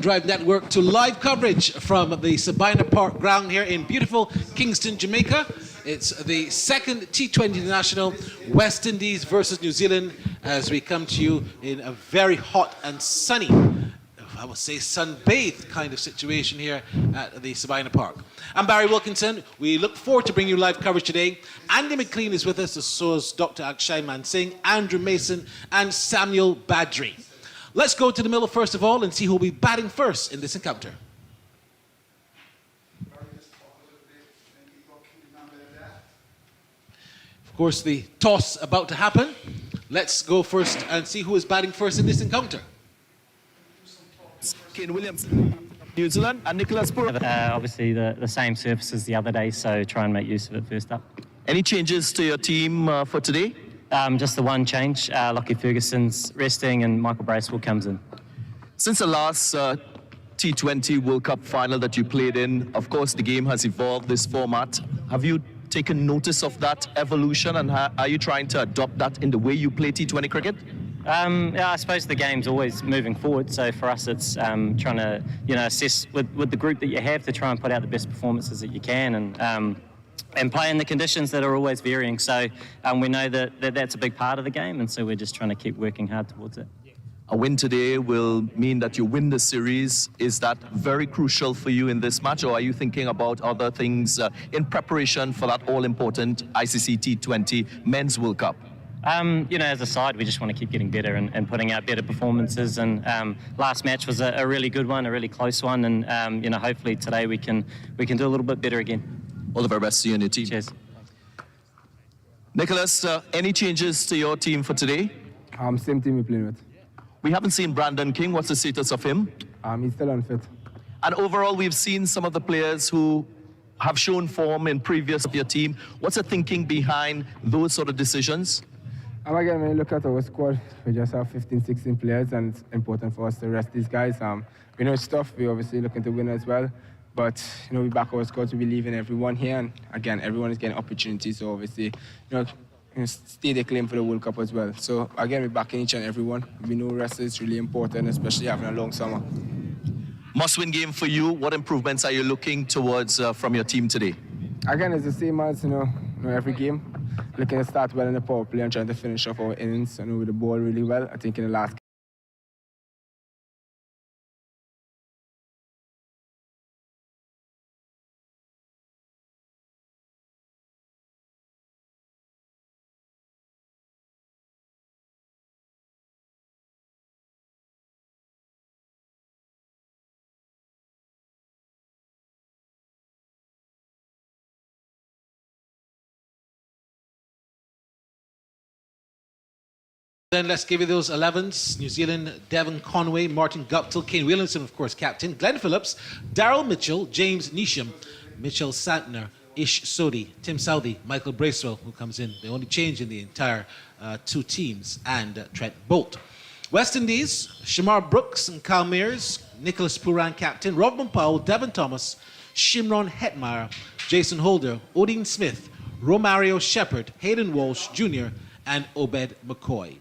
Drive Network to live coverage from the Sabina Park ground here in beautiful Kingston, Jamaica. It's the second T20 International, West Indies versus New Zealand, as we come to you in a very hot and sunny, I would say sun-bathed kind of situation here at the Sabina Park. I'm Barry Wilkinson. We look forward to bringing you live coverage today. Andy McLean is with us, so is Dr. Akshay Mansingh, Andrew Mason, and Samuel Badri. Let's go to the middle first of all and see who will be batting first in this encounter. Of course, the toss about to happen. Let's go first and see who is batting first in this encounter. Kane Williamson, New Zealand, and Nicholas Pooran. Obviously the same surface as the other day, so try and make use of it first up. Any changes to your team for today? Just the one change. Lockie Ferguson's resting and Michael Bracewell comes in. Since the last T20 World Cup final that you played in, of course, the game has evolved this format. Have you taken notice of that evolution, and are you trying to adopt that in the way you play T20 cricket? Yeah, I suppose the game's always moving forward, so for us it's trying to assess with the group that you have to try and put out the best performances that you can, and play in the conditions that are always varying. So we know that's a big part of the game, and so we're just trying to keep working hard towards it. A win today will mean that you win the series. Is that very crucial for you in this match, or are you thinking about other things in preparation for that all-important ICC T20 Men's World Cup? As a side, we just want to keep getting better and putting out better performances. And last match was a really good one, a really close one, and hopefully today we can do a little bit better again. All the very best to you and your team. Cheers. Nicholas, any changes to your team for today? Same team we're playing with. We haven't seen Brandon King. What's the status of him? He's still unfit. And overall, we've seen some of the players who have shown form in previous of your team. What's the thinking behind those sort of decisions? Again, when you look at our squad, we just have 15, 16 players, and it's important for us to rest these guys. We know it's tough. We're obviously looking to win as well. But, we back our squad to be leaving everyone here. And, again, everyone is getting opportunities. So, obviously, stay the claim for the World Cup as well. So, again, we're backing each and everyone. We know rest is really important, especially having a long summer. Must-win game for you. What improvements are you looking towards from your team today? Again, it's the same as, every game. Looking to start well in the power play and trying to finish off our innings with the ball really well. I think in the last Then let's give you those 11s. New Zealand, Devon Conway, Martin Guptill, Kane Williamson, of course, captain, Glenn Phillips, Daryl Mitchell, James Neesham, Mitchell Santner, Ish Sodhi, Tim Southey, Michael Bracewell, who comes in, the only change in the entire two teams, and Trent Bolt. West Indies, Shamar Brooks and Kyle Mears, Nicholas Pooran, captain, Robin Powell, Devon Thomas, Shimron Hetmeyer, Jason Holder, Odin Smith, Romario Shepherd, Hayden Walsh Jr., and Obed McCoy.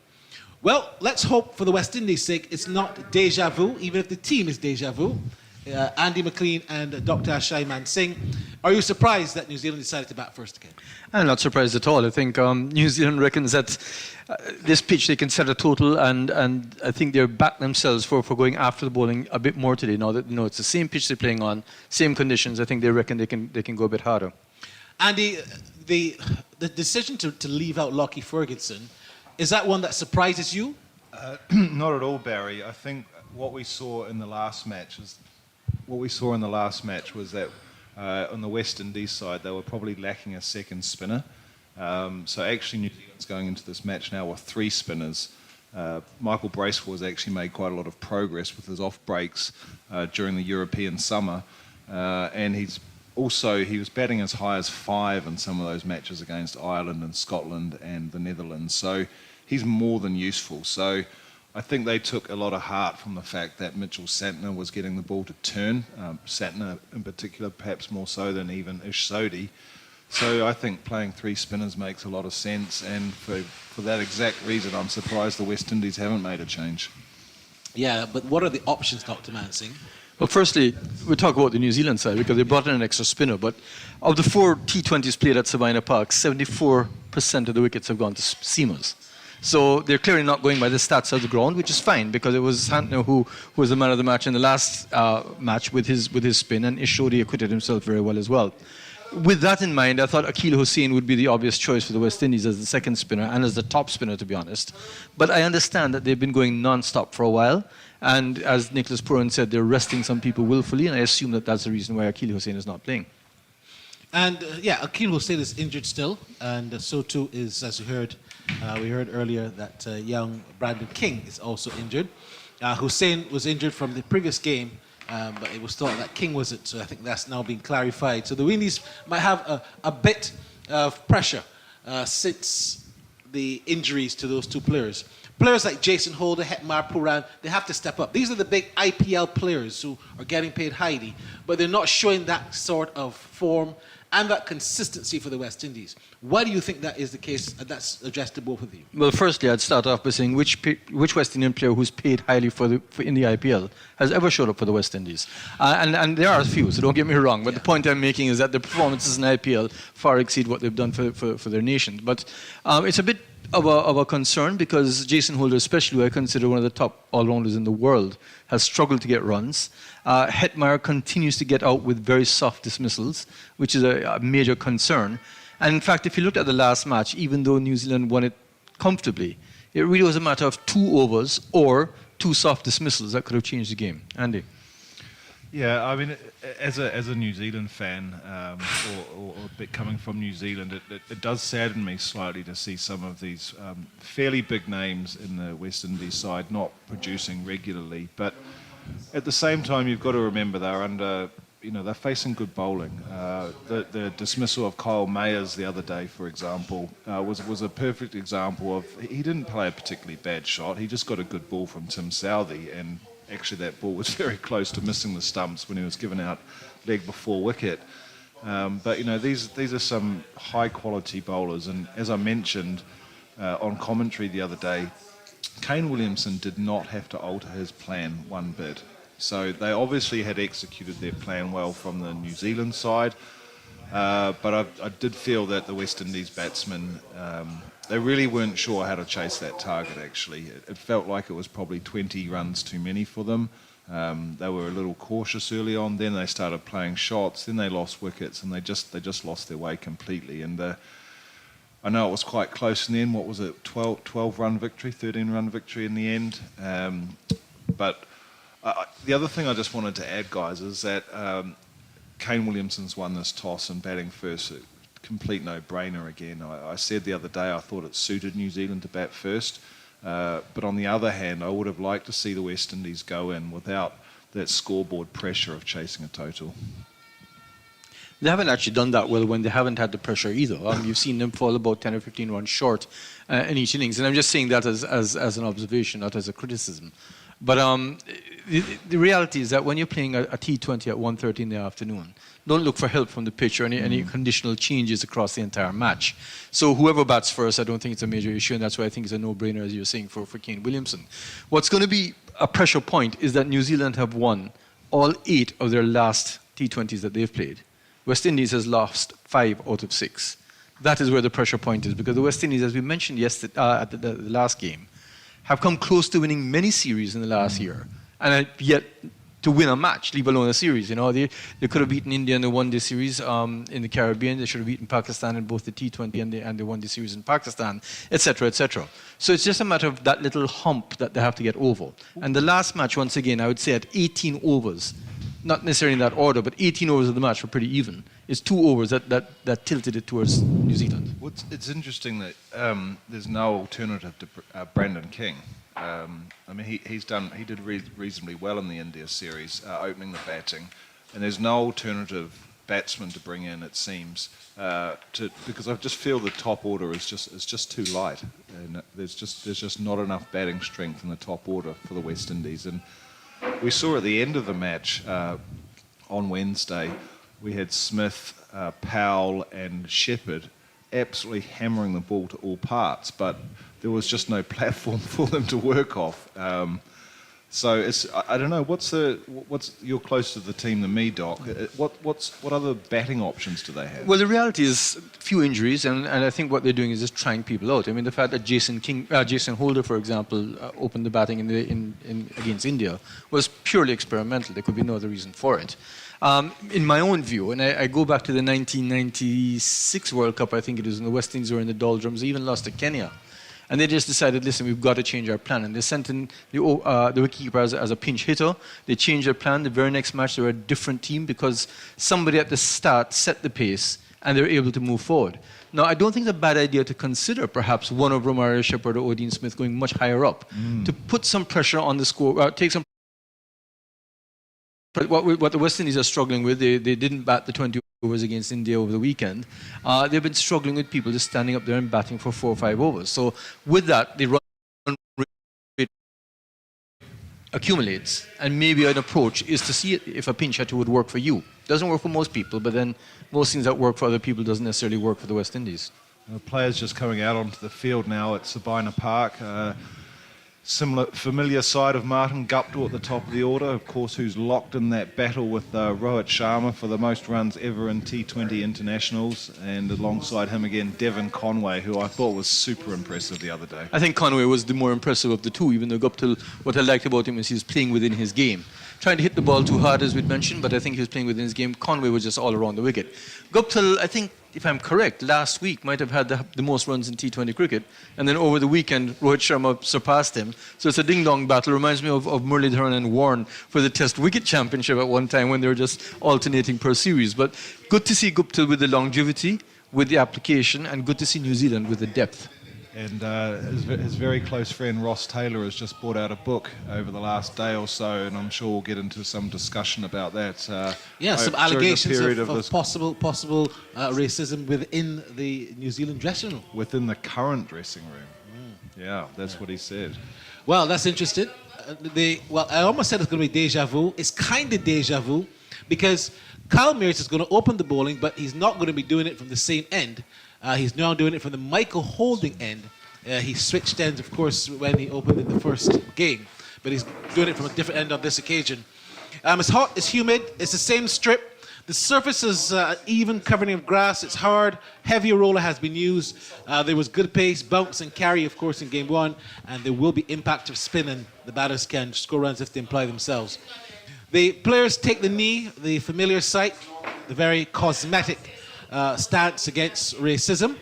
Well, let's hope for the West Indies' sake it's not deja vu, even if the team is deja vu. Andy McLean and Dr. Akshay Mansingh. Are you surprised that New Zealand decided to bat first again? I'm not surprised at all. I think New Zealand reckons that this pitch they can set a total, and I think they're back themselves for going after the bowling a bit more today. Now that it's the same pitch they're playing on, same conditions, I think they reckon they can go a bit harder. Andy, the decision to leave out Lockie Ferguson, is that one that surprises you? Not at all, Barry. I think what we saw in the last match was that on the West Indies side they were probably lacking a second spinner. So actually New Zealand's going into this match now with 3 spinners. Michael Bracewell has actually made quite a lot of progress with his off breaks during the European summer, and he was batting as high as 5 in some of those matches against Ireland and Scotland and the Netherlands. So he's more than useful. So I think they took a lot of heart from the fact that Mitchell Santner was getting the ball to turn. Santner in particular, perhaps more so than even Ish Sodhi. So I think playing 3 spinners makes a lot of sense, and for that exact reason I'm surprised the West Indies haven't made a change. Yeah, but what are the options, Dr. Mansing? Well, firstly, we talk about the New Zealand side because they brought in an extra spinner. But of the 4 T20s played at Sabina Park, 74% of the wickets have gone to seamers. So they're clearly not going by the stats of the ground, which is fine because it was Santner who was the man of the match in the last match with his spin, and Ishodi acquitted himself very well as well. With that in mind, I thought Akeal Hussain would be the obvious choice for the West Indies as the second spinner and as the top spinner, to be honest. But I understand that they've been going non-stop for a while. And as Nicholas Purran said, they're resting some people willfully, and I assume that that's the reason why Akeal Hussain is not playing. And Akeal Hussain is injured still, and so too is, as we heard earlier, that young Brandon King is also injured. Hussain was injured from the previous game, but it was thought that King wasn't, so I think that's now been clarified. So the Windies might have a bit of pressure since the injuries to those two players. Players like Jason Holder, Hetmar Purran, they have to step up. These are the big IPL players who are getting paid highly, but they're not showing that sort of form and that consistency for the West Indies. Why do you think that is the case? That's addressed to both of you. Well, firstly, I'd start off by saying which West Indian player who's paid highly in the IPL has ever showed up for the West Indies. And there are a few, so don't get me wrong. But the point I'm making is that the performances in IPL far exceed what they've done for their nation. But it's a bit of a concern because Jason Holder, especially, who I consider one of the top all-rounders in the world, has struggled to get runs. Hetmar continues to get out with very soft dismissals, which is a major concern. And in fact, if you looked at the last match, even though New Zealand won it comfortably, it really was a matter of 2 overs or 2 soft dismissals that could have changed the game. Andy? Yeah, I mean, as a New Zealand fan, or a bit coming from New Zealand, it does sadden me slightly to see some of these fairly big names in the West Indies side not producing regularly. But at the same time, you've got to remember they're facing good bowling. The dismissal of Kyle Mayers the other day, for example, was a perfect example of he didn't play a particularly bad shot. He just got a good ball from Tim Southee, and actually that ball was very close to missing the stumps when he was given out leg before wicket. But these are some high quality bowlers, and as I mentioned on commentary the other day, Kane Williamson did not have to alter his plan one bit. So they obviously had executed their plan well from the New Zealand side, but I did feel that the West Indies batsmen, they really weren't sure how to chase that target, actually. It felt like it was probably 20 runs too many for them. They were a little cautious early on, then they started playing shots, then they lost wickets, and they just lost their way completely. And I know it was quite close in the end. What was it, 12-run victory, 13-run victory in the end? But the other thing I just wanted to add, guys, is that Kane Williamson's won this toss and batting first. Complete no-brainer again. I said the other day I thought it suited New Zealand to bat first. But on the other hand, I would have liked to see the West Indies go in without that scoreboard pressure of chasing a total. They haven't actually done that well when they haven't had the pressure either. You've seen them fall about 10 or 15 runs short in each innings. And I'm just saying that as an observation, not as a criticism. But the reality is that when you're playing a T20 at 1:30 in the afternoon, don't look for help from the pitch or any conditional changes across the entire match. So whoever bats first, I don't think it's a major issue, and that's why I think it's a no-brainer, as you're saying, for Kane Williamson. What's going to be a pressure point is that New Zealand have won all 8 of their last T20s that they've played. West Indies has lost 5 out of 6. That is where the pressure point is, because the West Indies, as we mentioned yesterday at the last game, have come close to winning many series in the last year, and have yet to win a match, leave alone a series. They could have beaten India in the one-day series in the Caribbean. They should have beaten Pakistan in both the T20 and the one-day series in Pakistan, etc., etc. So it's just a matter of that little hump that they have to get over. And the last match, once again, I would say at 18 overs, not necessarily in that order, but 18 overs of the match were pretty even. It's 2 overs that tilted it towards New Zealand. Well, it's interesting that there's no alternative to Brandon King. I mean, he did reasonably well in the India series, opening the batting, and there's no alternative batsman to bring in, it seems, because I just feel the top order is just too light, and there's just not enough batting strength in the top order for the West Indies. And we saw at the end of the match on Wednesday, we had Smith, Powell, and Shepherd absolutely hammering the ball to all parts, but there was just no platform for them to work off. So I don't know. You're closer to the team than me, Doc. What other batting options do they have? Well, the reality is few injuries, and I think what they're doing is just trying people out. I mean, the fact that Jason Holder, for example, opened the batting against India was purely experimental. There could be no other reason for it. In my own view, and I go back to the 1996 World Cup, I think it was, in the West Indies were in the doldrums, even lost to Kenya. And they just decided, listen, we've got to change our plan. And they sent in the wicketkeeper as a pinch hitter. They changed their plan. The very next match, they were a different team because somebody at the start set the pace and they were able to move forward. Now, I don't think it's a bad idea to consider perhaps one of Romario Shepherd or Dean Smith going much higher up to put some pressure on the score, take some. But what the West Indies are struggling with, they didn't bat the 20 overs against India over the weekend. They've been struggling with people just standing up there and batting for 4 or 5 overs. So with that, the run rate accumulates, and maybe an approach is to see if a pinch hitter would work for you. Doesn't work for most people, but then most things that work for other people doesn't necessarily work for the West Indies. Players just coming out onto the field now at Sabina Park. Familiar side of Martin Guptill at the top of the order, of course, who's locked in that battle with Rohit Sharma for the most runs ever in T20 internationals, and alongside him again, Devon Conway, who I thought was super impressive the other day. I think Conway was the more impressive of the two, even though Guptill, what I liked about him is he's playing within his game. Trying to hit the ball too hard, as we'd mentioned, but I think he was playing within his game. Conway was just all around the wicket. Guptill, I think, if I'm correct, last week might have had the most runs in T20 cricket, and then over the weekend, Rohit Sharma surpassed him. So it's a ding-dong battle. Reminds me of Muralidharan and Warren for the Test Wicket Championship at one time when they were just alternating per series. But good to see Guptill with the longevity, with the application, and good to see New Zealand with the depth. And his very close friend Ross Taylor has just brought out a book over the last day or so, and I'm sure we'll get into some discussion about that. Some allegations of possible racism within the New Zealand dressing room. Within the current dressing room. Yeah, that's what he said. Well, that's interesting. I almost said it's going to be deja vu. It's kind of deja vu because Kyle Mears is going to open the bowling, but he's not going to be doing it from the same end. He's now doing it from the Michael Holding end. He switched ends, of course, when he opened in the first game, but he's doing it from a different end on this occasion. It's hot, it's humid, it's the same strip. The surface is even, covering of grass. It's hard. Heavier roller has been used. There was good pace, bounce and carry, of course, in game one, and there will be impact of spin, and the batters can score runs if they imply themselves. The players take the knee, the familiar sight, the very cosmetic stance against racism.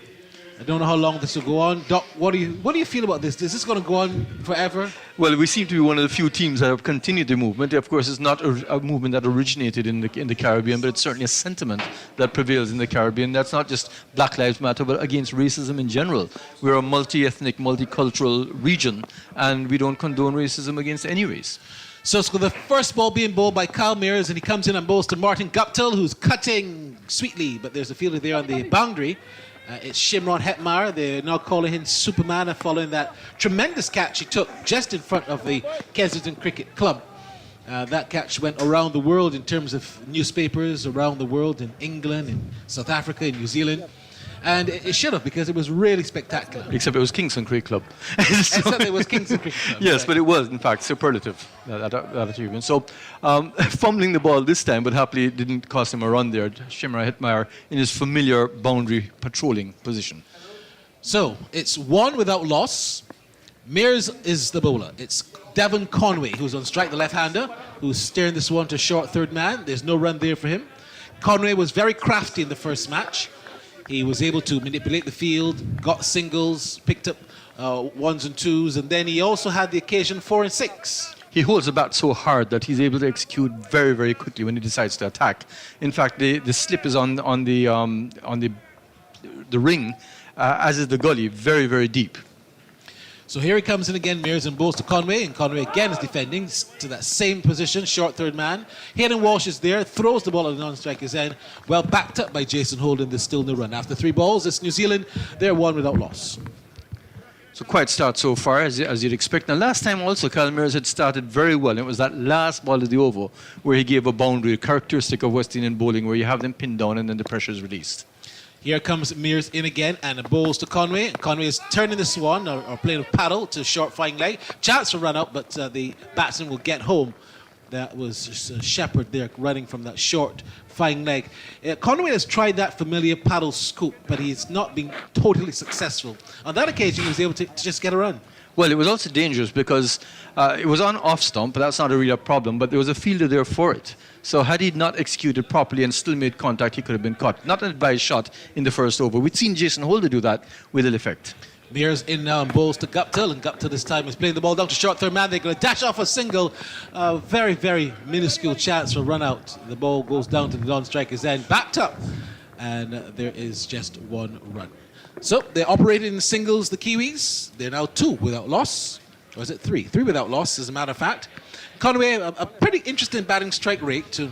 I don't know how long this will go on. Doc, what do you feel about this? Is this going to go on forever? Well, we seem to be one of the few teams that have continued the movement. Of course, it's not a movement that originated in the Caribbean, but it's certainly a sentiment that prevails in the Caribbean. That's not just Black Lives Matter, but against racism in general. We're a multi-ethnic, multicultural region, and we don't condone racism against any race. So it's the first ball being bowled by Kyle Mears, and he comes in and bowls to Martin Guptill, who's cutting sweetly, but there's a fielder there on the boundary. It's Shimron Hetmar. They're now calling him Superman following that tremendous catch he took just in front of the Kensington Cricket Club. That catch went around the world in terms of newspapers around the world, in England, in South Africa, in New Zealand. And it should have, because it was really spectacular. Except it was Kingston Cricket Club. Except it was Kingston Cricket Club. Yes, right. but it was, in fact, superlative, that achievement. So, fumbling the ball this time, but happily it didn't cost him a run there. Shimron Hetmar in his familiar boundary patrolling position. So, it's one without loss. Mears is the bowler. It's Devon Conway, who's on strike, the left-hander, who's steering this one to short third man. There's no run there for him. Conway was very crafty in the first match. He was able to manipulate the field, got singles, picked up ones and twos, and then he also had the occasion 4 and 6. He holds the bat so hard that he's able to execute very, very quickly when he decides to attack. In fact, the slip is on the ring, as is the gully, very, very deep. So here he comes in again, Mears, and bowls to Conway, and Conway again is defending to that same position, short third man. Hayden Walsh is there, throws the ball at the non-striker's end, well backed up by Jason Holden. There's still no run. After 3 balls, it's New Zealand. They're one without loss. So quite start so far, as you'd expect. Now, last time also, Kyle Mears had started very well. It was that last ball of the over where he gave a boundary, a characteristic of West Indian bowling, where you have them pinned down and then the pressure is released. Here comes Mears in again and it bowls to Conway. And Conway is turning this one or playing a paddle to short flying leg. Chance for run out, but the batsman will get home. That was just Shepherd there running from that short flying leg. Conway has tried that familiar paddle scoop, but he's not been totally successful. On that occasion, he was able to just get a run. Well, it was also dangerous because it was on off stump, but that's not a real problem, but there was a fielder there for it. So had he not executed properly and still made contact, he could have been caught. Not an advised shot in the first over. We'd seen Jason Holder do that with ill effect. Mears in now and bowls to Guptill, and Guptill this time is playing the ball down to short third man. They're going to dash off a single. Very, very minuscule chance for run out. The ball goes down to the non-striker's end, backed up, and there is just one run. So they're operating in singles, the Kiwis. They're now 2 without loss. Or is it 3? 3 without loss, as a matter of fact. Conway, a pretty interesting batting strike rate to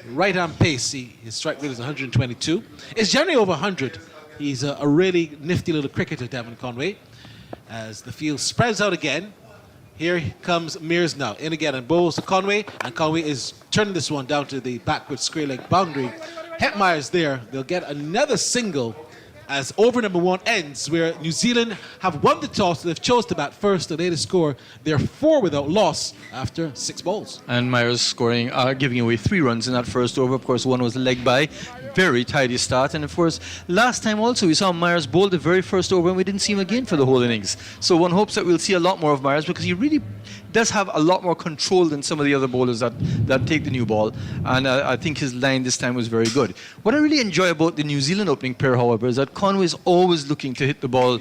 right-arm pace. His strike rate is 122. It's generally over 100. He's a really nifty little cricketer, Devon Conway. As the field spreads out again, here comes Mears now. In again and bowls to Conway, and Conway is turning this one down to the backward square leg boundary. Hetmeyer's there. They'll get another single as over number 1 ends, where New Zealand have won the toss. They've chose to bat first. The latest score, they're 4 without loss after 6 balls. And Myers scoring, giving away 3 runs in that first over. Of course, one was a leg by. Very tidy start. And of course, last time also we saw Myers bowl the very first over and we didn't see him again for the whole innings. So one hopes that we'll see a lot more of Myers because he really does have a lot more control than some of the other bowlers that take the new ball. And I think his line this time was very good. What I really enjoy about the New Zealand opening pair, however, is that Conway is always looking to hit the ball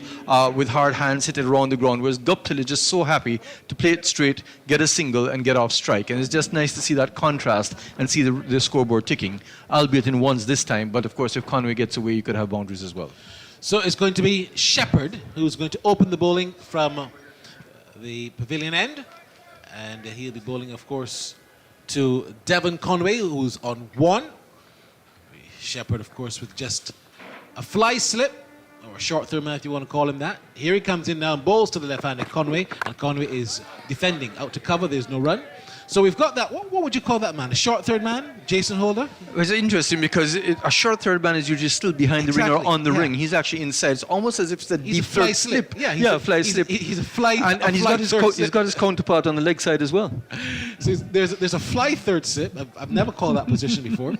with hard hands, hit it around the ground, whereas Guptill is just so happy to play it straight, get a single and get off strike. And it's just nice to see that contrast and see the scoreboard ticking, albeit in ones this time. But of course, if Conway gets away, you could have boundaries as well. So it's going to be Shepherd who's going to open the bowling from the pavilion end. And he'll be bowling, of course, to Devon Conway, who's on 1. Shepherd, of course, with just a fly slip, or a short third man if you want to call him that. Here he comes in now and bowls to the left-handed Conway, and Conway is defending out to cover. There's no run. So we've got that. What would you call that man? A short third man? Jason Holder? It's interesting because a short third man is usually still behind the ring or on the ring. He's actually inside. It's almost as if it's a deep fly third slip. Yeah, fly slip. He's a fly. And he's got his counterpart on the leg side as well. So there's a fly third slip. I've never called that position before.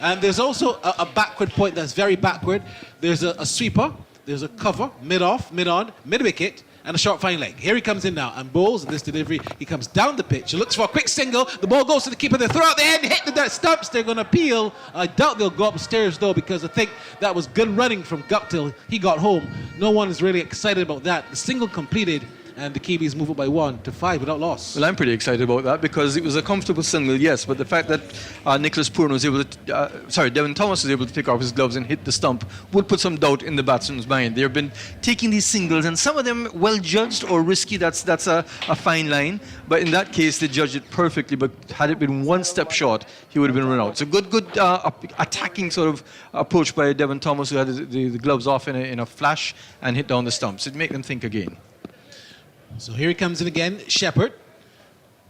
And there's also a backward point that's very backward. There's a sweeper. There's a cover, mid-off, mid-on, mid-wicket, and a short fine leg. Here he comes in now and bowls in this delivery. He comes down the pitch. He looks for a quick single. The ball goes to the keeper. They throw out the end, hit the dirt stumps. They're going to appeal. I doubt they'll go upstairs though because I think that was good running from Guptill. He got home. No one is really excited about that. The single completed. And the Kiwis move up by 1 to 5 without loss. Well, I'm pretty excited about that because it was a comfortable single, yes, but the fact that Nicholas Purn was able to, Devon Thomas was able to take off his gloves and hit the stump would put some doubt in the batsman's mind. They've been taking these singles, and some of them well judged or risky. That's a fine line, but in that case they judged it perfectly. But had it been 1 step short, he would have been run out. So good attacking sort of approach by Devon Thomas, who had the gloves off in a flash and hit down the stumps. It'd make them think again. So here he comes in again, Shepherd.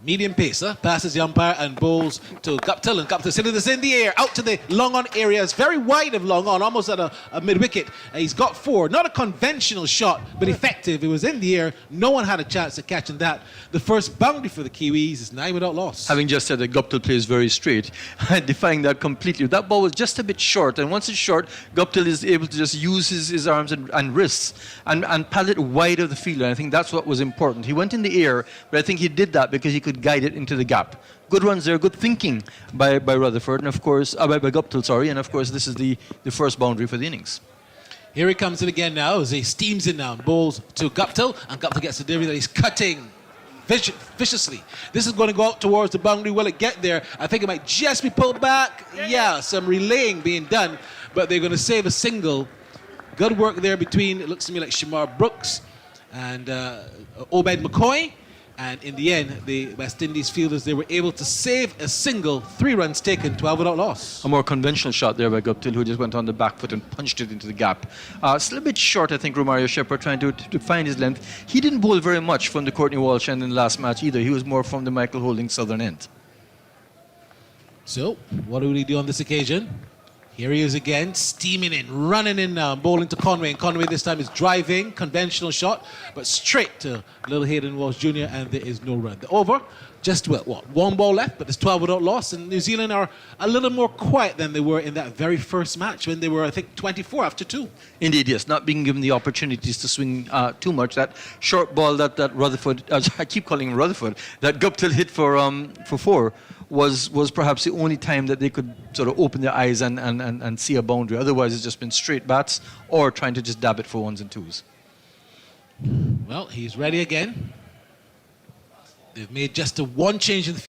Medium pacer, passes the umpire and bowls to Guptill, and Guptill sending this in the air, out to the long on area. It's very wide of long on, almost at a mid-wicket. He's got 4. Not a conventional shot, but effective. It was in the air. No one had a chance of catching that. The first boundary for the Kiwis is 9 without loss. Having just said that Guptill plays very straight, defying that completely. That ball was just a bit short, and once it's short, Guptill is able to just use his arms and wrists and paddle it wide of the field, and I think that's what was important. He went in the air, but I think he did that because he could guide it into the gap. Good runs there, good thinking by Rutherford, and of course, by Guptill, sorry, and of course this is the first boundary for the innings. Here he comes in again now as he steams in now and bowls to Guptill, and Guptill gets the delivery that he's cutting viciously. This is going to go out towards the boundary. Will it get there? I think it might just be pulled back. Yeah, some relaying being done, but they're going to save a single. Good work there between, it looks to me like Shamar Brooks and Obed McCoy. And in the end, the West Indies fielders, they were able to save a single, 3 runs taken, 12 without loss. A more conventional shot there by Guptill, who just went on the back foot and punched it into the gap. Still a bit short, I think, Romario Shepherd trying to find his length. He didn't bowl very much from the Courtney Walsh end in the last match either. He was more from the Michael Holding southern end. So, what will he do on this occasion? Here he is again, steaming in, running in now, bowling to Conway. And Conway this time is driving, conventional shot, but straight to little Hayden Walsh Jr., and there is no run. The over, just what, one ball left, but there's 12 without loss, and New Zealand are a little more quiet than they were in that very first match when they were, I think, 24 after 2. Indeed, yes. Not being given the opportunities to swing too much. That short ball that Rutherford, I keep calling him Rutherford, that Guptill hit for 4 was perhaps the only time that they could sort of open their eyes and see a boundary. Otherwise, it's just been straight bats or trying to just dab it for 1s and 2s. Well, he's ready again. They've made just a one change in the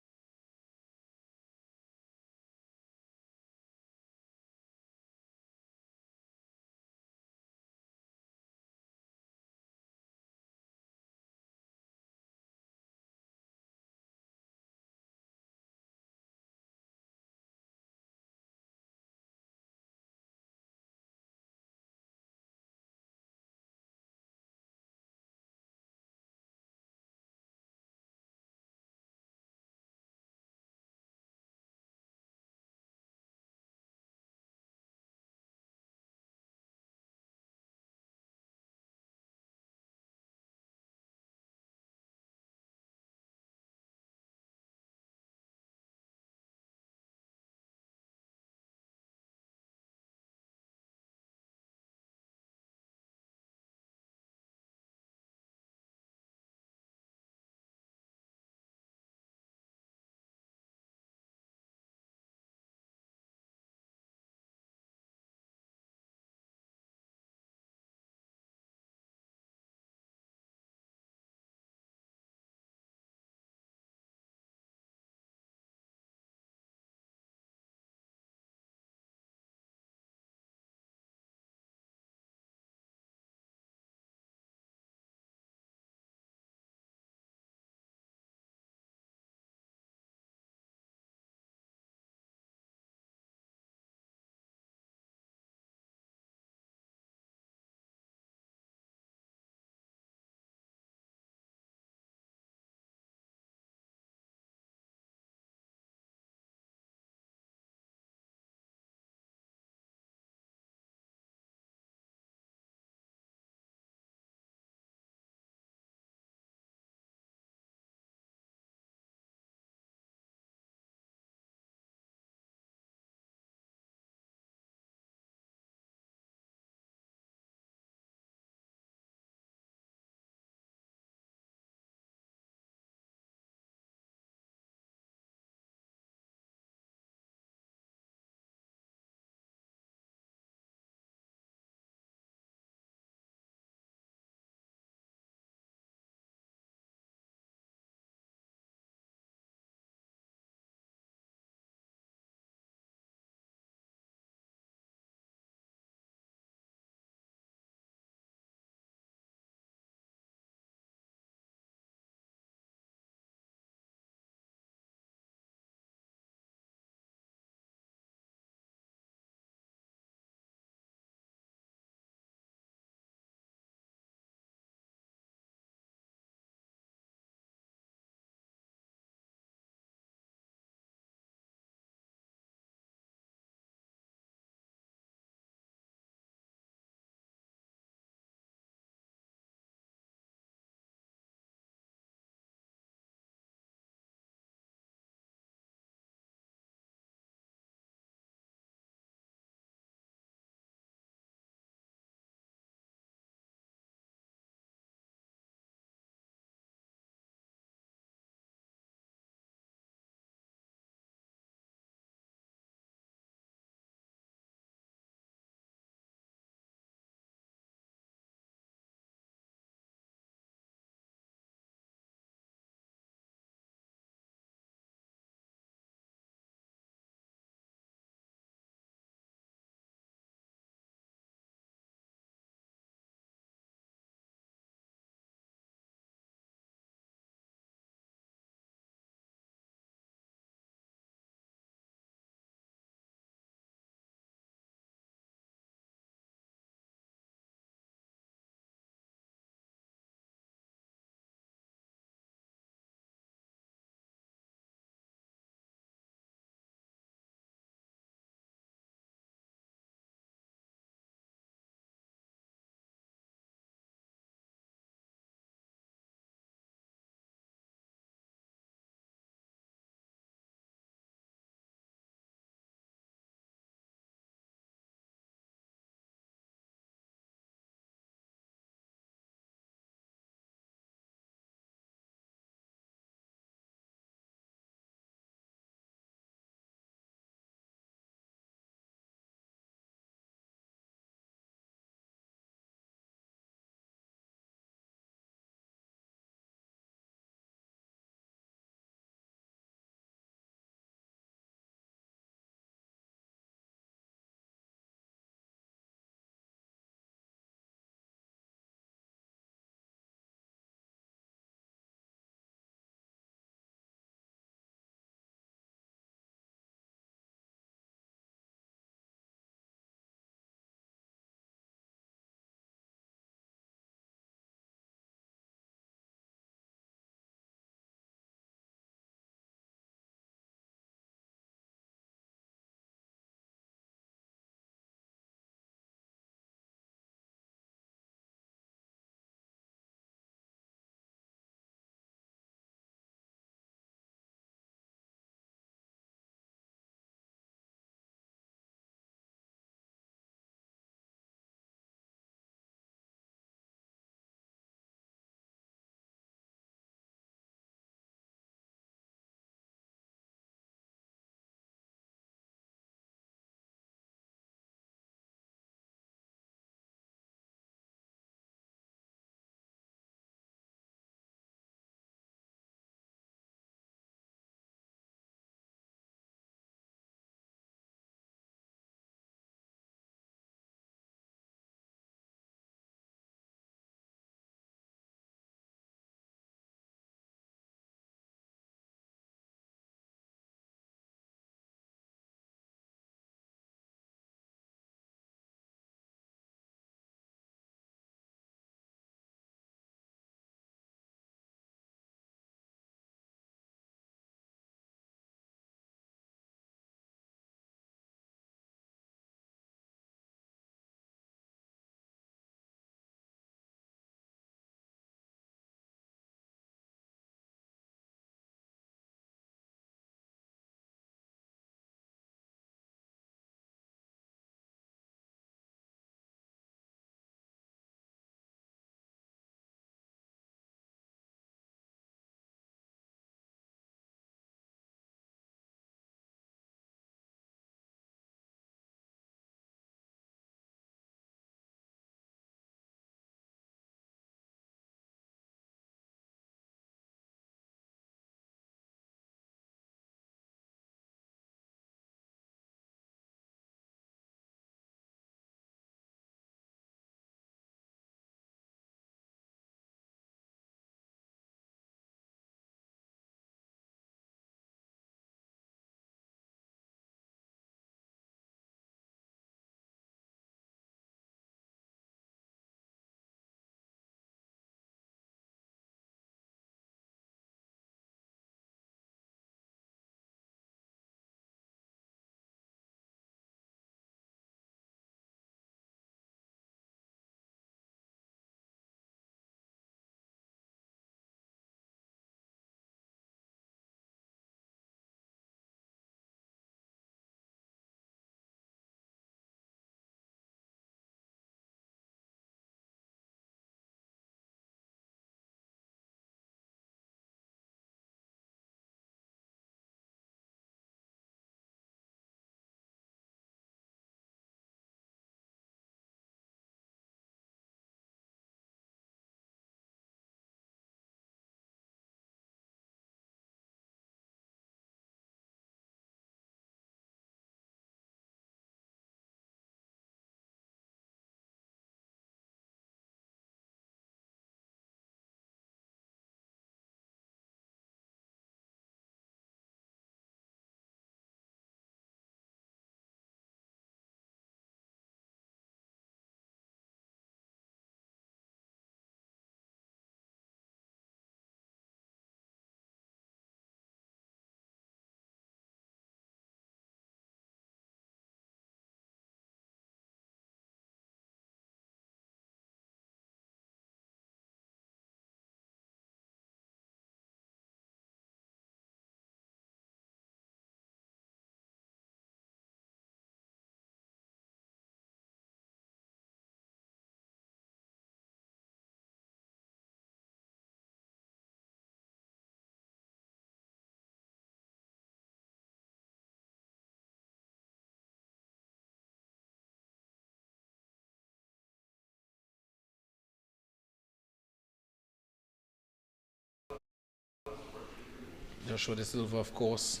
Joshua De Silva, of course.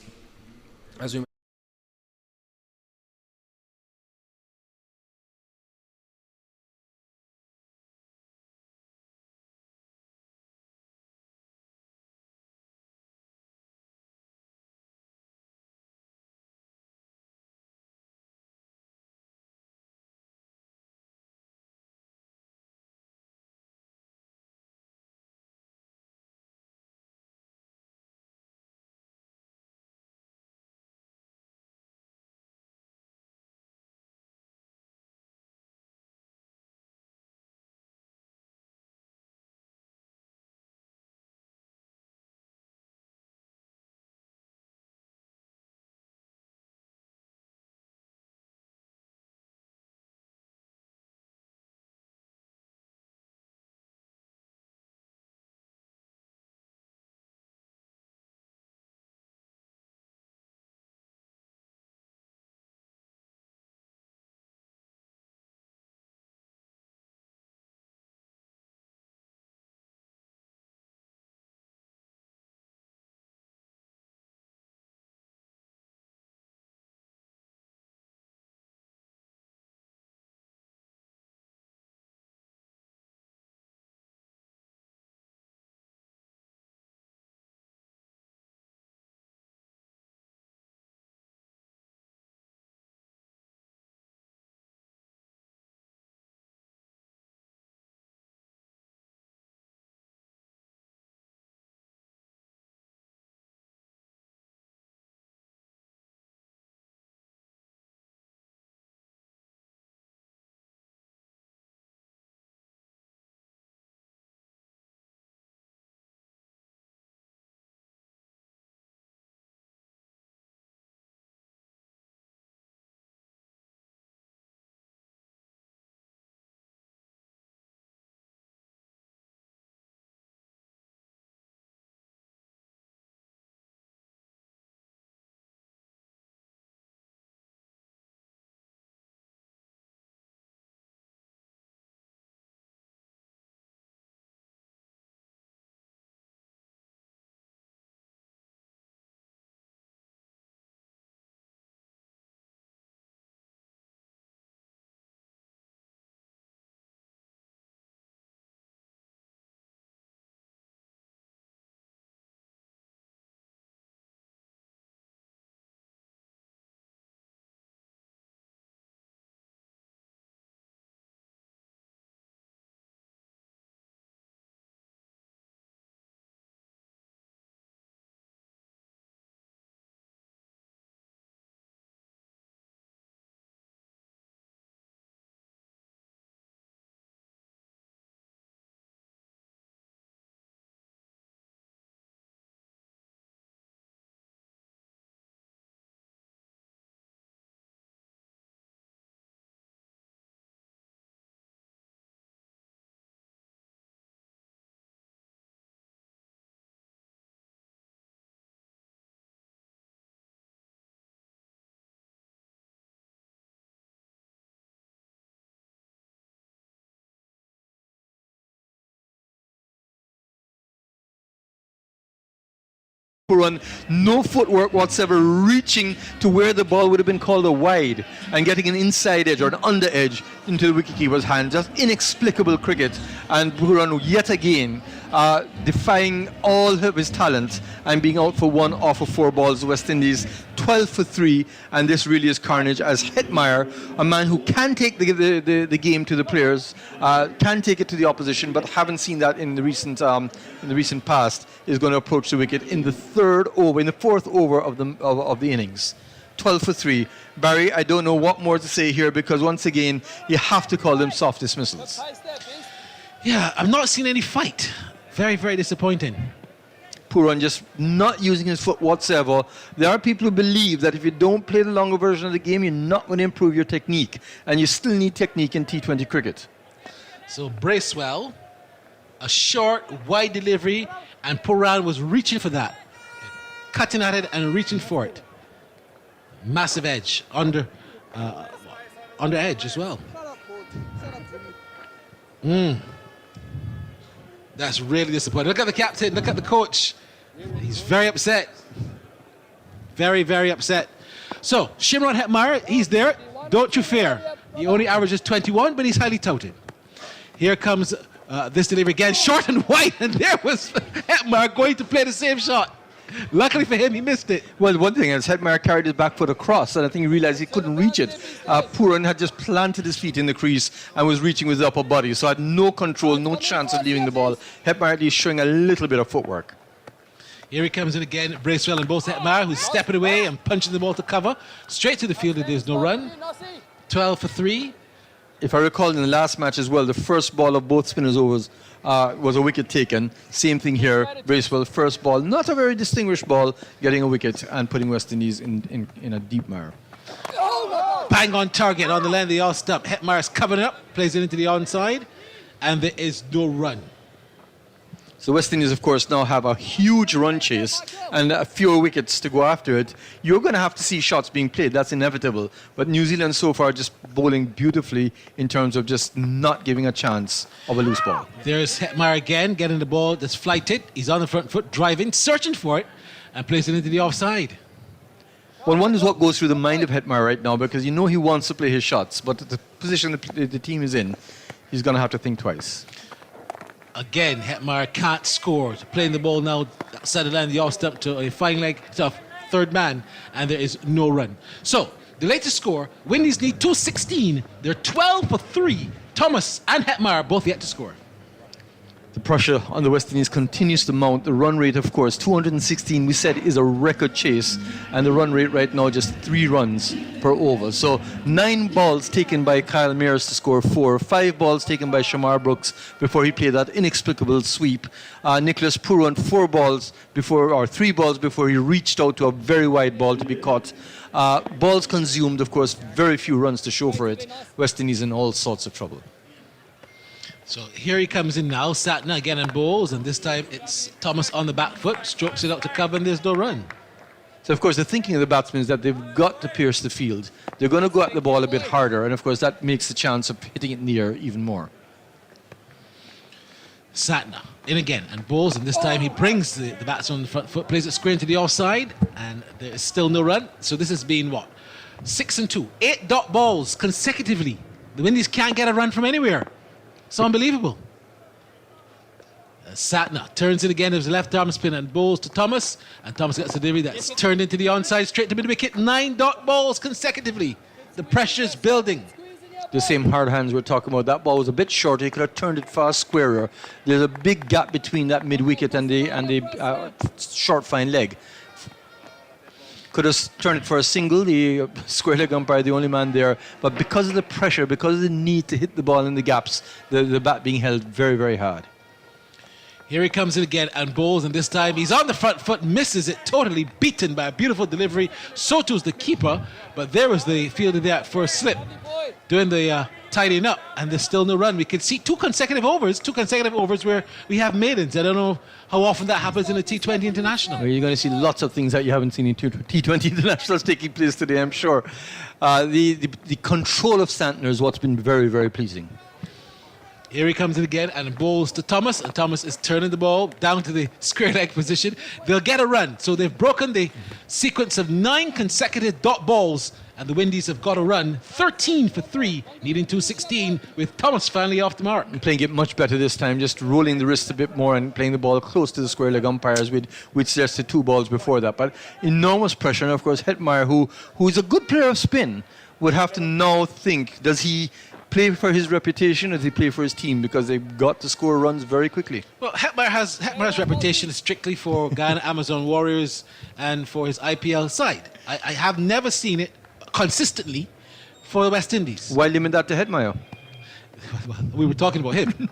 As we run, no footwork whatsoever, reaching to where the ball would have been called a wide and getting an inside edge or an under edge into the wicketkeeper's hand. Just inexplicable cricket. And Puran yet again defying all of his talent and being out for one off of 4 balls. West Indies 12 for 3, and this really is carnage as Hetmeyer, a man who can take the game to the players, can take it to the opposition, but haven't seen that in the recent past, is going to approach the wicket in the fourth over of the innings. 12 for 3. Barry, I don't know what more to say here, because once again you have to call them soft dismissals. Yeah, I've not seen any fight. Very, very disappointing. Puran just not using his foot whatsoever. There are people who believe that if you don't play the longer version of the game, you're not going to improve your technique, and you still need technique in T20 cricket. So Bracewell, a short, wide delivery, and Puran was reaching for that. Cutting at it and reaching for it. Massive edge, under edge as well. That's really disappointing. Look at the captain, look at the coach. He's very upset. Very, very upset. So, Shimron Hetmyer, he's there. Don't you fear. He only averages 21, but he's highly touted. Here comes this delivery again, short and wide, and there was Hetmyer going to play the same shot. Luckily for him, he missed it. Well, one thing is, Hetmyer carried his back foot across, and I think he realized he couldn't reach it. Pooran had just planted his feet in the crease and was reaching with his upper body, so had no control, no chance of leaving the ball. Hetmyer at least showing a little bit of footwork. Here he comes in again, Bracewell and both Hetmyer, who's stepping away and punching the ball to cover. Straight to the field, and there's no run. 12 for 3. If I recall in the last match as well, the first ball of both spinners' overs was a wicket taken. Same thing here, Bracewell, first ball, not a very distinguished ball, getting a wicket and putting West Indies in a deep mire. Bang on target on the land of the off stump. Hetmyer's covered it up, plays it into the onside, and there is no run. So West Indies, of course, now have a huge run chase and fewer wickets to go after it. You're going to have to see shots being played. That's inevitable. But New Zealand so far just bowling beautifully in terms of just not giving a chance of a loose ball. There's Hetmyer again, getting the ball that's flighted. He's on the front foot, driving, searching for it, and plays it into the offside. One wonders what goes through the mind of Hetmyer right now, because you know he wants to play his shots, but the position the team is in, he's going to have to think twice. Again, Hetmyer can't score. Playing the ball now outside the line of the off stump to a fine leg to a third man, and there is no run. So, the latest score, Windies need 216. They're 12 for 3. Thomas and Hetmyer both yet to score. The pressure on the West Indies continues to mount. The run rate, of course, 216, we said, is a record chase. And the run rate right now, just 3 runs per over. So 9 balls taken by Kyle Mears to score 4. 5 balls taken by Shamar Brooks before he played that inexplicable sweep. Nicholas Pooran, 3 balls before he reached out to a very wide ball to be caught. Balls consumed, of course, very few runs to show for it. West Indies in all sorts of trouble. So here he comes in now, Satna again in bowls, and this time it's Thomas on the back foot, strokes it out to cover, and there's no run. So, of course, the thinking of the batsmen is that they've got to pierce the field. They're going to go at the ball a bit harder, and, of course, that makes the chance of hitting it in the air even more. Satna in again and bowls, and this time he brings the batsman on the front foot, plays it square into the offside, and there is still no run. So this has been, 6 and 2. 8 dot balls consecutively. The Windies can't get a run from anywhere. It's unbelievable. Satna turns it again as a left arm spin and bowls to Thomas, and Thomas gets a delivery that's turned into the onside straight to mid wicket. 9 dot balls consecutively. The pressure's building. The same hard hands we're talking about. That ball was a bit shorter. He could have turned it far squarer. There's a big gap between that mid wicket and the short fine leg. Could have turned it for a single. The square leg umpire, the only man there. But because of the pressure, because of the need to hit the ball in the gaps, the bat being held very, very hard. Here he comes in again and bowls, and this time he's on the front foot, misses it, totally beaten by a beautiful delivery. So too's the keeper, but there was the fielder there for a slip, doing the tidying up, and there's still no run. We can see two consecutive overs where we have maidens. I don't know how often that happens in a T20 International. Well, you're going to see lots of things that you haven't seen in T20 Internationals taking place today, I'm sure. The control of Santner is what's been very, very pleasing. Here he comes in again and bowls to Thomas, and Thomas is turning the ball down to the square leg position. They'll get a run. So they've broken the sequence of 9 consecutive dot balls, and the Windies have got a run, 13 for 3, needing 216, with Thomas finally off the mark. And playing it much better this time, just rolling the wrist a bit more and playing the ball close to the square leg umpires, which suggested 2 balls before that. But enormous pressure, and of course Hetmyer, who is a good player of spin, would have to now think, does he play for his reputation or does he play for his team? Because they've got to score runs very quickly. Well, Hetmyer's reputation is strictly for Guyana Amazon Warriors and for his IPL side. I have never seen it consistently for the West Indies. Why limit that to Hetmyer? Well, we were talking about him.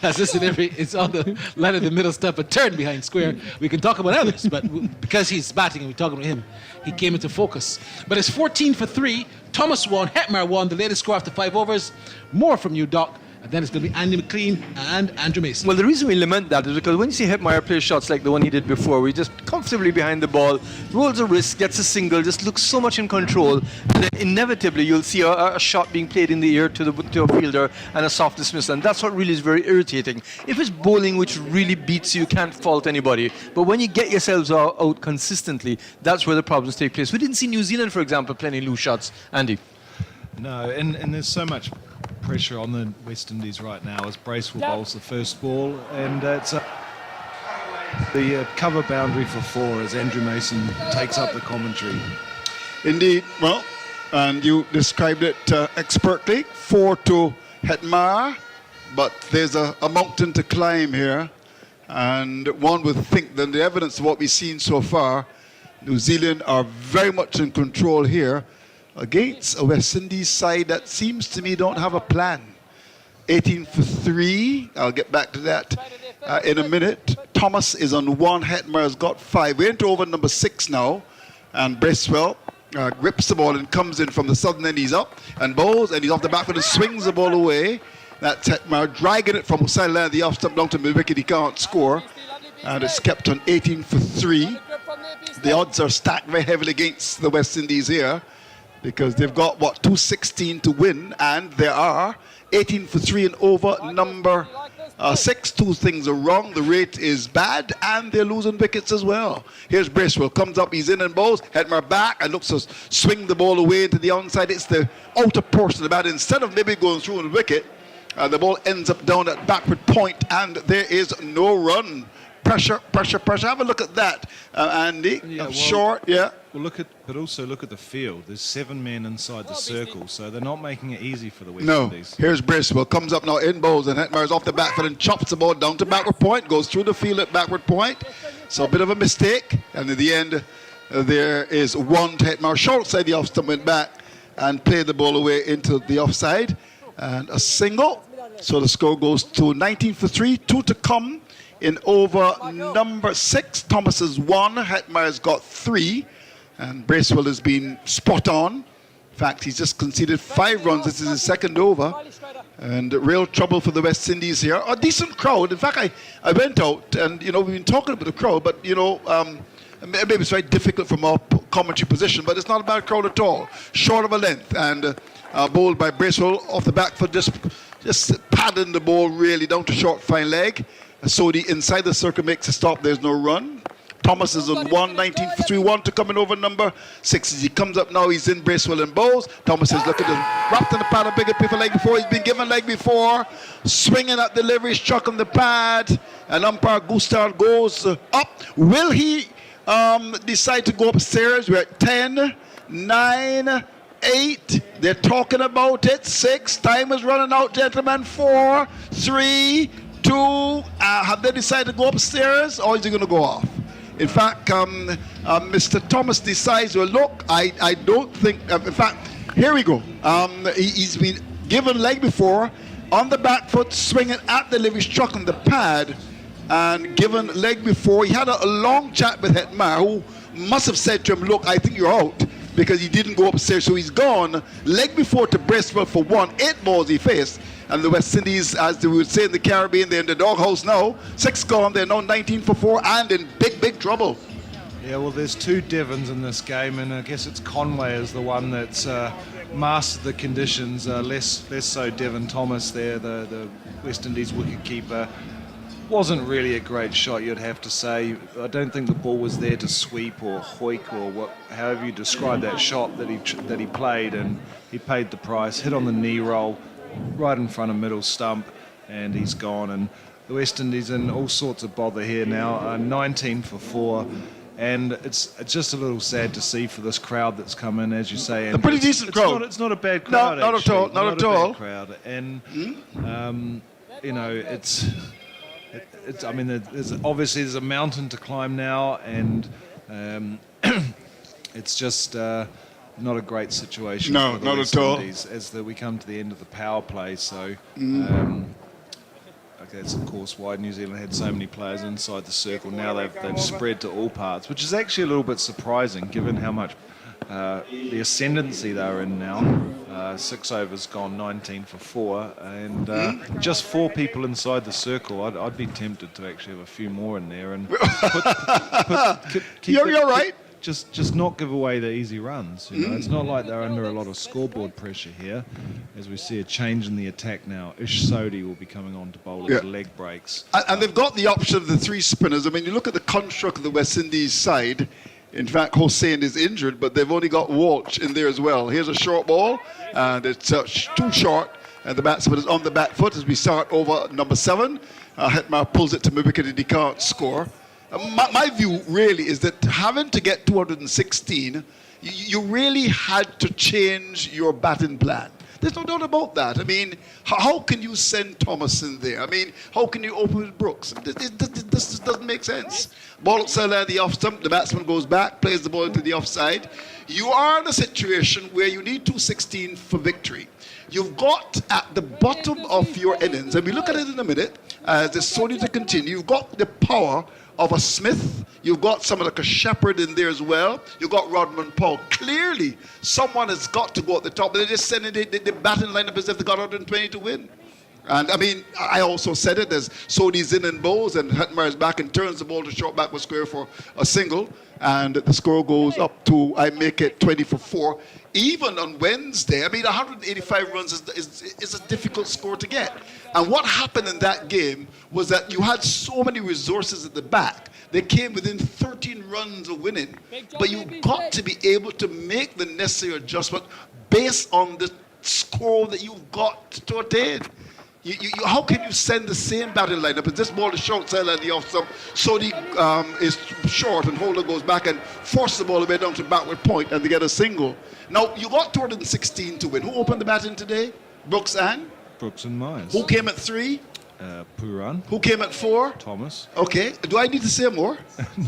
As this delivery is on the line of the middle stump and turned behind square. We can talk about others, but because he's batting and we're talking about him, he came into focus. But it's 14 for 3. Thomas won, Hetmyer won, the latest score after 5 overs. More from you, Doc. And then it's going to be Andy McLean and Andrew Mason. Well, the reason we lament that is because when you see Hetmeyer play shots like the one he did before, where he just comfortably behind the ball, rolls a wrist, gets a single, just looks so much in control, and then inevitably you'll see a shot being played in the air to a fielder and a soft dismissal, and that's what really is very irritating. If it's bowling which really beats you, you can't fault anybody, but when you get yourselves out consistently, that's where the problems take place. We didn't see New Zealand, for example, playing any loose shots. Andy? No, and there's so much pressure on the West Indies right now as Bracewell bowls the first ball, and it's the cover boundary for 4 as Andrew Mason takes up the commentary. Indeed, well, and you described it expertly, 4 to Hetmeyer, but there's a mountain to climb here, and one would think that the evidence of what we've seen so far, New Zealand are very much in control here against a West Indies side that seems to me don't have a plan. 18 for 3, I'll get back to that in a minute. Thomas is on 1, Hetmeyer's got 5. We're into over number 6 now, and Bracewell grips the ball and comes in from the southern end. He's up and bowls, and he's off the back foot and swings the ball away. That's Hetmeyer dragging it from sideline, the off stump down to mid wicket. He can't score, and it's kept on 18 for 3. The odds are stacked very heavily against the West Indies here, because they've got, 216 to win, and there are 18 for 3 and over number 6. 2 things are wrong. The rate is bad, and they're losing wickets as well. Here's Bracewell, comes up, he's in and bowls. Hetmeyer back and looks to swing the ball away into the onside. It's the outer portion of the bat. Instead of maybe going through the wicket, the ball ends up down at backward point, and there is no run. Pressure. Have a look at that, Andy. Short, yeah. Well, but also look at the field. There's 7 men inside the circle, so they're not making it easy for the West Indies. Here's Bracewell, comes up now in bowls, and Hetmeyer's off the back foot and chops the ball down to backward point, goes through the field at backward point. So a bit of a mistake, and in the end, there is 1 to Hetmeyer. Short side, the off stump went back and played the ball away into the offside, and a single. So the score goes to 19 for 3, 2 to come. In over number 6, Thomas has 1, Hetmeyer's got 3, and Bracewell has been spot on. In fact, he's just conceded 5 runs. This is his second over, and real trouble for the West Indies here. A decent crowd. In fact, I went out, and we've been talking about the crowd, but maybe it's very difficult from our commentary position, but it's not a bad crowd at all. Short of a length, and bowled by Bracewell off the back foot, just padding the ball really down to short fine leg. Sodhi inside the circle makes a stop. There's no run. Thomas is on 1, 19 for 3, 1 to come in over number 6. As he comes up now, he's in Bracewell and bowls. Thomas is looking wrapped in the pad, a bigger for leg before. He's been given leg before. Swinging at delivery, struck on the pad. And umpire Gustard goes up. Will he decide to go upstairs? We're at 10, 9, 8. They're talking about it. 6. Time is running out, gentlemen. 4, 3, 2, have they decided to go upstairs, or is he going to go off? In fact, Mr. Thomas decides, well, look, I don't think, in fact, here we go. He's been given leg before, on the back foot, swinging at the delivery, struck on the pad, and given leg before. He had a long chat with Hetmeyer, who must have said to him, look, I think you're out, because he didn't go upstairs, so he's gone. Leg before to Bracewell for 1, 8 balls he faced. And the West Indies, as they would say in the Caribbean, they're in the doghouse now. 6 gone, they're now 19 for 4 and in big trouble. Yeah, well, there's 2 Devons in this game, and I guess it's Conway is the one that's mastered the conditions, less so Devon Thomas there, the West Indies wicketkeeper. Wasn't really a great shot, you'd have to say. I don't think the ball was there to sweep or hoik or however you describe that shot that he played, and he paid the price. Hit on the knee roll, right in front of middle stump, and he's gone. And the West Indies in all sorts of bother here now, 19 for 4, and it's just a little sad to see for this crowd that's come in, as you say. And a pretty decent crowd. It's not a bad crowd. No, not actually. at all. Not at all. Bad crowd, and it's. I mean, there's a mountain to climb now, and it's just. Not a great situation for the West Indies as we come to the end of the power play. So that's of course why New Zealand had so many players inside the circle. Now they've spread to all parts, which is actually a little bit surprising given how much the ascendancy they're in now. 6 overs gone 19 for 4, and just 4 people inside the circle. I'd be tempted to actually have a few more in there and You're right. Just not give away the easy runs. You know, it's not like they're under a lot of scoreboard pressure here. As we see a change in the attack now, Ish Sodhi will be coming on to bowl his leg breaks. And they've got the option of the 3 spinners. I mean, you look at the construct of the West Indies side. In fact, Hossain is injured, but they've only got Walsh in there as well. Here's a short ball, and it's too short. And the batsman is on the back foot as we start over number 7. Hetmar pulls it to mid-wicket and he can't score. My view really is that having to get 216, you really had to change your batting plan. There's no doubt about that. I mean, how can you send Thomas in there? I mean, how can you open with Brooks? This doesn't make sense. Ball outside the off stump, the batsman goes back, plays the ball into the offside. You are in a situation where you need 216 for victory. You've got at the bottom of your innings, and we look at it in a minute, as it's slowly to continue, you've got the power of a Smith, you've got someone like a Shepherd in there as well, you've got Rodman Paul. Clearly, someone has got to go at the top, but they're just sending the batting lineup as if they got 120 to win. And I mean, I also said it, as Sodhi's in and bowls, and Hetmar is back and turns the ball to short backward square for a single, and the score goes up to, I make it 20 for 4. Even on Wednesday, I mean, 185 runs is a difficult score to get. And what happened in that game was that you had so many resources at the back. They came within 13 runs of winning. But you've got to be able to make the necessary adjustment based on the score that you've got to attain. How can you send the same batting lineup? If this ball is short side and the off stump, Sodhi is short and Holder goes back and forces the ball away down to backward point and they get a single. Now, you got 216 to win. Who opened the batting today? Brooks and Myers. Who came at 3? Pooran. Who came at 4? Thomas. Okay. Do I need to say more?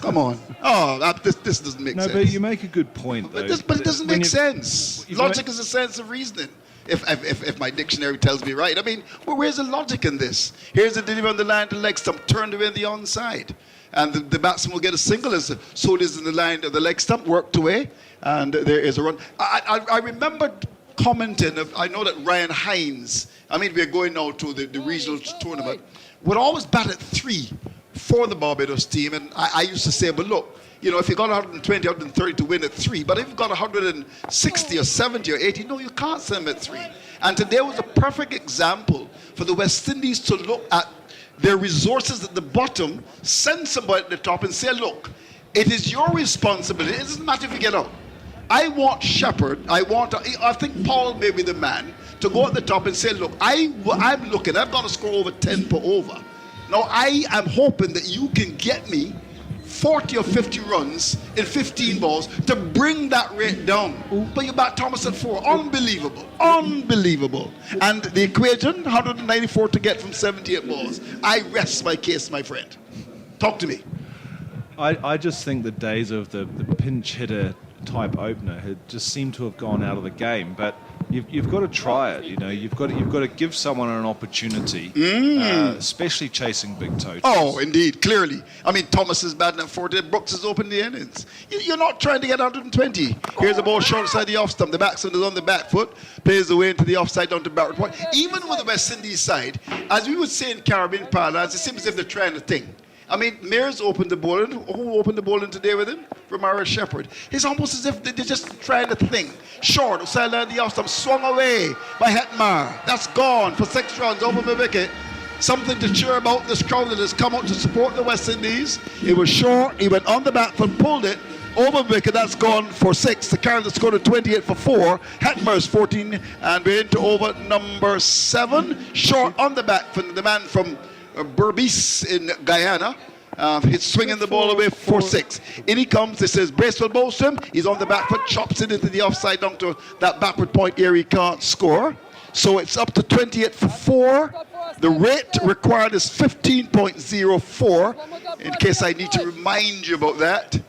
Come on. Oh, this doesn't make sense. No, but you make a good point, though. But it doesn't make sense. Logic is a sense of reasoning. If my dictionary tells me right. I mean, where's the logic in this? Here's the delivery on the line to leg stump, turned away on the onside. And the batsman will get a single as Sodhi's in the line of the leg stump, worked away, and there is a run. I remember commenting, I know that Ryan Hines, I mean, we're going now to the regional tournament, would always bat at 3 for the Barbados team. And I used to say, but look, you know, if you got 120, 130 to win at 3, but if you've got 160 or 70 or 80, no, you can't send them at 3. And today was a perfect example for the West Indies to look at their resources at the bottom, send somebody at the top and say, look, it is your responsibility. It doesn't matter if you get out. I want Shepherd, I think Paul may be the man to go at the top and say, look, I'm looking, I've got to score over 10 per over. Now, I am hoping that you can get me 40 or 50 runs in 15 balls to bring that rate down. But you bat Thomas at 4. Unbelievable. Unbelievable. And the equation, 194 to get from 78 balls. I rest my case, my friend. Talk to me. I just think the days of the pinch hitter type opener had just seemed to have gone out of the game. But you've got to try it. You know, you've got to give someone an opportunity, especially chasing big totals. Oh, indeed, clearly. I mean, Thomas is batting at 40. Brooks has opened the innings. You're not trying to get 120. Here's the ball short side the off stump. The batsman is on the back foot, plays the way into the offside down to backward point. Even with the West Indies side, as we would say in Caribbean parlance, it seems as if they're trying to think. I mean, Mears opened the ball in. Who opened the ball in today with him? Romaro Shepherd. It's almost as if they're just trying to think. Short, sideline the off stump, swung away by Hetmar. That's gone for 6 runs over the wicket. Something to cheer about this crowd that has come out to support the West Indies. It was short. He went on the back foot, pulled it over the wicket. That's gone for 6. The Carolina scored a 28 for 4. Hetmar's 14, and we're into over number 7. Short on the back foot. The man from Berbice in Guyana. He's swinging the ball away for 6. In he comes. This is Bracewell bowls him. He's on the back foot, chops it into the offside down to that backward point area. He can't score. So it's up to 28 for 4. The rate required is 15.04. In case I need to remind you about that.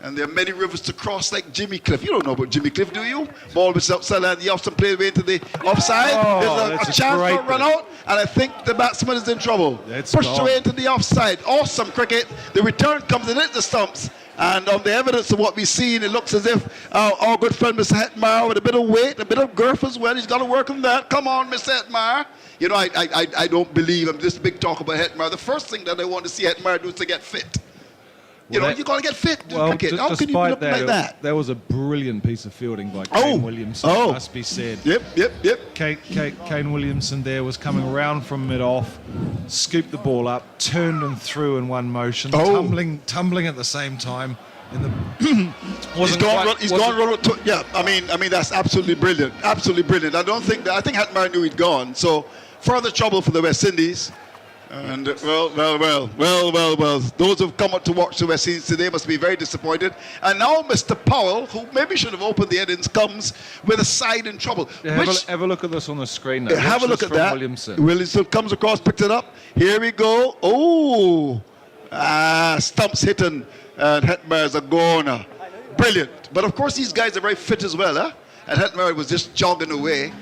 And there are many rivers to cross like Jimmy Cliff. You don't know about Jimmy Cliff, do you? Ball was outside and the offside played away into the offside. There's a chance for a run out, and I think the batsman is in trouble. Pushed away into the offside. Awesome cricket. The return comes in at the stumps, And on the evidence of what we've seen, it looks as if our good friend Mr. Hetmeyer, with a bit of weight, a bit of girth as well, he's got to work on that. Come on, Mr. Hetmeyer. You know, I don't believe I'm just big talk about Hetmeyer. The first thing that I want to see Hetmeyer do is to get fit. You know, you got to get fit. Well, cricket. How can you look like that? That was a brilliant piece of fielding by Kane Williamson, must be said. Yep. Kane Williamson there was coming around from mid-off, scooped the ball up, turned and threw in one motion, tumbling at the same time. He's gone. Yeah, I mean that's absolutely brilliant. Absolutely brilliant. I think Hetmeyer knew he'd gone. So further trouble for the West Indies. And well, those who've come up to watch the West Indies today must be very disappointed. And now Mr. Powell, who maybe should have opened the innings, comes with a side in trouble. Have a look at this on the screen now. Have a look at that. Williamson comes across, picked it up. Here we go. Stumps hitting, and Hetmeyer's a goner. Brilliant. But of course these guys are very fit as well, huh? And Hetmeyer was just jogging away.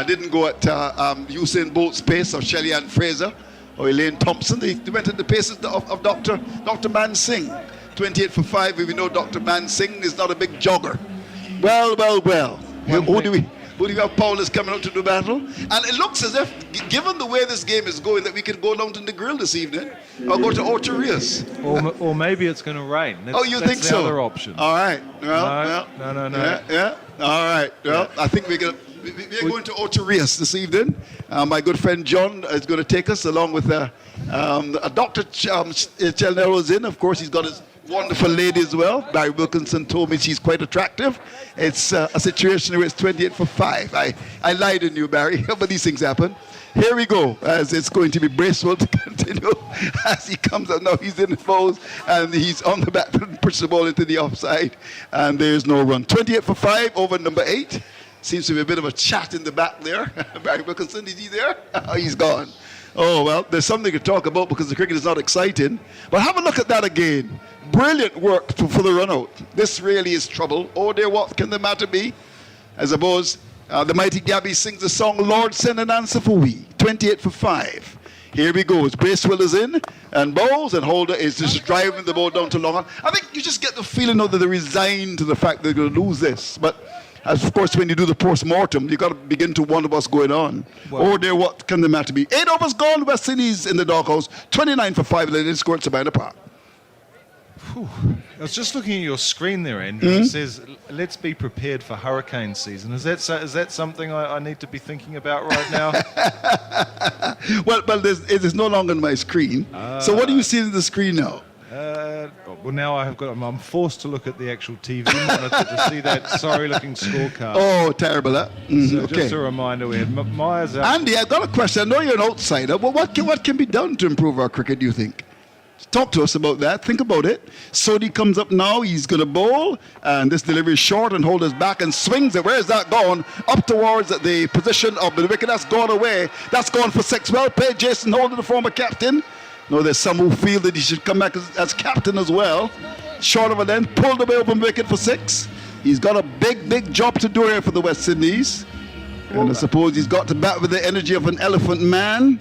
Didn't go at Usain Bolt's pace or Shelley Ann Fraser or Elaine Thompson. They went at the paces of Dr. Man Singh. 28 for 5. We know Dr. Man Singh is not a big jogger. Well. Who do we have? Paul is coming out to do battle. And it looks as if, given the way this game is going, that we can go down to the grill this evening or go to Orcharias. Or maybe it's going to rain. You think so? That's the other option. All right. Well, No. Yeah. All right. Well, I think we're going to Orcharias this evening. My good friend John is going to take us along with Dr. Chelnero is in. Of course, he's got his wonderful lady as well. Barry Wilkinson told me she's quite attractive. It's a situation where it's 28 for 5. I lied in you, Barry, but these things happen. Here we go, as it's going to be Bracewell to continue as he comes up. Now he's in the foes, and he's on the back foot and pushes the ball into the offside, and there's no run. 28 for 5 over number 8. Seems to be a bit of a chat in the back there. Barry Wilkinson, is he there? Oh, he's gone. Oh, well, there's something to talk about because the cricket is not exciting. But have a look at that again. Brilliant work for the run-out. This really is trouble. Oh, dear, what can the matter be? I suppose the mighty Gabby sings the song, Lord, Send an Answer for We. 28 for 5. Here we go. Bracewell is in and bowls, and Holder is just driving the ball down to long on. I think you just get the feeling that they're resigned to the fact they're going to lose this. But of course, when you do the post-mortem, you've got to begin to wonder what's going on. Oh, dear, what can the matter be? 8 overs gone, West Indies in the doghouse. 29 for 5, and they didn't score at Sabina Park. I was just looking at your screen there, Andrew. It says, let's be prepared for hurricane season. Is that something I need to be thinking about right now? well, it is no longer on my screen. So what do you see on the screen now? Well, now I'm forced to look at the actual TV monitor to see that sorry-looking scorecard. Oh, terrible, huh? So just a reminder, we had Myers out. Andy, I've got a question. I know you're an outsider, but what can be done to improve our cricket, do you think? Talk to us about that. Think about it. Sodhi comes up now. He's going to bowl. And this delivery is short, and Holder's back and swings it. Where is that gone? Up towards the position of the wicket. That's gone away. That's gone for 6. Well played, Jason Holder, the former captain. No, there's some who feel that he should come back as captain as well. Short of a length, pulled away open wicket for 6. He's got a big job to do here for the West Indies. And I suppose he's got to bat with the energy of an elephant man.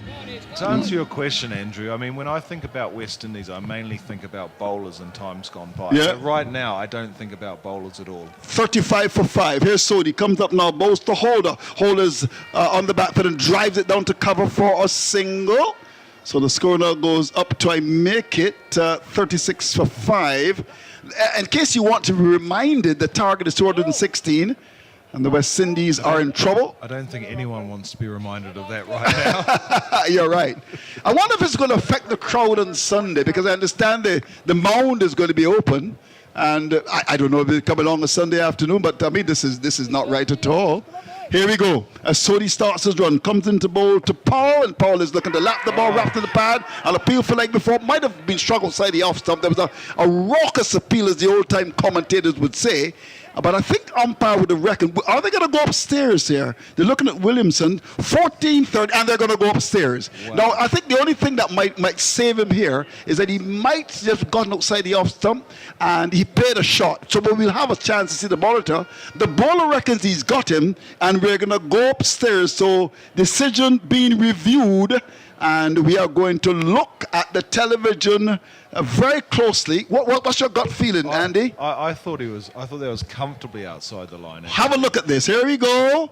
To answer your question, Andrew, I mean, when I think about West Indies, I mainly think about bowlers in times gone by. Yeah. So right now, I don't think about bowlers at all. 35 for 5. Here's Sodhi. Comes up now, bowls to Holder. Holder's on the back foot and drives it down to cover for a single. So the score now goes up to, I make it, 36 for 5. In case you want to be reminded, the target is 216. And the West Indies are in trouble. I don't think anyone wants to be reminded of that right now. You're right. I wonder if it's going to affect the crowd on Sunday, because I understand the mound is going to be open. And I don't know if they come along a Sunday afternoon, but I mean, this is not right at all. Here we go. As Sodhi starts his run, comes into bowl to Powell, and Powell is looking to lap the ball, wrapped in the pad. An appeal for leg before. Might have been struck outside the off stump. There was a raucous appeal, as the old-time commentators would say. But I think umpire would have reckoned, are they going to go upstairs here? They're looking at Williamson, 14-30, and they're going to go upstairs. Wow. Now, I think the only thing that might save him here is that he might just have gotten outside the off stump, and he played a shot. So we'll have a chance to see the monitor. The bowler reckons he's got him, and we're going to go upstairs. So decision being reviewed and we are going to look at the television very closely. What's your gut feeling, Andy? I thought they was comfortably outside the line. Have a look at this. Here we go.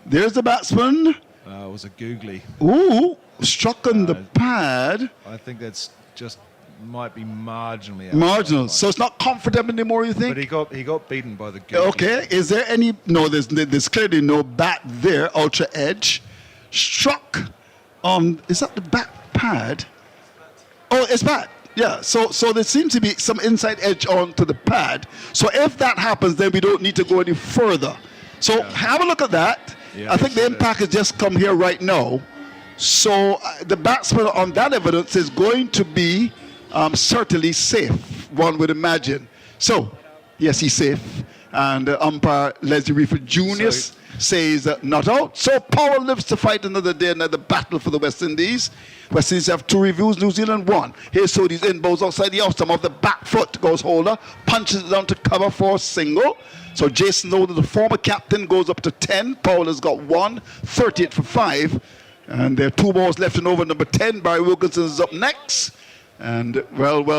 There's the batsman. It was a googly. Ooh, struck on the pad. I think that's just might be marginally outside Marginal. the line. So it's not comfortable anymore, you think? But he got beaten by the googly. Okay. Is there any? No, there's clearly no bat there. Ultra edge. Struck on. Is that the back pad? Oh, it's bat. Yeah. So there seems to be some inside edge onto the pad. So if that happens, then we don't need to go any further. So have a look at that. Yeah, I think the impact has just come here right now. So the batsman on that evidence is going to be certainly safe, one would imagine. So, yes, he's safe. And umpire Leslie Reefer Jr. says not out. So Powell lives to fight another day, another battle for the West Indies. West Indies have 2 reviews, New Zealand 1. Here's Sodi's in, bowls outside the off stump of the back foot, goes Holder, punches it down to cover for a single. So Jason Holder, the former captain, goes up to 10. Powell has got 1, 38 for 5. And there are 2 balls left in over number 10. Barry Wilkinson is up next. And well,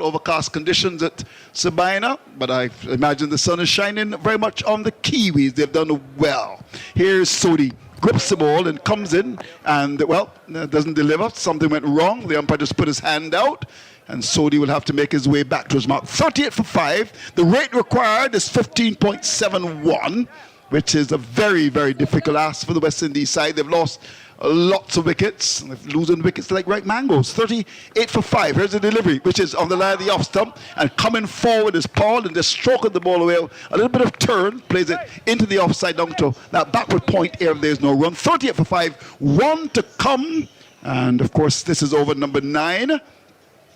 overcast conditions at Sabina, but I imagine the sun is shining very much on the Kiwis. They've done well. Here's Sodi, grips the ball and comes in, and doesn't deliver. Something went wrong. The umpire just put his hand out, and Sodi will have to make his way back to his mark. 38 for 5. The rate required is 15.71, which is a very, very difficult ask for the West Indies side. They've lost lots of wickets, losing wickets like ripe mangoes. 38 for 5. Here's the delivery, which is on the line of the off stump, and coming forward is Paul, and just stroking the ball away. A little bit of turn, plays it into the offside down to that backward point area. There's no run. 38 for 5. 1 to come, and of course this is over number 9.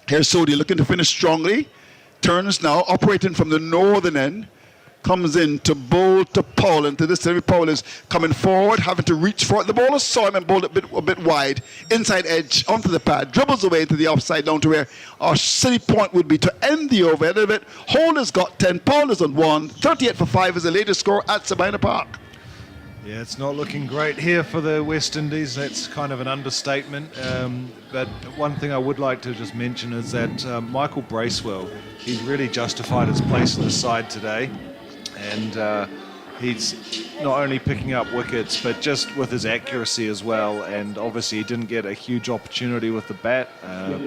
Here's Sodi looking to finish strongly. Turns now, operating from the northern end. Comes in to bowl to Paul, and to this delivery, Paul is coming forward, having to reach for it. The bowler saw him and bowled a bit wide, inside edge onto the pad, dribbles away to the offside down to where our city point would be to end the over. End of it, Holder's got 10, Paul is on 1. 38 for 5 is the latest score at Sabina Park. Yeah, it's not looking great here for the West Indies. That's kind of an understatement. But one thing I would like to just mention is that Michael Bracewell, he's really justified his place in the side today. And he's not only picking up wickets, but just with his accuracy as well. And obviously he didn't get a huge opportunity with the bat,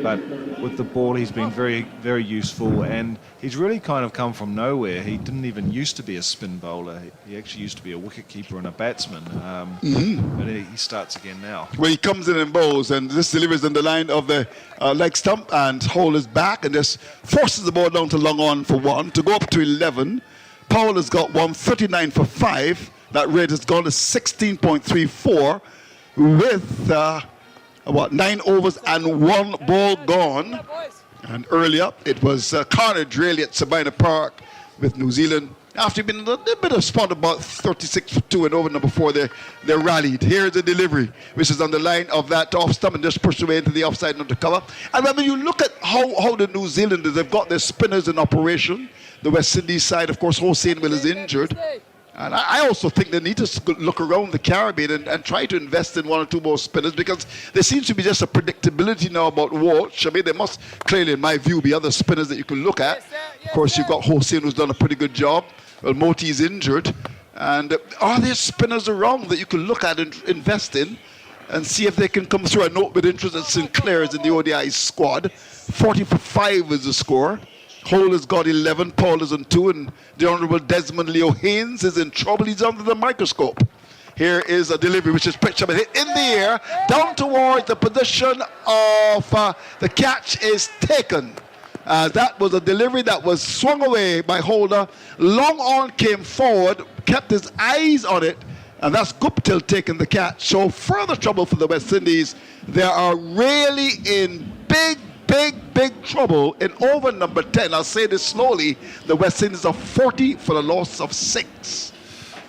but with the ball he's been very, very useful. And he's really kind of come from nowhere. He didn't even used to be a spin bowler. He actually used to be a wicketkeeper and a batsman. But he starts again now. Well, he comes in and bowls, and this delivers on the line of the leg stump, and Hole is back and just forces the ball down to long on for 1 to go up to 11. Powell has got 139 for 5. That rate has gone to 16.34 with 9 overs and 1 ball gone. And earlier it was carnage really at Sabina Park with New Zealand. After being a little bit of spot about 36 for 2 and over number 4, they rallied. Here's the delivery, which is on the line of that off stump and just pushed away into the offside under cover. And when you look at how the New Zealanders have got their spinners in operation, the West Indies side, of course, Hossein Will is injured. And I also think they need to look around the Caribbean and try to invest in 1 or 2 more spinners, because there seems to be just a predictability now about Walsh. I mean, there must clearly, in my view, be other spinners that you can look at. Of course, you've got Hossein, who's done a pretty good job. Well, Moti's injured. And are there spinners around that you can look at and invest in and see if they can come through? I note with interest that Sinclair is in the ODI squad. 40 for 5 is the score. Hole has got 11, Paul is on 2, and the Honourable Desmond Leo Haynes is in trouble. He's under the microscope. Here is a delivery which is pitched up and hit in the air, down towards the position of the catch is taken. That was a delivery that was swung away by Holder. Long on came forward, kept his eyes on it, and that's Guptill taking the catch. So further trouble for the West Indies. They are really in big trouble in over number 10. I'll say this slowly. The West Indies are 40 for the loss of 6.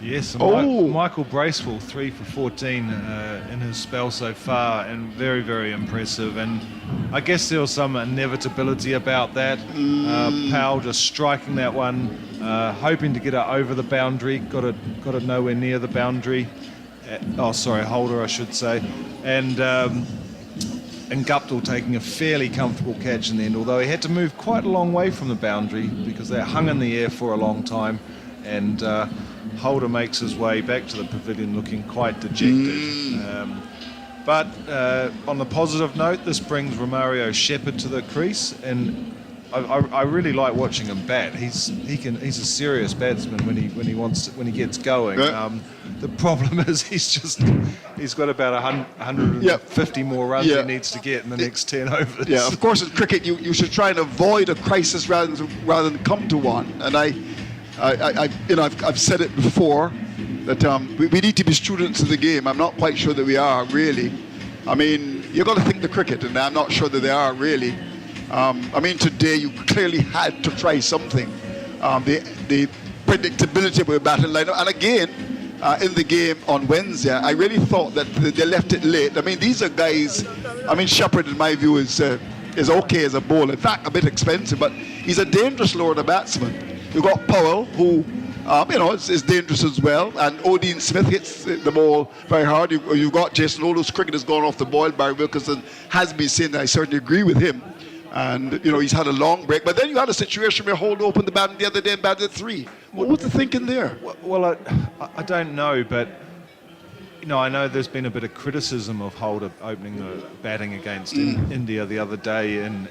Yes, and Michael Bracewell, 3 for 14 in his spell so far, and very, very impressive. And I guess there was some inevitability about that. Powell just striking that one, hoping to get it over the boundary, got it nowhere near the boundary. Holder, I should say. And and Guptill taking a fairly comfortable catch in the end, although he had to move quite a long way from the boundary because they hung in the air for a long time, and Holder makes his way back to the pavilion looking quite dejected. But on the positive note, this brings Romario Shepherd to the crease, and I really like watching him bat. He's a serious batsman when he gets going. The problem is he's got about 150 more runs he needs to get in the next 10 overs. Yeah, of course in cricket you should try and avoid a crisis rather than come to one. And I've said it before that we need to be students of the game. I'm not quite sure that we are really. I mean, you've got to think the cricket, and I'm not sure that they are really. I mean, today you clearly had to try something. The predictability of the batting lineup, and again, in the game on Wednesday, I really thought that they left it late. I mean, these are guys. I mean, Shepherd, in my view, is okay as a bowler. In fact, a bit expensive, but he's a dangerous lower batsman. You've got Powell, who is dangerous as well, and Odean Smith hits the ball very hard. You've got Jason Olo's cricket has gone off the boil. Barry Wilkinson has been saying that. I certainly agree with him. And, he's had a long break. But then you had a situation where Holder opened the bat the other day and batted 3. What was the thinking there? Well, I don't know, but, I know there's been a bit of criticism of Holder opening the batting against India the other day in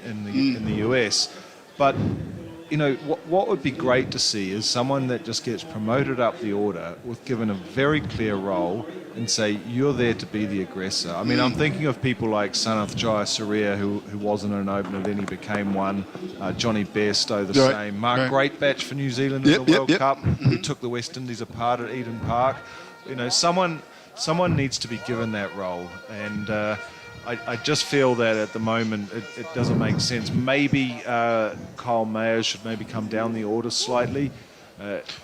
the US. But, what would be great to see is someone that just gets promoted up the order with given a very clear role and say, you're there to be the aggressor. I mean, I'm thinking of people like Sanath Jayasuriya, who wasn't an opener, then he became one. Johnny Bairstow, the same. Mark Greatbatch for New Zealand in the World Cup, who took the West Indies apart at Eden Park. Someone needs to be given that role. And I just feel that at the moment it doesn't make sense. Maybe Kyle Mayers should maybe come down the order slightly.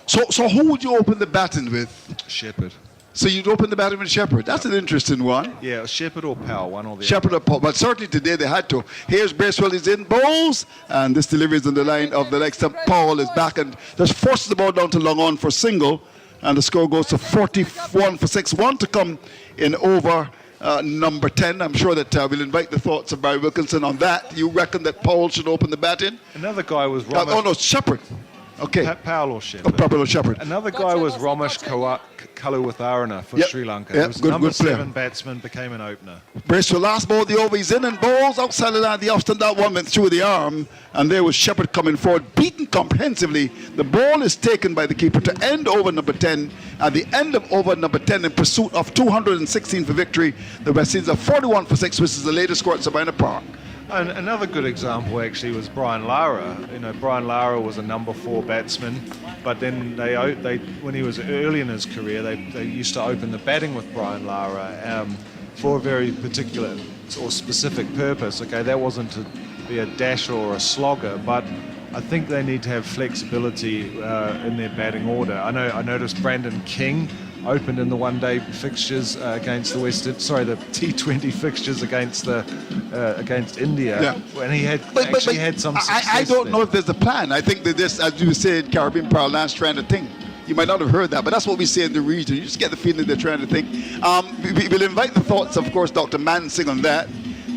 So who would you open the batting with? Shepherd. So you'd open the batting with Shepherd. That's an interesting one. Yeah, Shepherd or Powell, one or the Shepherd or Powell. But certainly today they had to. Here's Bracewell, is in bowls, and this delivery is on the line of the next time. Powell is back and just forces the ball down to long on for single, and the score goes to 41 for 6. 1 to come in over number 10. I'm sure that we'll invite the thoughts of Barry Wilkinson on that. You reckon that Powell should open the batting? Another guy was Shepherd. Okay. Powell or Shepherd. Powell or Shepherd. Another guy was Ramesh Kaluwitharana for Sri Lanka. He was number 7 batsman, became an opener. Bracewell last ball, the over, he's in and bowls outside the line. The off that one went through the arm, and there was Shepherd coming forward, beaten comprehensively. The ball is taken by the keeper to end over number 10. At the end of over number 10, in pursuit of 216 for victory, the West Indies are 41 for 6, which is the latest score at Sabina Park. And another good example actually was Brian Lara. Brian Lara was a number 4 batsman, but then they when he was early in his career, they used to open the batting with Brian Lara for a very particular or specific purpose. Okay, that wasn't to be a dasher or a slogger, but I think they need to have flexibility in their batting order. I noticed Brandon King opened in the one-day fixtures against the the T20 fixtures against India, and he had had some success. I don't know if there's a plan. I think that this, as you said, Caribbean Parlance trying to think. You might not have heard that, but that's what we say in the region. You just get the feeling they're trying to think. We'll invite the thoughts, of course, Dr. Mansing on that,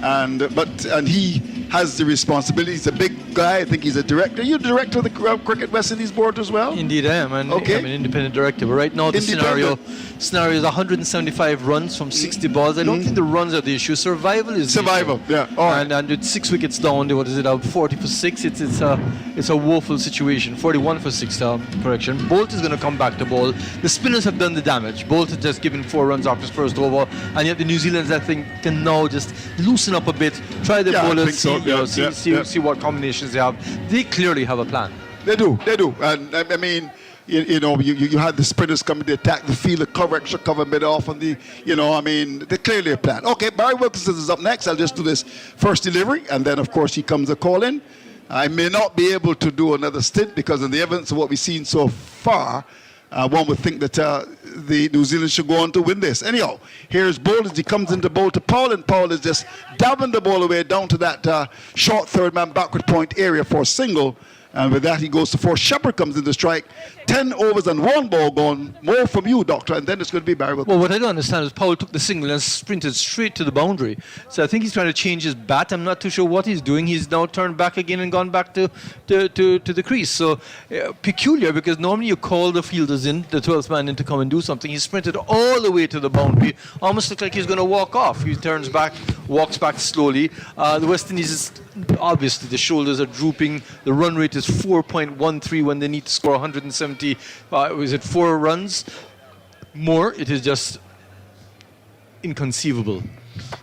and he has the responsibility. He's a big guy. I think he's a director. You're the director of the Cricket West Indies Board as well? Indeed I am. And I'm an independent director. But right now the scenario is 175 runs from 60 balls. I don't think the runs are the issue. Survival is the issue. Yeah. All right. And with 6 wickets down, what is it, 40 for 6? It's a woeful situation. 41 for 6, correction. Bolt is going to come back to bowl. The spinners have done the damage. Bolt has just given 4 runs off his first over. And yet the New Zealanders, I think, can now just loosen up a bit, try the bowlers, see what combinations they have. They clearly have a plan. They do. And I mean, you had the spinners coming to attack the field, the cover, extra cover bit off on the, they clearly a plan. Okay, Barry Wilkinson is up next. I'll just do this first delivery, and then, of course, he comes a call in. I may not be able to do another stint because of the evidence of what we've seen so far. One would think that the New Zealand should go on to win this. Anyhow, here's Bolt as he comes into bowl to Powell, and Powell is just dabbing the ball away down to that short third man backward point area for a single. And with that, he goes to 4. Shepherd comes in to strike. 10 overs and 1 ball gone. More from you, Doctor, and then it's going to be Barry Wilcox. Well, what I don't understand is Powell took the single and sprinted straight to the boundary. So I think he's trying to change his bat. I'm not too sure what he's doing. He's now turned back again and gone back to the crease. So peculiar, because normally you call the fielders in, the 12th man in to come and do something. He sprinted all the way to the boundary. Almost looked like he's going to walk off. He turns back, walks back slowly. The West Indies is obviously the shoulders are drooping. The run rate is 4.13 when they need to score 170. Was it 4 runs? More. It is just inconceivable.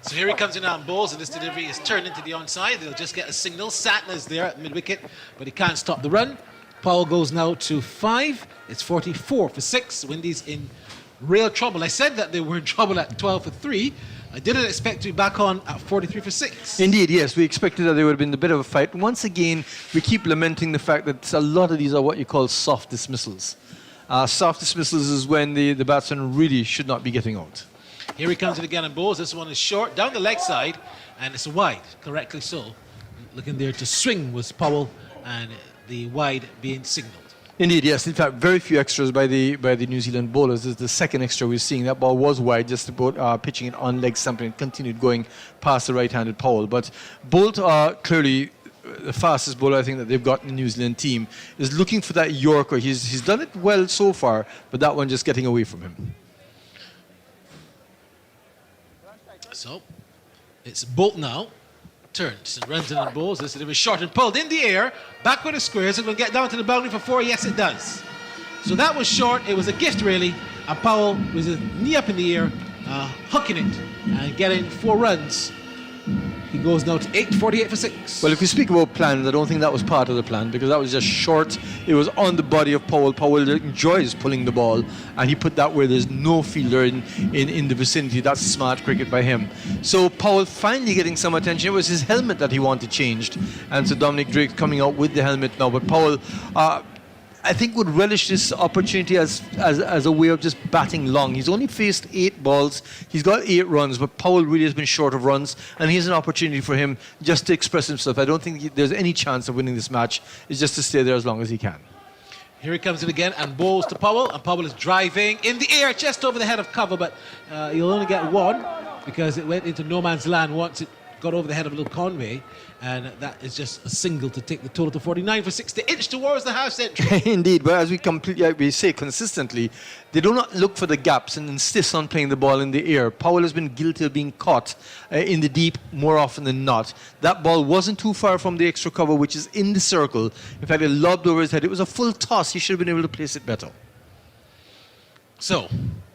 So here he comes in on balls, and this delivery is turned into the onside. They'll just get a signal. Sattler's there at mid-wicket, but he can't stop the run. Powell goes now to 5. It's 44 for 6. Windies in real trouble. I said that they were in trouble at 12 for 3. I didn't expect to be back on at 43 for 6. Indeed, yes. We expected that there would have been a bit of a fight. Once again, we keep lamenting the fact that a lot of these are what you call soft dismissals. Soft dismissals is when the batsman really should not be getting out. Here he comes in again on balls. This one is short, down the leg side, and it's wide, correctly so. Looking there to swing was Powell, and the wide being signalled. Indeed, yes. In fact, very few extras by the New Zealand bowlers. This is the second extra we're seeing. That ball was wide, just about pitching it on leg stump, and continued going past the right-handed Powell. But Bolt are clearly the fastest bowler I think that they've got in the New Zealand team. Is looking for that Yorker. He's done it well so far, but that one just getting away from him. So it's Bolt now. Turns and runs in and balls. This is short and pulled in the air. Back with the squares. It's going to get down to the boundary for 4. Yes, it does. So that was short. It was a gift, really. And Powell with his knee up in the air, hooking it and getting 4 runs. He goes now to 8, 48 for 6. Well, if we speak about plans, I don't think that was part of the plan, because that was just short. It was on the body of Powell. Powell enjoys pulling the ball, and he put that where there's no fielder in the vicinity. That's smart cricket by him. So Powell finally getting some attention. It was his helmet that he wanted changed, and so Dominic Drake coming out with the helmet now. But Powell, I think, would relish this opportunity as a way of just batting long. He's only faced 8 balls. He's got 8 runs, but Powell really has been short of runs, and here's an opportunity for him just to express himself. I don't think there's any chance of winning this match. It's just to stay there as long as he can. Here he comes in again and bowls to Powell, and Powell is driving in the air just over the head of cover, but he'll only get 1 because it went into no man's land once it got over the head of little Conway, and that is just a single to take the total to 49 for 6 to inch towards the half century. Indeed, but as we say consistently, they do not look for the gaps and insist on playing the ball in the air. Powell has been guilty of being caught in the deep more often than not. That ball wasn't too far from the extra cover, which is in the circle. In fact, it lobbed over his head. It was a full toss. He should have been able to place it better. So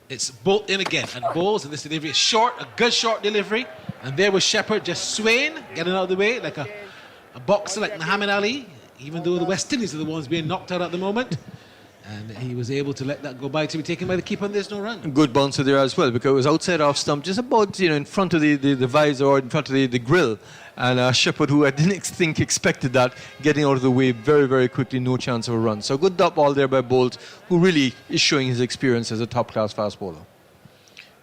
it's Bolt in again and bowls, and this delivery is short, a good short delivery. And there was Shepherd just swaying, getting out of the way like a boxer like Muhammad Ali, even though the West Indies are the ones being knocked out at the moment. And he was able to let that go by to be taken by the keeper, and there's no run. Good bouncer there as well, because it was outside off stump, just about in front of the visor or in front of the grill. And Shepherd, who I didn't think expected that, getting out of the way very, very quickly, no chance of a run. So good dot ball there by Bolt, who really is showing his experience as a top-class fast bowler.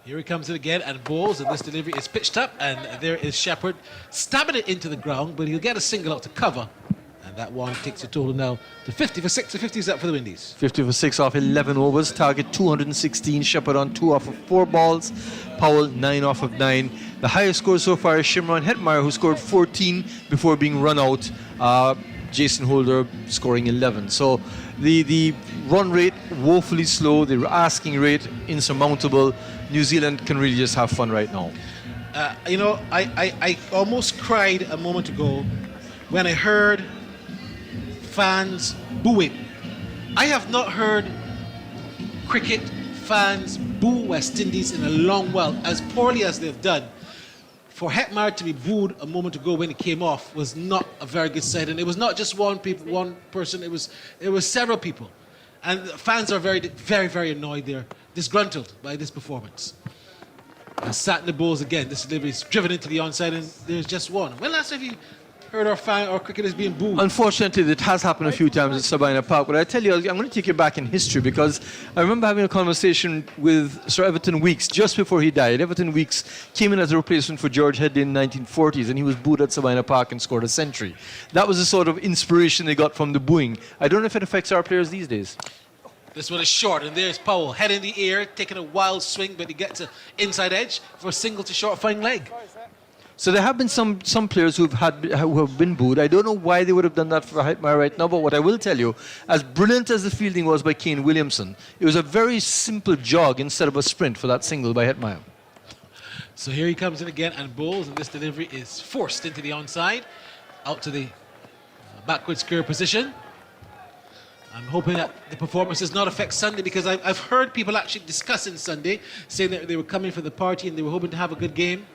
Here he comes in again and bowls, and this delivery is pitched up, and there is Shepherd stabbing it into the ground, but he'll get a single out to cover. And that one takes the total now to 50 for 6. The 50 is up for the Windies. 50 for 6 off 11 overs. Target 216. Shepherd on 2 off of 4 balls. Powell 9 off of 9. The highest score so far is Shimron Hetmeyer, who scored 14 before being run out. Jason Holder scoring 11. So the run rate woefully slow. The asking rate insurmountable. New Zealand can really just have fun right now. I almost cried a moment ago when I heard fans booing. I have not heard cricket fans boo West Indies in a long while, as poorly as they've done. For Hetmeyer to be booed a moment ago when he came off was not a very good sight, and it was not just one person. It was several people, and the fans are very, very, very annoyed. They're disgruntled by this performance. And Sattler bowls again. This delivery is driven into the onside, and there's just 1. When last have you heard our cricketers being booed. Unfortunately, it has happened a few times at Sabina Park, but I tell you, I'm going to take you back in history because I remember having a conversation with Sir Everton Weekes just before he died. Everton Weekes came in as a replacement for George Headley in the 1940s, and he was booed at Sabina Park and scored a century. That was the sort of inspiration they got from the booing. I don't know if it affects our players these days. This one is short, and there's Powell, head in the air, taking a wild swing, but he gets an inside edge for a single to short fine leg. So there have been some players who have been booed. I don't know why they would have done that for Hetmyer right now, but what I will tell you, as brilliant as the fielding was by Kane Williamson, it was a very simple jog instead of a sprint for that single by Hetmyer. So here he comes in again and bowls, and this delivery is forced into the onside, out to the backward square position. I'm hoping that the performance does not affect Sunday, because I've heard people actually discussing Sunday, saying that they were coming for the party and they were hoping to have a good game.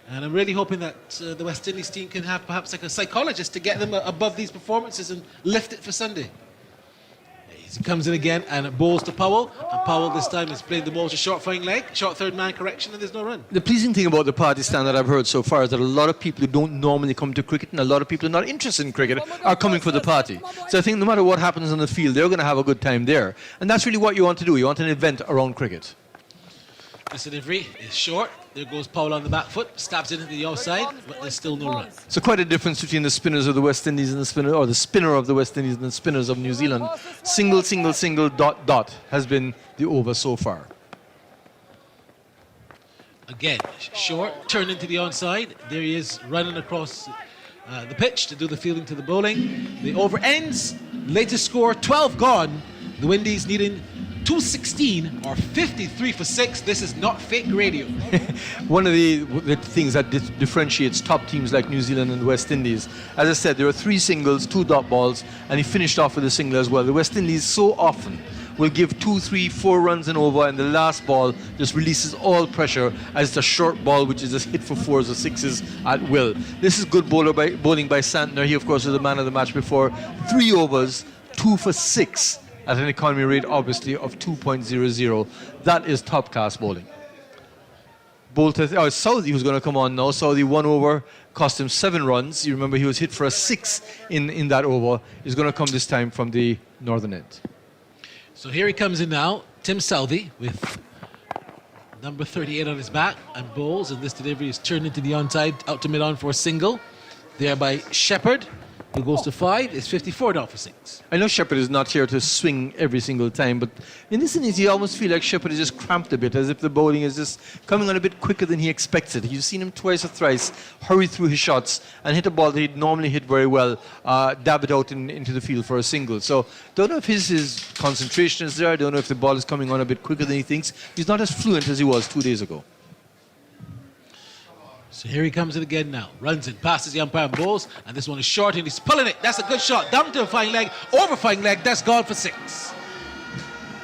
And I'm really hoping that the West Indies team can have perhaps like a psychologist to get them above these performances and lift it for Sunday. He comes in again and bowls to Powell, and Powell this time is playing the ball to short fine leg, short third man correction, and there's no run. The pleasing thing about the party stand that I've heard so far is that a lot of people who don't normally come to cricket, and a lot of people who are not interested in cricket, are coming for the party. So I think no matter what happens on the field, they're going to have a good time there. And that's really what you want to do. You want an event around cricket. This delivery is short. There goes Powell on the back foot, stabs it into the outside, but there's still no run. So quite a difference between the spinners of the West Indies and the spinner of the West Indies and the spinners of New Zealand. Single, single, single, dot, dot has been the over so far. Again, short, turned into the onside. There he is running across the pitch to do the fielding to the bowling. The over ends. Latest score, 12 gone. The Windies needing 216 or 53 for 6. This is not fake radio. One of the things that differentiates top teams like New Zealand and the West Indies, as I said, there were 3 singles, 2 dot balls, and he finished off with a single as well. The West Indies so often will give 2, 3, 4 runs and over, and the last ball just releases all pressure as it's a short ball which is just hit for 4s or 6s at will. This is good bowling by Santner. He, of course, was the man of the match before. 3 overs, 2 for 6. At an economy rate, obviously, of 2.00. That is top-class bowling. Southey, who's going to come on now. Southey, 1 over, cost him 7 runs. You remember he was hit for a 6 in that over. He's going to come this time from the northern end. So here he comes in now, Tim Southey, with number 38 on his back and bowls. And this delivery is turned into the onside, out to mid-on for a single. There by Shepherd, who goes to 5, is 54 down for 6. I know Shepherd is not here to swing every single time, but in this innings, you almost feel like Shepherd is just cramped a bit, as if the bowling is just coming on a bit quicker than he expects it. You've seen him twice or thrice hurry through his shots and hit a ball that he'd normally hit very well, dab it out into the field for a single. So, don't know if his concentration is there. I don't know if the ball is coming on a bit quicker than he thinks. He's not as fluent as he was 2 days ago. So here he comes in again now. Runs in, passes the umpire and bowls, and this one is short and he's pulling it. That's a good shot. Down to a fine leg, over fine leg. That's gone for 6.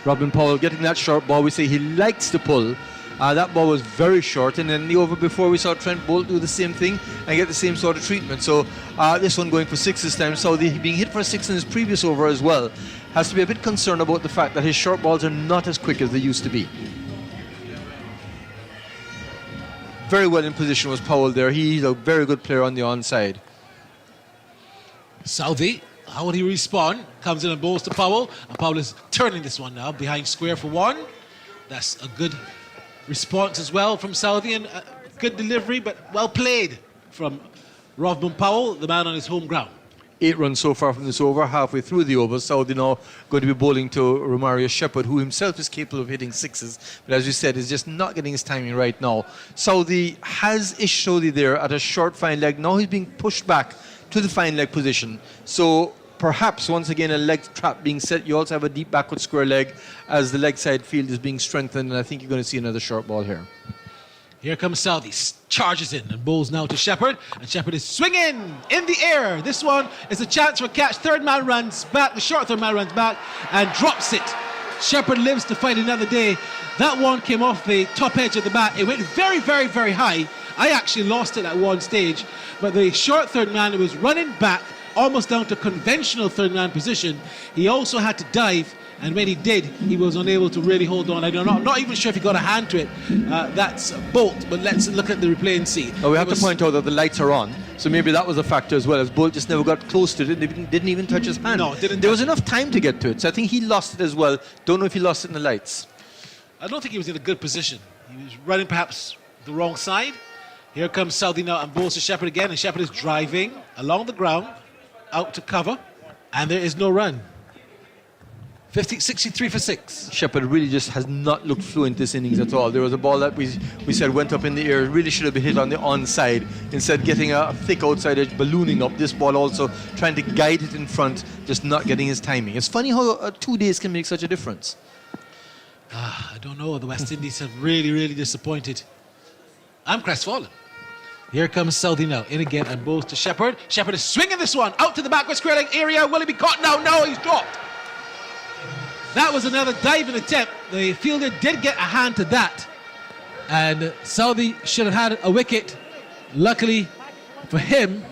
Robin Powell getting that short ball. We say he likes to pull. That ball was very short, and then the over before we saw Trent Bolt do the same thing and get the same sort of treatment. So this one going for 6 this time. So being hit for a 6 in his previous over as well has to be a bit concerned about the fact that his short balls are not as quick as they used to be. Very well in position was Powell there. He's a very good player on the onside. Southey, how would he respond? Comes in and bowls to Powell, and Powell is turning this one now behind square for 1. That's a good response as well from Southey, and a good delivery, but well played from Rovman Powell, the man on his home ground. 8 runs so far from this over, halfway through the over. Southey now going to be bowling to Romario Shepherd, who himself is capable of hitting 6s, but as you said, is just not getting his timing right now. Southey has Ish Sodhi there at a short fine leg. Now he's being pushed back to the fine leg position. So perhaps once again a leg trap being set. You also have a deep backward square leg as the leg side field is being strengthened, and I think you're going to see another short ball here. Here comes Southey, charges in and bowls now to Shepherd, and Shepherd is swinging in the air. This one is a chance for a catch. Third man runs back, the short third man runs back and drops it. Shepherd lives to fight another day. That one came off the top edge of the bat. It went very, very, very high. I actually lost it at one stage, but the short third man was running back almost down to conventional third man position. He also had to dive, and when he did, he was unable to really hold on. I'm not even sure if he got a hand to it. That's Bolt, but let's look at the replay and see. We have to point out that the lights are on, So maybe that was a factor as well, as Bolt just never got close to it, didn't even touch his hand. No, didn't There touch was enough time to get to it, so I think he lost it as well. Don't know if he lost it in the lights. I don't think he was in a good position. He was running perhaps the wrong side. Here comes Southey now and bowls to Shepherd again, and Shepherd is driving along the ground, out to cover, and there is no run. 63 for 6. Shepherd really just has not looked fluent this innings at all. There was a ball that we said went up in the air, really should have been hit on the onside. Instead, getting a thick outside edge, ballooning up. This ball also trying to guide it in front, just not getting his timing. It's funny how 2 days can make such a difference. I don't know. The West Indies have really, really disappointed. I'm crestfallen. Here comes Southey now, in again and bowls to Shepherd. Shepherd is swinging this one out to the backward square leg area. Will he be caught? No, he's dropped. That was another diving attempt. The fielder did get a hand to that. And Southey should have had a wicket. Luckily for him,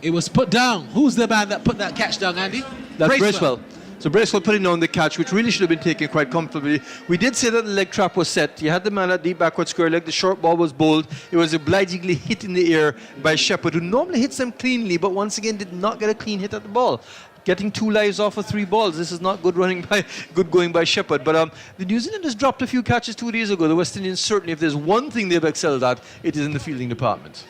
it was put down. Who's the man that put that catch down, Andy? That's Bracewell. So Bracewell putting down the catch, which really should have been taken quite comfortably. We did say that the leg trap was set. You had the man at deep backward square leg. The short ball was bowled. It was obligingly hit in the air by Shepherd, who normally hits them cleanly, but once again did not get a clean hit at the ball. Getting 2 lives off of 3 balls. This is not good going by Shepherd. But the New Zealanders dropped a few catches 2 days ago. The West Indians certainly, if there's one thing they've excelled at, it is in the fielding department.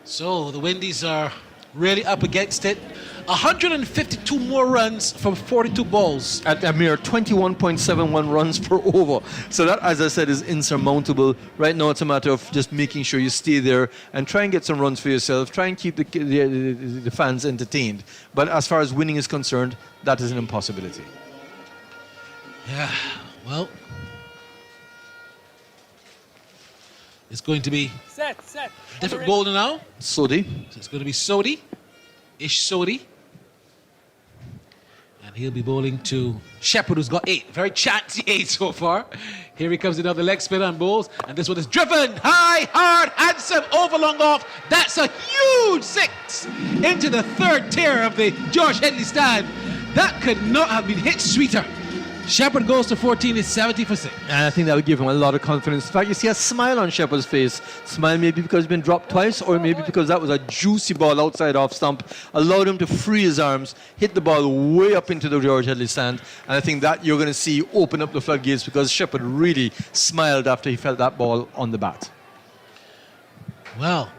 So the Windies are really up against it. 152 more runs from 42 balls. At a mere 21.71 runs per over. So that, as I said, is insurmountable. Right now it's a matter of just making sure you stay there and try and get some runs for yourself. Try and keep the fans entertained. But as far as winning is concerned, that is an impossibility. Yeah, well, it's going to be different bowler now. Sodhi. So it's going to be Sodhi, Ish Sodhi. And he'll be bowling to Shepherd, who's got 8. Very chancy 8 so far. Here he comes, another leg spinner and bowls. And this one is driven high, hard, handsome, over long off. That's a huge 6 into the 3rd tier of the George Headley stand. That could not have been hit sweeter. Shepherd goes to 14, is 70 for 6. And I think that would give him a lot of confidence. In fact, you see a smile on Shepherd's face. Smile maybe because he's been dropped twice, or maybe because that was a juicy ball outside off stump. Allowed him to free his arms, hit the ball way up into the George Headley stand. And I think that you're going to see open up the floodgates, because Shepherd really smiled after he felt that ball on the bat. Well,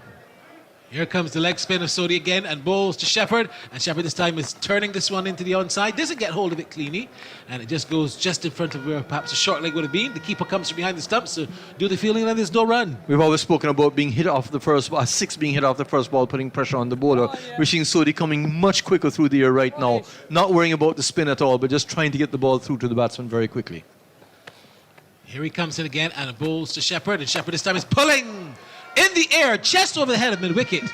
here comes the leg spin of Sodhi again and bowls to Shepherd. And Shepherd this time is turning this one into the onside. Doesn't get hold of it cleanly. And it just goes just in front of where perhaps a short leg would have been. The keeper comes from behind the stumps to do the fielding, and there's no run. We've always spoken about being hit off the first ball, 6 being hit off the first ball, putting pressure on the bowler. We're seeing Sodhi coming much quicker through the air right now. Not worrying about the spin at all, but just trying to get the ball through to the batsman very quickly. Here he comes in again and bowls to Shepherd. And Shepherd this time is pulling in the air, just over the head of mid-wicket.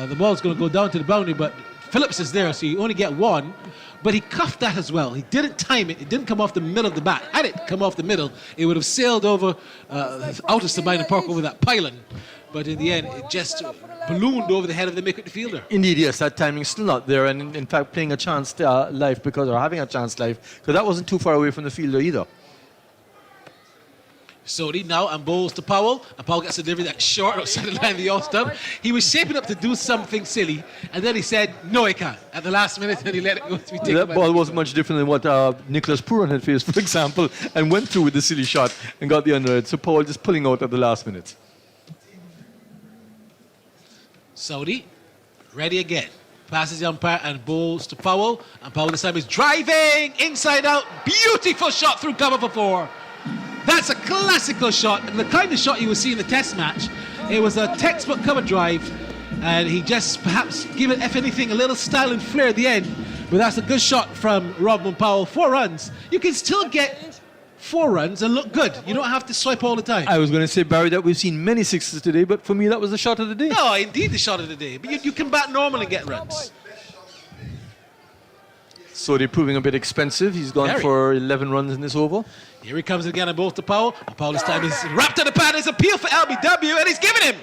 The ball's going to go down to the boundary, but Phillips is there, so you only get 1. But he cuffed that as well. He didn't time it. It didn't come off the middle of the bat. Had it come off the middle, it would have sailed over out of Sabina Park over that pylon. But in the end, it just ballooned over the head of the mid-wicket fielder. Indeed, yes, that timing's still not there, and in fact, playing a chance life or having a chance life, because that wasn't too far away from the fielder either. Sodhi now and bowls to Powell, and Powell gets a delivery that's short outside the line of the off-stump. He was shaping up to do something silly, and then he said, no, he can't, at the last minute, and he let it go to be taken. That ball wasn't much different than what Nicholas Pooran had faced, for example, and went through with the silly shot and got the under it. So Powell just pulling out at the last minute. Sodhi, ready again. Passes the umpire and bowls to Powell, and Powell this time is driving inside out. Beautiful shot through cover for 4. That's a classical shot, the kind of shot you would see in the test match. It was a textbook cover drive, and he just perhaps give it, if anything, a little style and flair at the end. But that's a good shot from Rodman Powell. 4 runs. You can still get 4 runs and look good. You don't have to swipe all the time. I was going to say, Barry, that we've seen many 6s today, but for me that was the shot of the day. No, indeed the shot of the day. But you can bat normal and get runs. So they're proving a bit expensive. He's gone for 11 runs in this over. Here he comes again and both to Powell. And Powell this time is wrapped in the pad. His appeal for LBW, and he's giving him.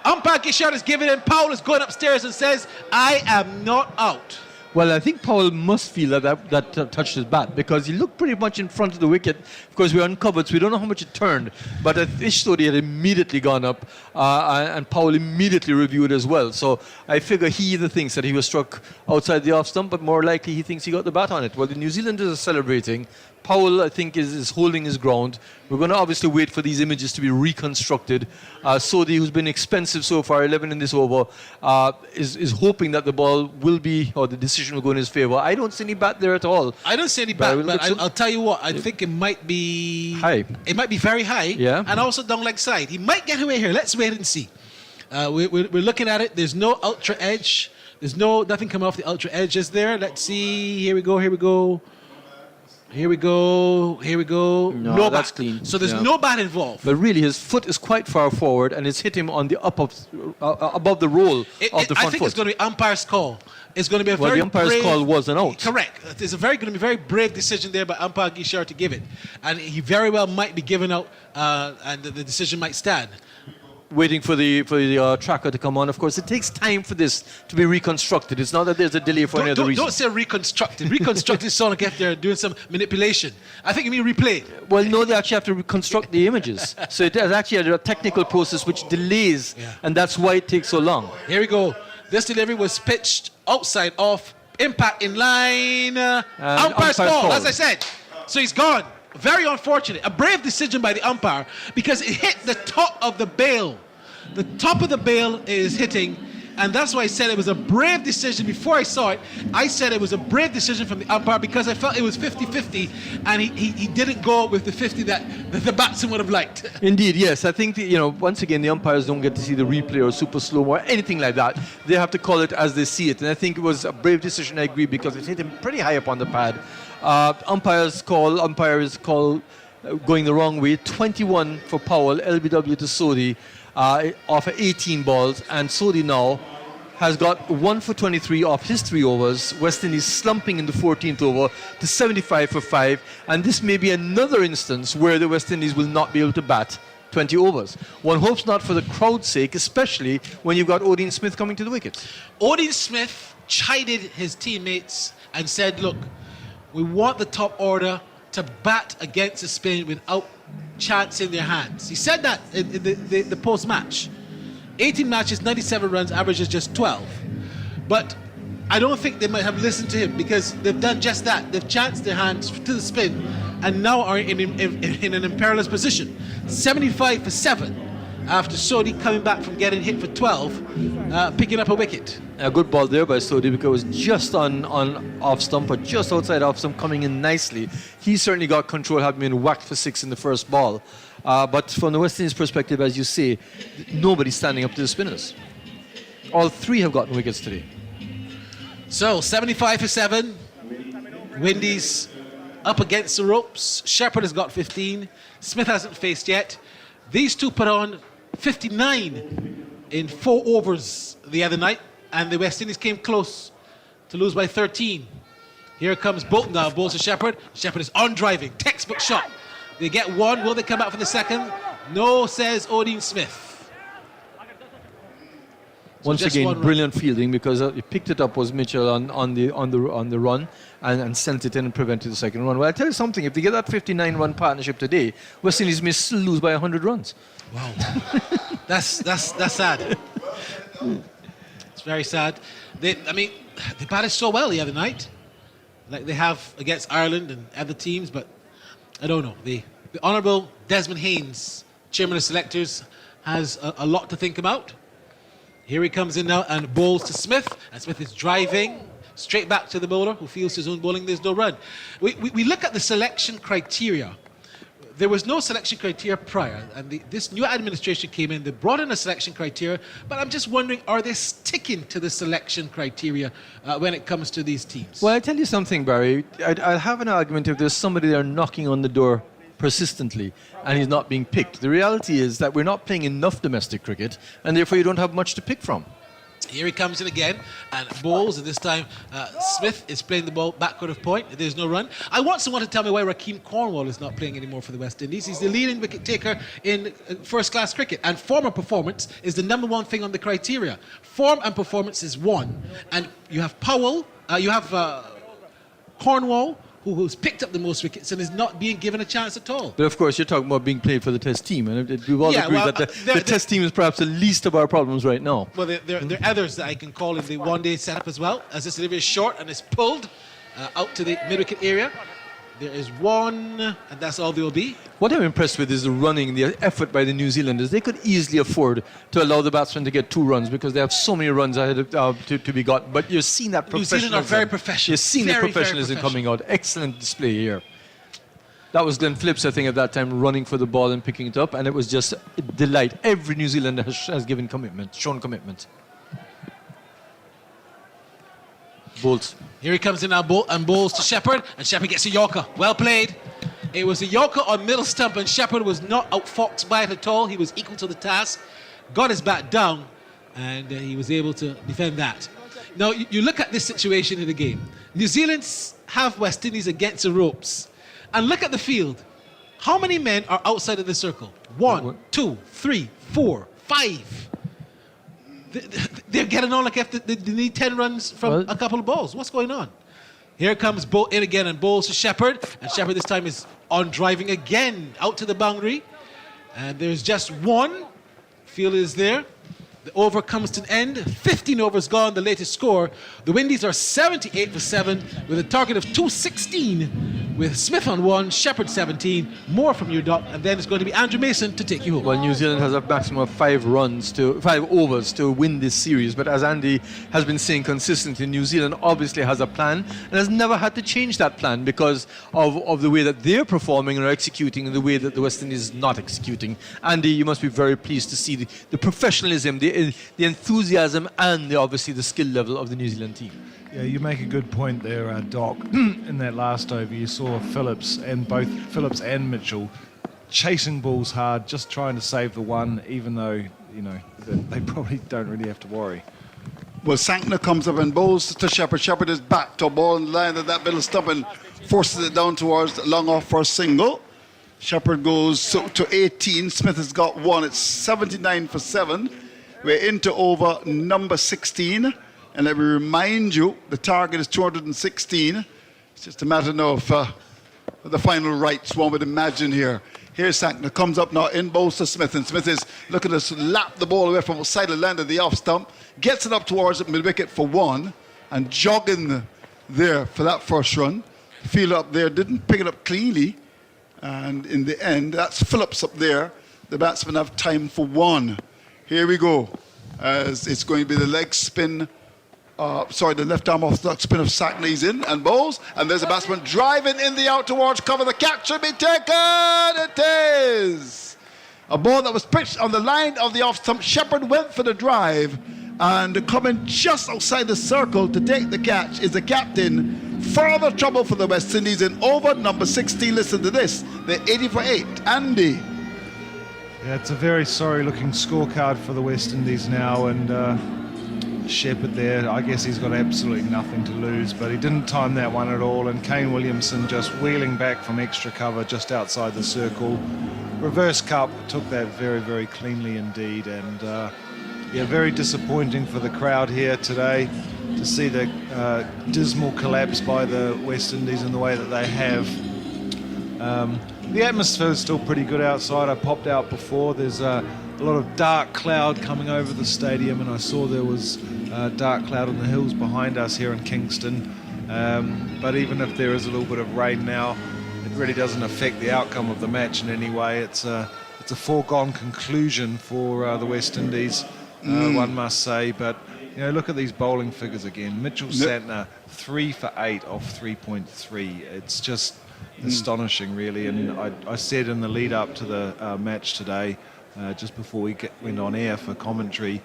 Umpire Gishard is giving him. Powell is going upstairs and says, I am not out. Well, I think Powell must feel that touched his bat because he looked pretty much in front of the wicket. Of course, we're uncovered, so we don't know how much it turned. But Ish Sodhi had immediately gone up, and Powell immediately reviewed as well. So I figure he either thinks that he was struck outside the off stump, but more likely he thinks he got the bat on it. Well, the New Zealanders are celebrating. Powell, I think, is holding his ground. We're going to obviously wait for these images to be reconstructed. Sodhi, who's been expensive so far, 11 in this over, is hoping that the ball will be, or the decision will go in his favour. I don't see any bat there at all. I don't see any bat, but I'll tell you what, I think it might be... high. It might be very high, yeah, and also down leg side. He might get away here. Let's wait and see. We're looking at it. There's no ultra edge. There's nothing coming off the ultra edge, is there? Let's see. Here we go. Here we go. Here we go. Here we go. No that's bat. clean. So there's no bat involved. But really, his foot is quite far forward, and it's hit him on the above the roll of the front foot. I think it's going to be umpire's call. It's going to be a very the umpire's brave, call was an out. Correct. It's going to be a very brave decision there by umpire Gishar to give it, and he very well might be given out, and the decision might stand. Waiting for the tracker to come on. Of course, it takes time for this to be reconstructed. It's not that there's a delay for any other reason. Don't say reconstructed. Reconstructed is someone get there doing some manipulation. I think you mean replay. Well, no, they actually have to reconstruct the images. So it is actually a technical process which delays, and that's why it takes so long. Here we go. This delivery was pitched outside off, impact in line. Umpire's call, as I said. So he's gone. Very unfortunate. A brave decision by the umpire because it hit the top of the bail. The top of the bail is hitting, and that's why I said it was a brave decision. Before I saw it, I said it was a brave decision from the umpire because I felt it was 50-50, and he didn't go with the 50 that the batsman would have liked. Indeed, yes. I think, once again, the umpires don't get to see the replay or super slow or anything like that. They have to call it as they see it, and I think it was a brave decision, I agree, because it hit him pretty high up on the pad. Umpire is call going the wrong way. 21 for Powell, LBW to Sodhi. Off 18 balls, and Sodhi now has got 1 for 23 off his 3 overs. West Indies slumping in the 14th over to 75 for 5, and this may be another instance where the West Indies will not be able to bat 20 overs. One hopes not for the crowd's sake, especially when you've got Odean Smith coming to the wicket. Odean Smith chided his teammates and said, look, we want the top order to bat against the spin without chance in their hands. He said that in the post-match. 18 matches, 97 runs, average is just 12. But I don't think they might have listened to him because they've done just that. They've chanced their hands to the spin and now are in an imperious position. 75 for 7 after Sodhi coming back from getting hit for 12, picking up a wicket. A good ball there by Sodhi because it was just on off stump or just outside off stump, coming in nicely. He certainly got control, having been whacked for 6 in the first ball. But from the West Indies perspective, as you say, nobody's standing up to the spinners. All 3 have gotten wickets today. So 75 for 7. Windies up against the ropes. Shepherd has got 15. Smith hasn't faced yet. These two put on 59 in 4 overs the other night, and the West Indies came close to lose by 13. Here comes Bolton now, bowls to Shepherd. Shepherd is on driving, textbook shot. They get 1, will they come back for the second? No, says Odean Smith. So once again, brilliant fielding because he picked it up was Mitchell on the run and sent it in and prevented the second run. Well, I'll tell you something, if they get that 59-run partnership today, West Indies may still lose by 100 runs. Wow. That's sad. It's very sad. They batted so well the other night, like they have against Ireland and other teams, but I don't know. The Honourable Desmond Haynes, Chairman of Selectors, has a lot to think about. Here he comes in now and bowls to Smith, and Smith is driving straight back to the bowler who feels his own bowling. There's no run. We look at the selection criteria. There was no selection criteria prior, and this new administration came in. They brought in a selection criteria, but I'm just wondering, are they sticking to the selection criteria when it comes to these teams? Well, I tell you something, Barry. I'll have an argument if there's somebody there knocking on the door persistently and he's not being picked. The reality is that we're not playing enough domestic cricket, and therefore you don't have much to pick from. Here he comes in again and bowls, and this time Smith is playing the ball backward of point. There's no run. I want someone to tell me why Rakeem Cornwall is not playing anymore for the West Indies. He's the leading wicket taker in first-class cricket, and form and performance is the number one thing on the criteria. Form and performance is one, and you have Powell, Cornwall, who's picked up the most wickets and is not being given a chance at all. But of course, you're talking about being played for the Test team, and we've all agreed that the Test team is perhaps the least of our problems right now. Well, there are others that I can call in the one-day setup as well, as this delivery is short and is pulled out to the mid-wicket area. There is one, and that's all there will be. What I'm impressed with is the running, the effort by the New Zealanders. They could easily afford to allow the batsmen to get 2 runs because they have so many runs ahead to be got. But you're seeing that professionalism. New Zealand are very professional. You're seeing the professionalism coming out. Excellent display here. That was Glenn Phillips, I think, at that time, running for the ball and picking it up, and it was just a delight. Every New Zealander has given commitment, shown commitment. Bowls. Here he comes in now and bowls to Shepherd, and Shepherd gets a Yorker. Well played. It was a Yorker on middle stump, and Shepherd was not outfoxed by it at all. He was equal to the task, got his bat down, and he was able to defend that. Now, you look at this situation in the game. New Zealand have West Indies against the ropes. And look at the field. How many men are outside of the circle? 1, 2, 3, 4, 5. They're getting on like if they need 10 runs from a couple of balls. What's going on? Here comes Bo in again and bowls to Shepherd. And Shepherd this time is on driving again out to the boundary. And there's just one. Field is there. The over comes to an end. 15 overs gone, the latest score. The Windies are 78 for 7 with a target of 216 with Smith on 1, Shepherd 17, more from you, Doc, and then it's going to be Andrew Mason to take you home. Well, New Zealand has a maximum of 5 overs to win this series, but as Andy has been saying consistently, New Zealand obviously has a plan and has never had to change that plan because of the way that they're performing and are executing and the way that the West Indies is not executing. Andy, you must be very pleased to see the professionalism, the enthusiasm and obviously the skill level of the New Zealand team. Yeah, you make a good point there, Doc. In that last over, you saw Phillips and Mitchell chasing balls hard, just trying to save the one, even though, you know, they probably don't really have to worry. Well, Sankner comes up and bowls to Shepherd. Shepherd is back to a ball in line at that middle stump and forces it down towards long off for a single. Shepherd goes to 18. Smith has got 1. It's 79 for 7. We're into over number 16. And let me remind you, the target is 216. It's just a matter now of the final rights, one would imagine here. Here's Sankner, comes up now, in bowls to Smith, and Smith is looking to slap the ball away from outside the land of the off stump, gets it up towards the mid-wicket for 1, and jogging there for that first run. Fielder up there didn't pick it up cleanly, and in the end, that's Phillips up there. The batsmen have time for 1. Here we go, as it's going to be the leg spin. The left arm off the spin of Sankner. He's in and bowls, and there's a batsman driving in the out towards cover. The catch should be taken. It is a ball that was pitched on the line of the off stump. Shepherd went for the drive, and coming just outside the circle to take the catch is the captain. Further trouble for the West Indies in over number 16. Listen to this. They're 80 for 8. Andy. Yeah, it's a very sorry-looking scorecard for the West Indies now, and Shepherd there, I guess he's got absolutely nothing to lose, but he didn't time that one at all, and Kane Williamson just wheeling back from extra cover just outside the circle. Reverse cup, took that very, very cleanly indeed, and yeah, very disappointing for the crowd here today to see the dismal collapse by the West Indies in the way that they have. The atmosphere is still pretty good outside. I popped out before. There's a lot of dark cloud coming over the stadium, and I saw there was dark cloud on the hills behind us here in Kingston. But even if there is a little bit of rain now, it really doesn't affect the outcome of the match in any way. It's a foregone conclusion for the West Indies, one must say. But you know, look at these bowling figures again. Mitchell Santner 3 for 8 off 3.3. It's just astonishing, really. And I said in the lead up to the match today, just before we went on air for commentary,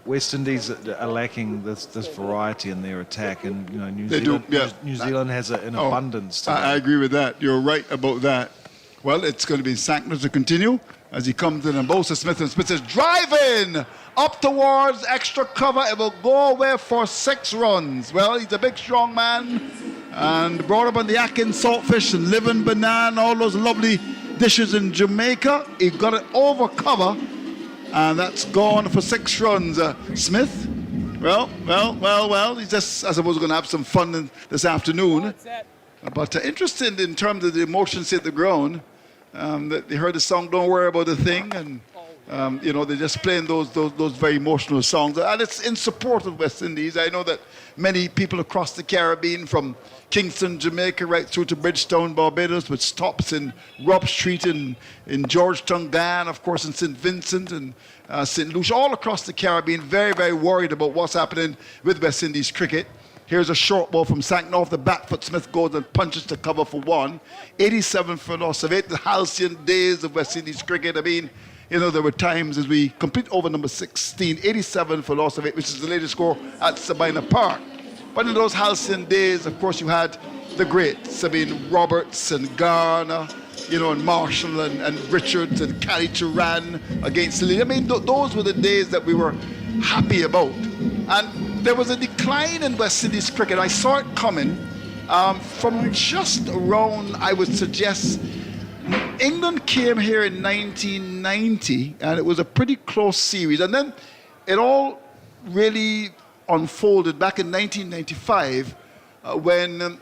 West Indies are lacking this variety in their attack, and you know New Zealand has it in abundance. I agree with that. You're right about that. Well, it's going to be Sankner to continue as he comes in and bows to Smith, and Smith is driving up towards extra cover. It will go away for 6 runs. Well, he's a big, strong man and brought up on the Atkins saltfish and living banana, all those lovely dishes in Jamaica. He got it over cover, and that's gone for 6 runs. Smith, well, he's just, I suppose, going to have some fun this afternoon. But interesting in terms of the emotions hit the ground. That they heard the song "Don't Worry About a Thing," and they're just playing those very emotional songs, and it's in support of West Indies. I know that many people across the Caribbean, from Kingston, Jamaica, right through to Bridgetown, Barbados, with stops in Rob Street in Georgetown, Guyana, of course, in St. Vincent and St. Lucia, all across the Caribbean, very, very worried about what's happening with West Indies cricket. Here's a short ball from Sankner off the back foot. Smith goes and punches to cover for 1. 87 for loss of 8. The halcyon days of West Indies cricket. I mean, there were times as we complete over number 16, 87 for loss of 8, which is the latest score at Sabina Park. But in those halcyon days, of course, you had the greats. I mean, Roberts and Garner, and Marshall and Richards and Cali Turan against Lee. I mean, those were the days that we were happy about. And there was a decline in West Indies cricket. I saw it coming from just around, I would suggest, England came here in 1990, and it was a pretty close series. And then it all really unfolded back in 1995 when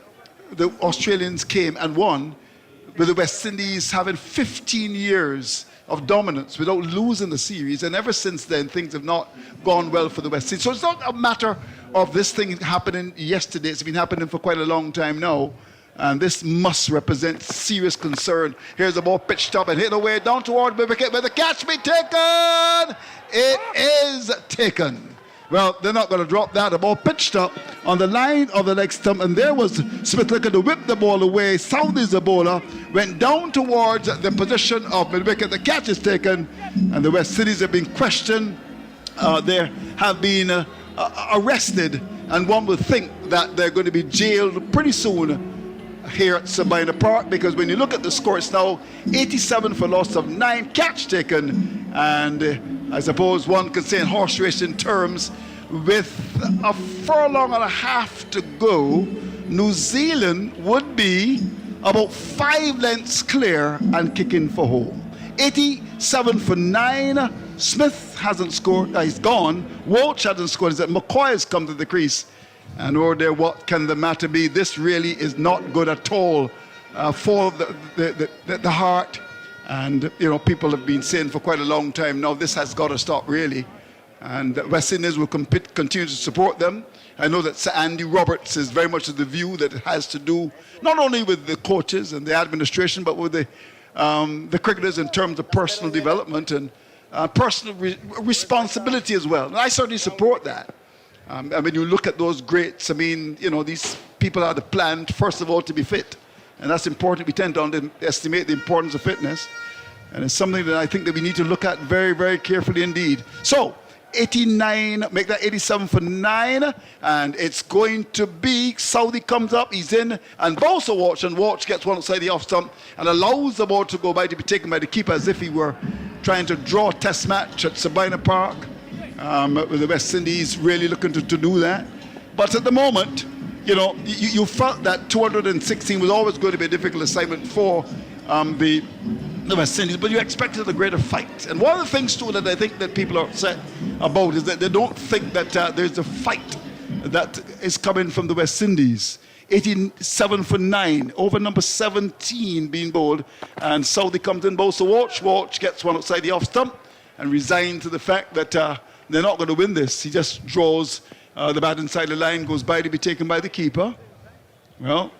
the Australians came and won, with the West Indies having 15 years of dominance without losing the series, and ever since then things have not gone well for the West Indies. So it's not a matter of this thing happening yesterday. It's been happening for quite a long time now, and this must represent serious concern. Here's the ball pitched up and hit away down toward the wicket. Will the catch be taken? It is taken. Well, they're not going to drop that. The ball pitched up on the line of the leg stump, and there was Smith looking to whip the ball away. Southey's the bowler, went down towards the position of mid-wicket. The catch is taken, and the West Indies have been questioned. They have been arrested, and one would think that they're going to be jailed pretty soon here at Sabina Park, because when you look at the score, it's now 87 for loss of 9, catch taken, and I suppose one can say in horse racing terms, with a furlong and a half to go, New Zealand would be about 5 lengths clear and kicking for home. 87 for 9. Smith hasn't scored. He's gone. Walsh hasn't scored. McCoy has come to the crease. And oh dear, what can the matter be? This really is not good at all for the heart. And, people have been saying for quite a long time now, this has got to stop, really. And West Indies will continue to support them. I know that Sir Andy Roberts is very much of the view that it has to do not only with the coaches and the administration, but with the cricketers in terms of personal development and personal responsibility as well. And I certainly support that. And when you look at those greats, I mean, these people are planned, first of all, to be fit. And that's important. We tend to underestimate the importance of fitness. And it's something that I think that we need to look at very, very carefully indeed. So, 89, make that 87 for 9. And it's going to be, Southey comes up, he's in, and bowls to Walsh, and Walsh gets one outside the off stump and allows the ball to go by, to be taken by the keeper as if he were trying to draw a test match at Sabina Park. With the West Indies really looking to do that. But at the moment, you felt that 216 was always going to be a difficult assignment for the West Indies, but you expected a greater fight. And one of the things, too, that I think that people are upset about is that they don't think that there's a fight that is coming from the West Indies. 87 for 9, over number 17 being bowled, and Southey comes in, bowls to Walsh. Walsh gets one outside the off stump and resigned to the fact that they're not going to win this. He just draws the bat inside the line, goes by to be taken by the keeper. Well,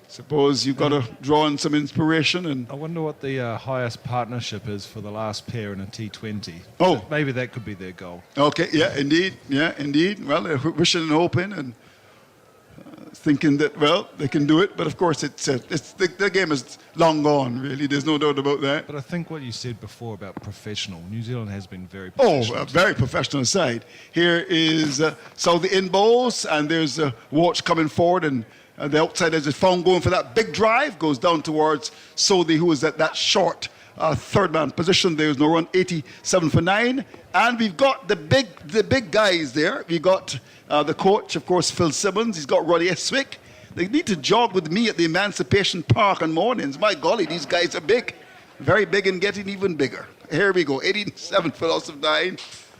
suppose you've got to draw on some inspiration. And I wonder what the highest partnership is for the last pair in a T20. Oh. Maybe that could be their goal. Okay, yeah, indeed. Well, they're wishing and hoping and thinking that, well, they can do it. But of course, the game is long gone, really. There's no doubt about that. But I think what you said before about professional, New Zealand has been very professional. Oh, a very professional side. Here is Southey in bowls, and there's Walsh coming forward and The outside edge is found going for that big drive, goes down towards Sodi, who is at that short third man position. There's no run, 87 for 9. And we've got the big guys there. We've got the coach, of course, Phil Simmons. He's got Roddy Eswick. They need to jog with me at the Emancipation Park on mornings. My golly, these guys are big. Very big and getting even bigger. Here we go, 87 for loss of 9.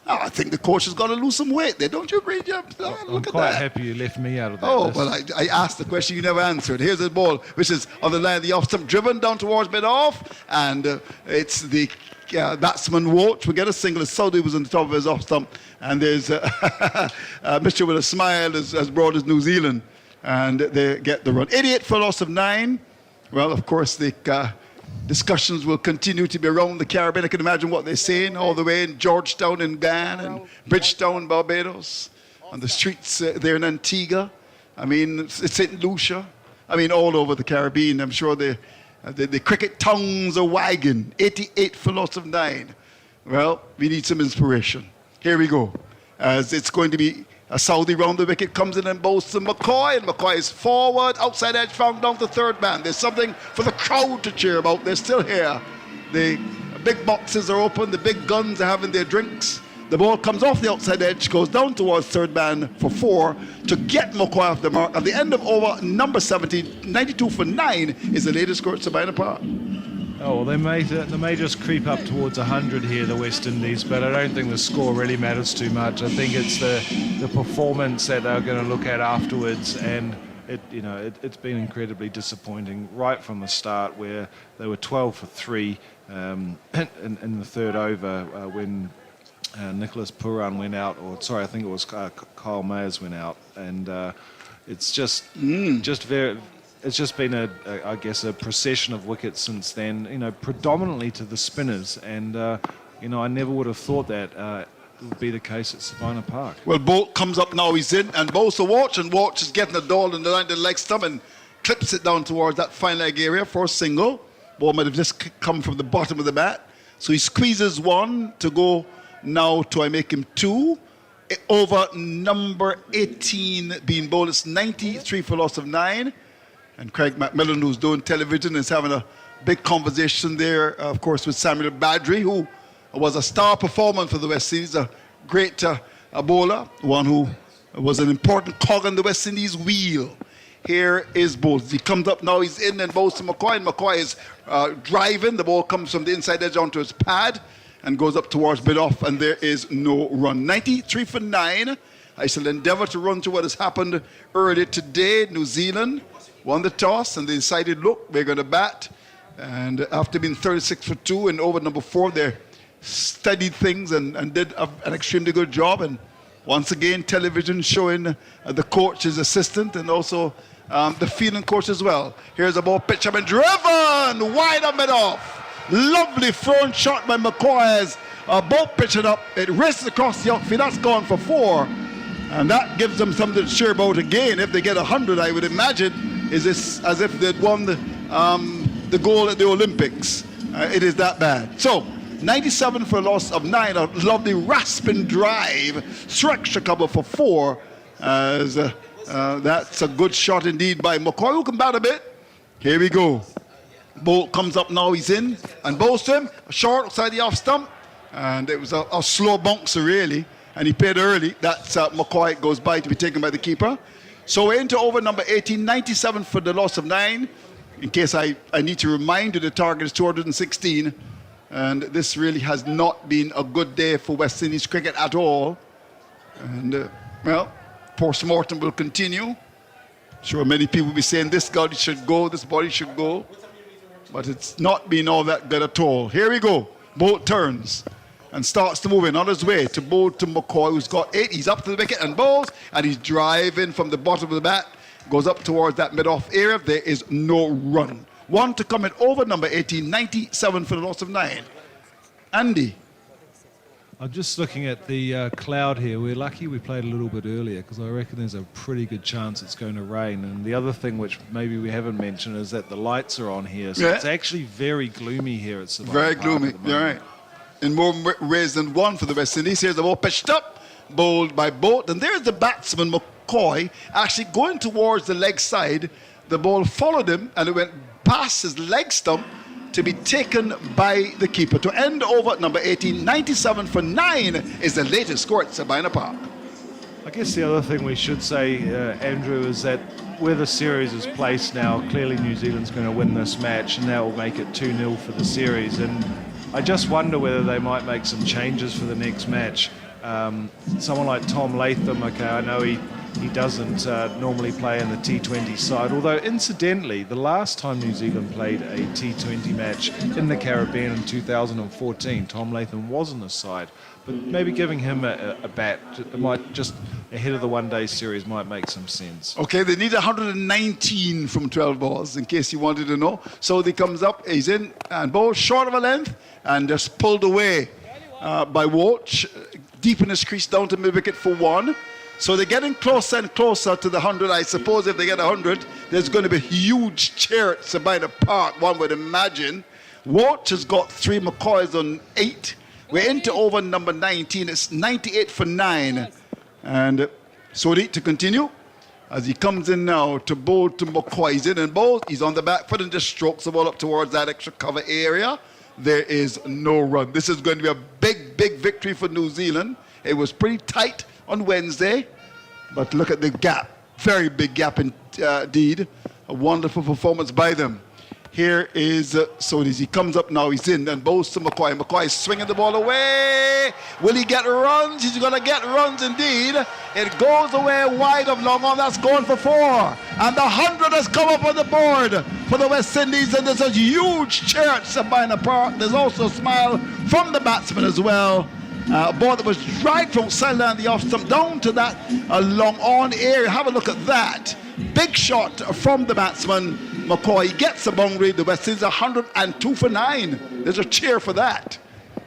Oh, I think the coach has got to lose some weight there. Don't you agree, Jim? I'm quite happy you left me out of that. Oh, list. well, I asked the question you never answered. Here's the ball, which is on the line of the off stump, driven down towards mid-off, and it's the batsman Walsh. We get a single. Saudi was on the top of his off stump, and there's Mr. with a smile as broad as New Zealand, and they get the run. 88 for loss of 9. Well, of course, the discussions will continue to be around the Caribbean. I can imagine what they're saying all the way in Georgetown in Guyana and Bridgetown, Barbados, on the streets there in Antigua. I mean, St. Lucia. I mean, all over the Caribbean. I'm sure the cricket tongues are wagging. 88 for loss of 9. Well, we need some inspiration. Here we go. As it's going to be a Saudi round the wicket, comes in and bowls to McCoy, and McCoy is forward, outside edge, found down to third man. There's something for the crowd to cheer about. They're still here. The big boxes are open, the big guns are having their drinks. The ball comes off the outside edge, goes down towards third man for 4 to get McCoy off the mark. At the end of over number 70, 92 for 9 is the latest score at Sabina Park. Oh, well, they may just creep up towards 100 here, the West Indies, but I don't think the score really matters too much. I think it's the performance that they're going to look at afterwards, and it's been incredibly disappointing right from the start, where they were 12 for 3 in the third over when Nicholas Puran went out, or sorry, I think it was Kyle Mayers went out, and it's just very. It's just been I guess a procession of wickets since then, predominantly to the spinners, and I never would have thought that would be the case at Sabina Park. Well, Bolt comes up now, he's in, and bowls to Walsh, and Walsh is getting the ball in the line to the leg stump and clips it down towards that fine leg area for a single. Ball might have just come from the bottom of the bat, so he squeezes 1 to go now to I make him 2. Over number 18 being bowled, it's 93 for loss of 9. And Craig McMillan, who's doing television, is having a big conversation there, of course, with Samuel Badri, who was a star performer for the West Indies, a great bowler, one who was an important cog in the West Indies wheel. Here is Bowles. He comes up now, he's in and bowls to McCoy, and McCoy is driving. The ball comes from the inside edge onto his pad and goes up towards mid-off, and there is no run. 93 for 9. I shall endeavour to run through what has happened earlier today. New Zealand won the toss, and they decided, look, we're going to bat. And after being 36 for 2 in over number 4, they studied things and did an extremely good job. And once again, television showing the coach, his assistant, and also the fielding coach as well. Here's a ball pitch up and driven wide up and off. Lovely front shot by McCoy as a ball pitched it up. It races across the outfield. That's gone for 4. And that gives them something to cheer about again. If they get 100, I would imagine, is this as if they'd won the goal at the Olympics. It is that bad. So, 97 for a loss of 9. A lovely rasping drive. Extra cover for 4. As that's a good shot indeed by McCoy, who can bat a bit. Here we go. Bolt comes up now, he's in, and bowls to him. Short outside the off stump. And it was a slow bouncer, really. And he played early. That's McCoy goes by to be taken by the keeper. So we're into over number 18, 97 for the loss of 9. In case I need to remind you, the target is 216. And this really has not been a good day for West Indies cricket at all. And, well, post-mortem will continue. Sure, many people will be saying this body should go, this body should go. But it's not been all that good at all. Here we go. Bolt turns and starts to move in on his way to bowl to McCoy, who's got 8. He's up to the wicket and bowls, and he's driving from the bottom of the bat, goes up towards that mid-off area. There is no run. 1 to come in over number 18, 97 for the loss of 9. Andy. I'm just looking at the cloud here. We're lucky we played a little bit earlier, because I reckon there's a pretty good chance it's going to rain. And the other thing which maybe we haven't mentioned is that the lights are on here. So it's actually very gloomy here at Sabina Very Park gloomy, at the you're moment. right. In more ways than one for the West Indies. Here's the ball pitched up, bowled by Bolt. And there's the batsman, McCoy, actually going towards the leg side. The ball followed him and it went past his leg stump to be taken by the keeper. To end over at number 18, 97 for 9 is the latest score at Sabina Park. I guess the other thing we should say, Andrew, is that where the series is placed now, clearly New Zealand's going to win this match, and that will make it 2-0 for the series. And I just wonder whether they might make some changes for the next match. Someone like Tom Latham, okay, I know he doesn't normally play in the T20 side, although incidentally, the last time New Zealand played a T20 match in the Caribbean in 2014, Tom Latham was in the side. But maybe giving him a bat, it might just ahead of the one-day series might make some sense. Okay, they need 119 from 12 balls, in case you wanted to know. So he comes up, he's in, and ball short of a length, and just pulled away by Walsh, deep in his crease down to mid-wicket for 1. So they're getting closer and closer to the 100. I suppose if they get 100, there's going to be a huge cheer at Sabina Park, one would imagine. Walsh has got 3, McCoy's on 8. We're into over number 19. It's 98 for 9. And Sodi to continue as he comes in now to bowl to McCoy. He's in and bowls. He's on the back foot and just strokes the ball up towards that extra cover area. There is no run. This is going to be a big, big victory for New Zealand. It was pretty tight on Wednesday, but look at the gap. Very big gap indeed. A wonderful performance by them. Here is Sodi. He comes up now. He's in and bowls to McCoy. McCoy is swinging the ball away. Will he get runs? He's going to get runs indeed. It goes away wide of long on. That's going for 4. And the 100 has come up on the board for the West Indies. And there's a huge cheer at Sabina Park. There's also a smile from the batsman as well. A ball that was dragged from sideline the off stump down to that long on area. Have a look at that. Big shot from the batsman. McCoy gets the boundary. The West Indies 102 for 9. There's a cheer for that.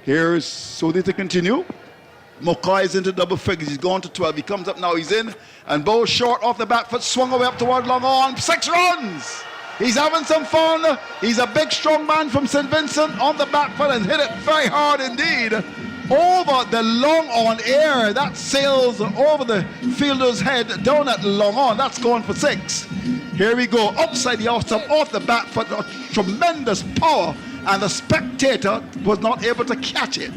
Here's Sodi to continue. McCoy is into double figures. He's gone to 12. He comes up now. He's in and bowls short off the back foot. Swung away up toward long on. 6 runs. He's having some fun. He's a big, strong man from St. Vincent on the back foot and hit it very hard indeed. Over the long on air. That sails over the fielder's head down at long on. That's going for 6. Here we go. Outside the off stump, off the back foot. A tremendous power. And the spectator was not able to catch it.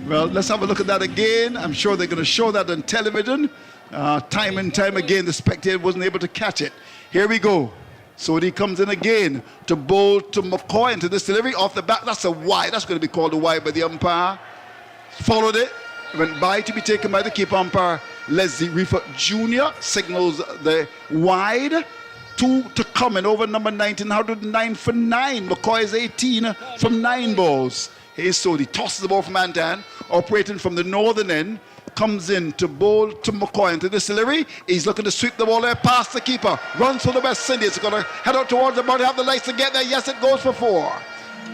Well, let's have a look at that again. I'm sure they're going to show that on television. Time and time again, the spectator wasn't able to catch it. Here we go. So he comes in again to bowl to McCoy into this delivery off the back. That's a wide. That's going to be called a wide by the umpire. Followed it. Went by to be taken by the keeper umpire. Leslie Reifert Jr. signals the wide. 2 to come in over number 19, 109 for 9. McCoy is 18 from 9 balls. Here's Sodi, tosses the ball from Andan, operating from the northern end, comes in to bowl to McCoy into this delivery. He's looking to sweep the ball there past the keeper. Runs for the West Indies. He's going to head out towards the body, have the legs to get there. Yes, it goes for 4.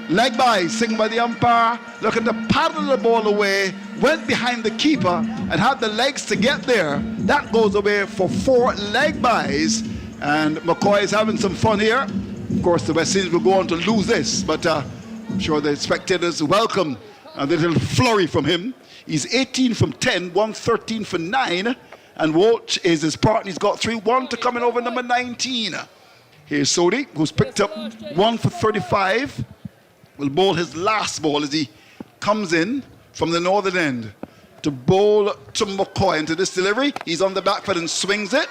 Leg by, signaled by the umpire, looking to paddle the ball away, went behind the keeper and had the legs to get there. That goes away for 4 leg bys. And McCoy is having some fun here. Of course, the West Indies will go on to lose this, but I'm sure the spectators welcome a little flurry from him. He's 18 from 10, 113 for 9, and Walsh is his partner. He's got 3, 1 to come in over number 19. Here's Sodi, who's picked up 1 for 35. Will bowl his last ball as he comes in from the northern end to bowl to McCoy into this delivery. He's on the back foot and swings it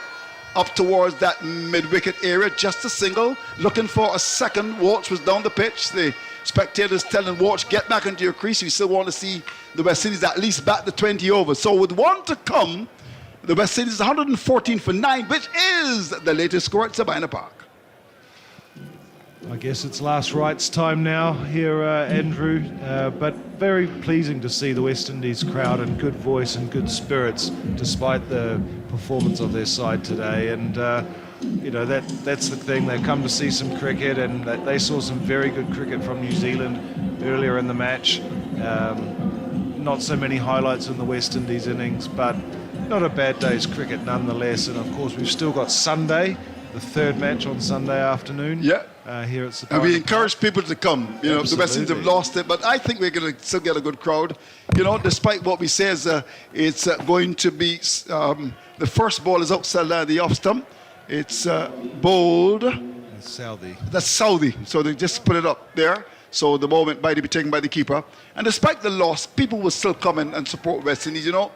up towards that mid-wicket area, just a single, looking for a second. Walsh was down the pitch. The spectators telling Walsh, get back into your crease. We still want to see the West Indies at least bat the 20 over. So with 1 to come, the West Indies 114 for 9, which is the latest score at Sabina Park. I guess it's last rites time now here, Andrew, but very pleasing to see the West Indies crowd in good voice and good spirits despite the performance of their side today. And you know, that's the thing. They've come to see some cricket, and they saw some very good cricket from New Zealand earlier in the match. Not so many highlights in the West Indies innings, but not a bad day's cricket nonetheless. And of course, we've still got Sunday the third match on Sunday afternoon. Yeah. Here at Sabina And we Park. encourage people to come. You know, the West Indies have Absolutely. lost it, but I think we're going to still get a good crowd. You know, despite what we say is it's going to be, the first ball is outside the off stump. It's bowled. Southey. That's Saudi. So they just put it up there. So the ball might be taken by the keeper. And despite the loss, people will still come in and support West Indies, you know.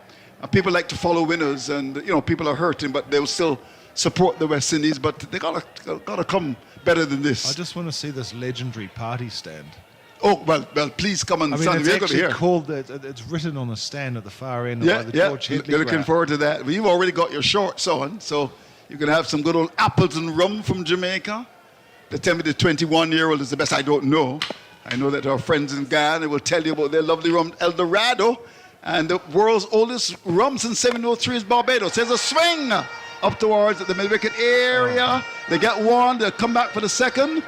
People like to follow winners, and, you know, people are hurting, but they'll still support the West Indies. But they gotta come better than this. I just want to see this legendary party stand. Oh, well, please come on I mean, Sunday. it's We're going to actually hear. called, it's written on a stand at the far end Yeah, by the yeah. George Headley They're looking ground. forward to that. Well, you've already got your shorts on, so you can have some good old Appleton rum from Jamaica. They tell me the 21-year-old is the best. I don't know. I know that our friends in Guyana will tell you about their lovely rum, El Dorado. And the world's oldest rum since 703 is Barbados. There's a swing up towards the mid-wicket area. They get one. They'll come back for the second.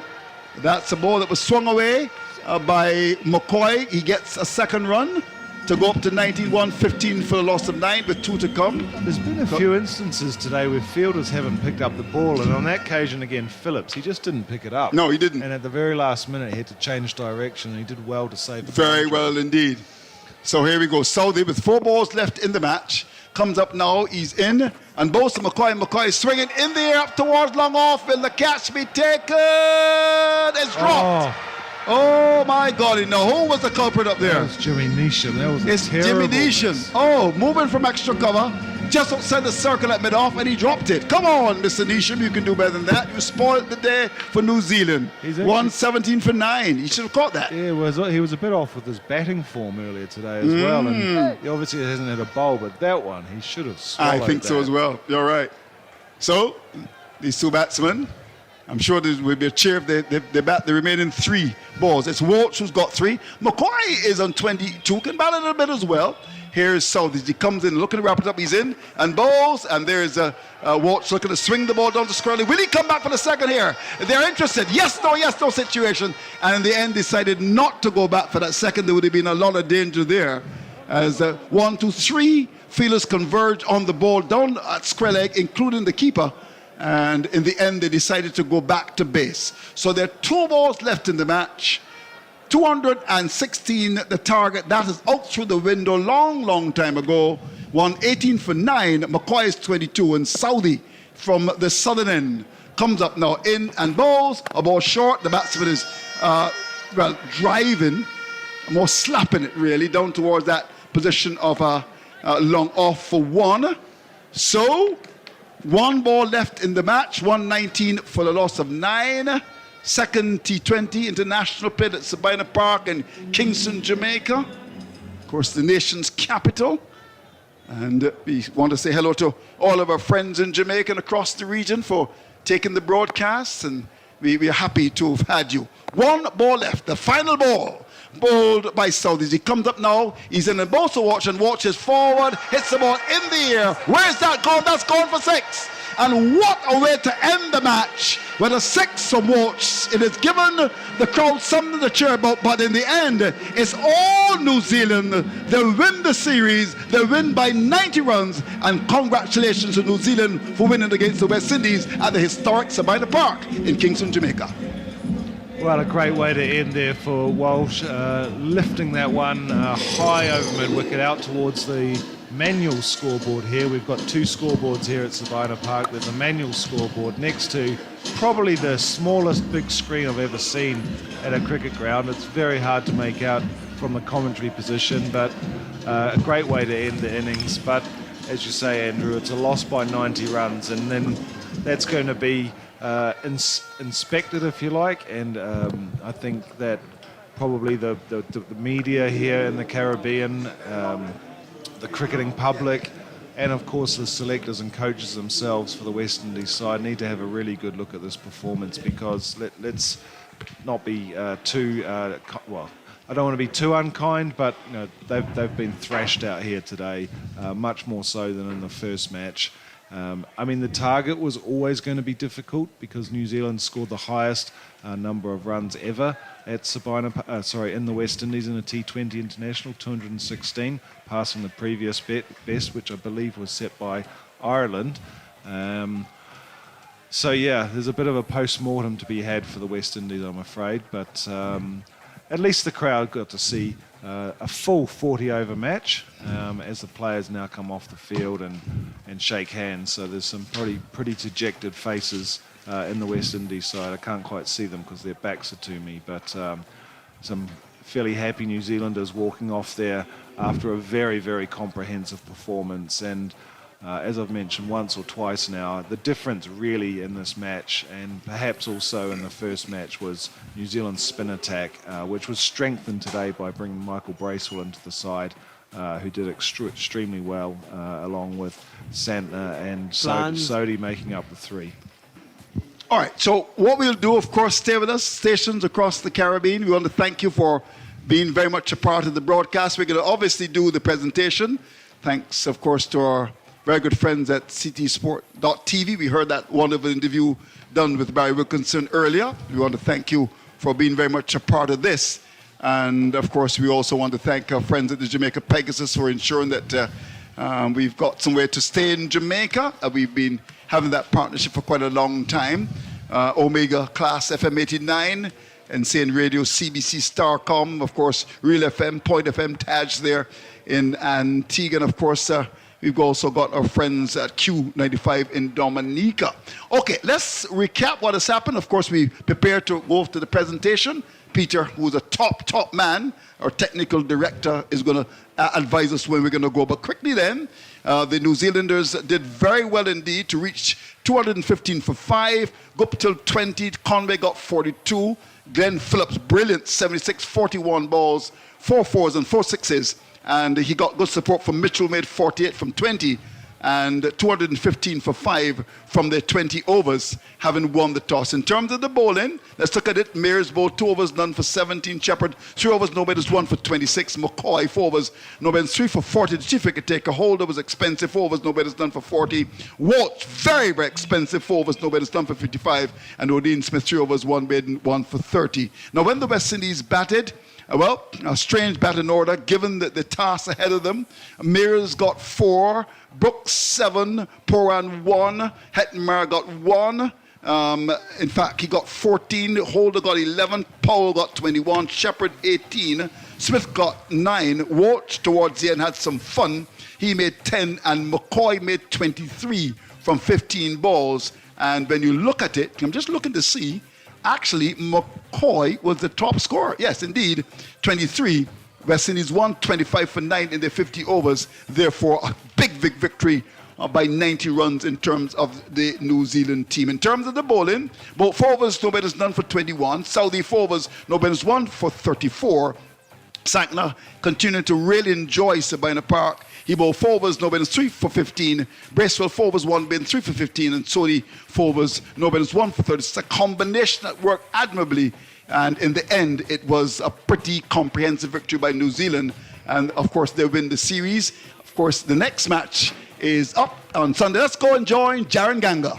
That's a ball that was swung away by McCoy. He gets a second run to go up to 19-1-15 for a loss of 9 with 2 to come. There's been a few instances today where fielders haven't picked up the ball, and on that occasion again, Phillips, he just didn't pick it up. No, he didn't. And at the very last minute, he had to change direction, and he did well to save the Very boundary. well indeed. So here we go. Saudi with 4 balls left in the match. Comes up now. He's in. And both to McCoy. McCoy is swinging in the air up towards long off. Will the catch be taken? It's dropped. Oh, my God. Now, who was the culprit up That there? was Jimmy Neesham. That was a It's Jimmy terrible Neesham. miss. Oh, moving from extra cover. Just outside the circle at mid-off, and he dropped it. Come on, Mr. Neesham. You can do better than that. You spoiled the day for New Zealand. He's actually- 117 for 9. You should have caught that. Yeah, he was a bit off with his batting form earlier today as well, and he obviously hasn't had a bowl, but that one, he should have swallowed I think so that. as well. You're right. So, these 2 batsmen, I'm sure there will be a cheer if they bat the remaining 3 balls. It's Walsh who's got 3. McCoy is on 22, can bat a little bit as well. Here's Southey. He comes in, looking to wrap it up. He's in and bowls, and there's Walsh looking to swing the ball down to Scurley. Will he come back for the second here? They're interested. Yes, no situation. And in the end, decided not to go back for that second. There would have been a lot of danger there. As 1, 2, 3 fielders converge on the ball down at square leg, including the keeper. And in the end, they decided to go back to base. So there are 2 balls left in the match. 216 the target. That is out through the window long time ago. 118 for 9. McCoy is 22. And Saudi from the southern end comes up now in and bowls. A ball short. The batsman is, driving, more slapping it really, down towards that position of long off for 1. So, 1 ball left in the match. 119 for the loss of 9. Second T20 international played at Sabina Park in Kingston, Jamaica. Of course, the nation's capital. And we want to say hello to all of our friends in Jamaica and across the region for taking the broadcast. And we are happy to have had you. 1 ball left, the final ball. Bowled by Saudis. He comes up now. He's in a bowl to watch and watches forward. Hits the ball in the air. Where's that gone? That's gone for 6. And what a way to end the match with a 6 from Walsh. It has given the crowd something to cheer about, but in the end, it's all New Zealand. They win the series. They win by 90 runs. And congratulations to New Zealand for winning against the West Indies at the historic Sabina Park in Kingston, Jamaica. Well, a great way to end there for Walsh, lifting that one high over mid-wicket out towards the manual scoreboard here. We've got 2 scoreboards here at Sabina Park. There's a manual scoreboard next to probably the smallest big screen I've ever seen at a cricket ground. It's very hard to make out from the commentary position, but a great way to end the innings. But as you say, Andrew, it's a loss by 90 runs, and then that's going to be inspected, if you like, and I think that probably the media here in the Caribbean, the cricketing public, and of course the selectors and coaches themselves for the West Indies side need to have a really good look at this performance, because let's not be too well, I don't want to be too unkind, but you know, they've been thrashed out here today, much more so than in the first match. I mean, the target was always going to be difficult because New Zealand scored the highest number of runs ever at Sabina, in the West Indies in a T20 international, 216, passing the previous best, which I believe was set by Ireland. So yeah, there's a bit of a post-mortem to be had for the West Indies, I'm afraid, but at least the crowd got to see a full 40-over match as the players now come off the field and shake hands. So there's some pretty dejected faces in the West Indies side. I can't quite see them because their backs are to me, but some fairly happy New Zealanders walking off there after a very, very comprehensive performance. And as I've mentioned once or twice now, the difference really in this match, and perhaps also in the first match, was New Zealand's spin attack, which was strengthened today by bringing Michael Bracewell into the side, who did extremely well, along with Santner and Sodhi making up the three. All right, so what we'll do, of course, stay with us, stations across the Caribbean. We want to thank you for being very much a part of the broadcast. We're going to obviously do the presentation. Thanks, of course, to our very good friends at ctsport.tv. We heard that wonderful interview done with Barry Wilkinson earlier. We want to thank you for being very much a part of this. And, of course, we also want to thank our friends at the Jamaica Pegasus for ensuring that we've got somewhere to stay in Jamaica. We've been having that partnership for quite a long time. Omega Class FM 89, Insane Radio, CBC Starcom, of course, Real FM, Point FM, Taj there in Antigua, and of course, we've also got our friends at Q95 in Dominica. Okay, let's recap what has happened. Of course, we prepare to go to the presentation. Peter, who's a top man, our technical director, is going to advise us when we're going to go. But quickly then, the New Zealanders did very well indeed to reach 215 for 5, go up till 20. Conway got 42. Glenn Phillips, brilliant, 76, 41 balls, 4 fours and 4 sixes. And he got good support from Mitchell, made 48 from 20, and 215 for 5 from their 20 overs, having won the toss. In terms of the bowling, let's look at it. Mears bowled 2 overs, none for 17. Shepherd, 3 overs, no batters, 1 for 26. McCoy, 4 overs, no batters, 3 for 40. The chief wicket taker, Holder, was expensive, 4 overs, no batters, none for 40. Walsh, very, very expensive, 4 overs, no batters, none for 55. And Odin Smith, 3 overs, 1 batter, 1 for 30. Now, when the West Indies batted, well, a strange batting order given the task ahead of them. Mears got 4, Brooks 7, Poran 1, Hettenmeyer got 1. In fact, he got 14, Holder got 11, Powell got 21, Shepherd 18, Smith got 9. Walsh towards the end had some fun. He made 10, and McCoy made 23 from 15 balls. And when you look at it, I'm just looking to see, actually, McCoy was the top scorer. Yes, indeed, 23. West Indies won 25 for 9 in their 50 overs. Therefore, a big victory by 90 runs in terms of the New Zealand team. In terms of the bowling, both 4 overs, no batters, none for 21. Southee 4 overs, no batters, 1 for 34. Sankner continued to really enjoy Sabina Park. He bowled 4 overs, no batters, 3 for 15. Bracewell 4 overs, 1 batter, 3 for 15. And Sodhi 4 overs, no batters, 1 for 30. It's a combination that worked admirably. And in the end, it was a pretty comprehensive victory by New Zealand. And of course, they win the series. Of course, the next match is up on Sunday. Let's go and join Jaron Ganga.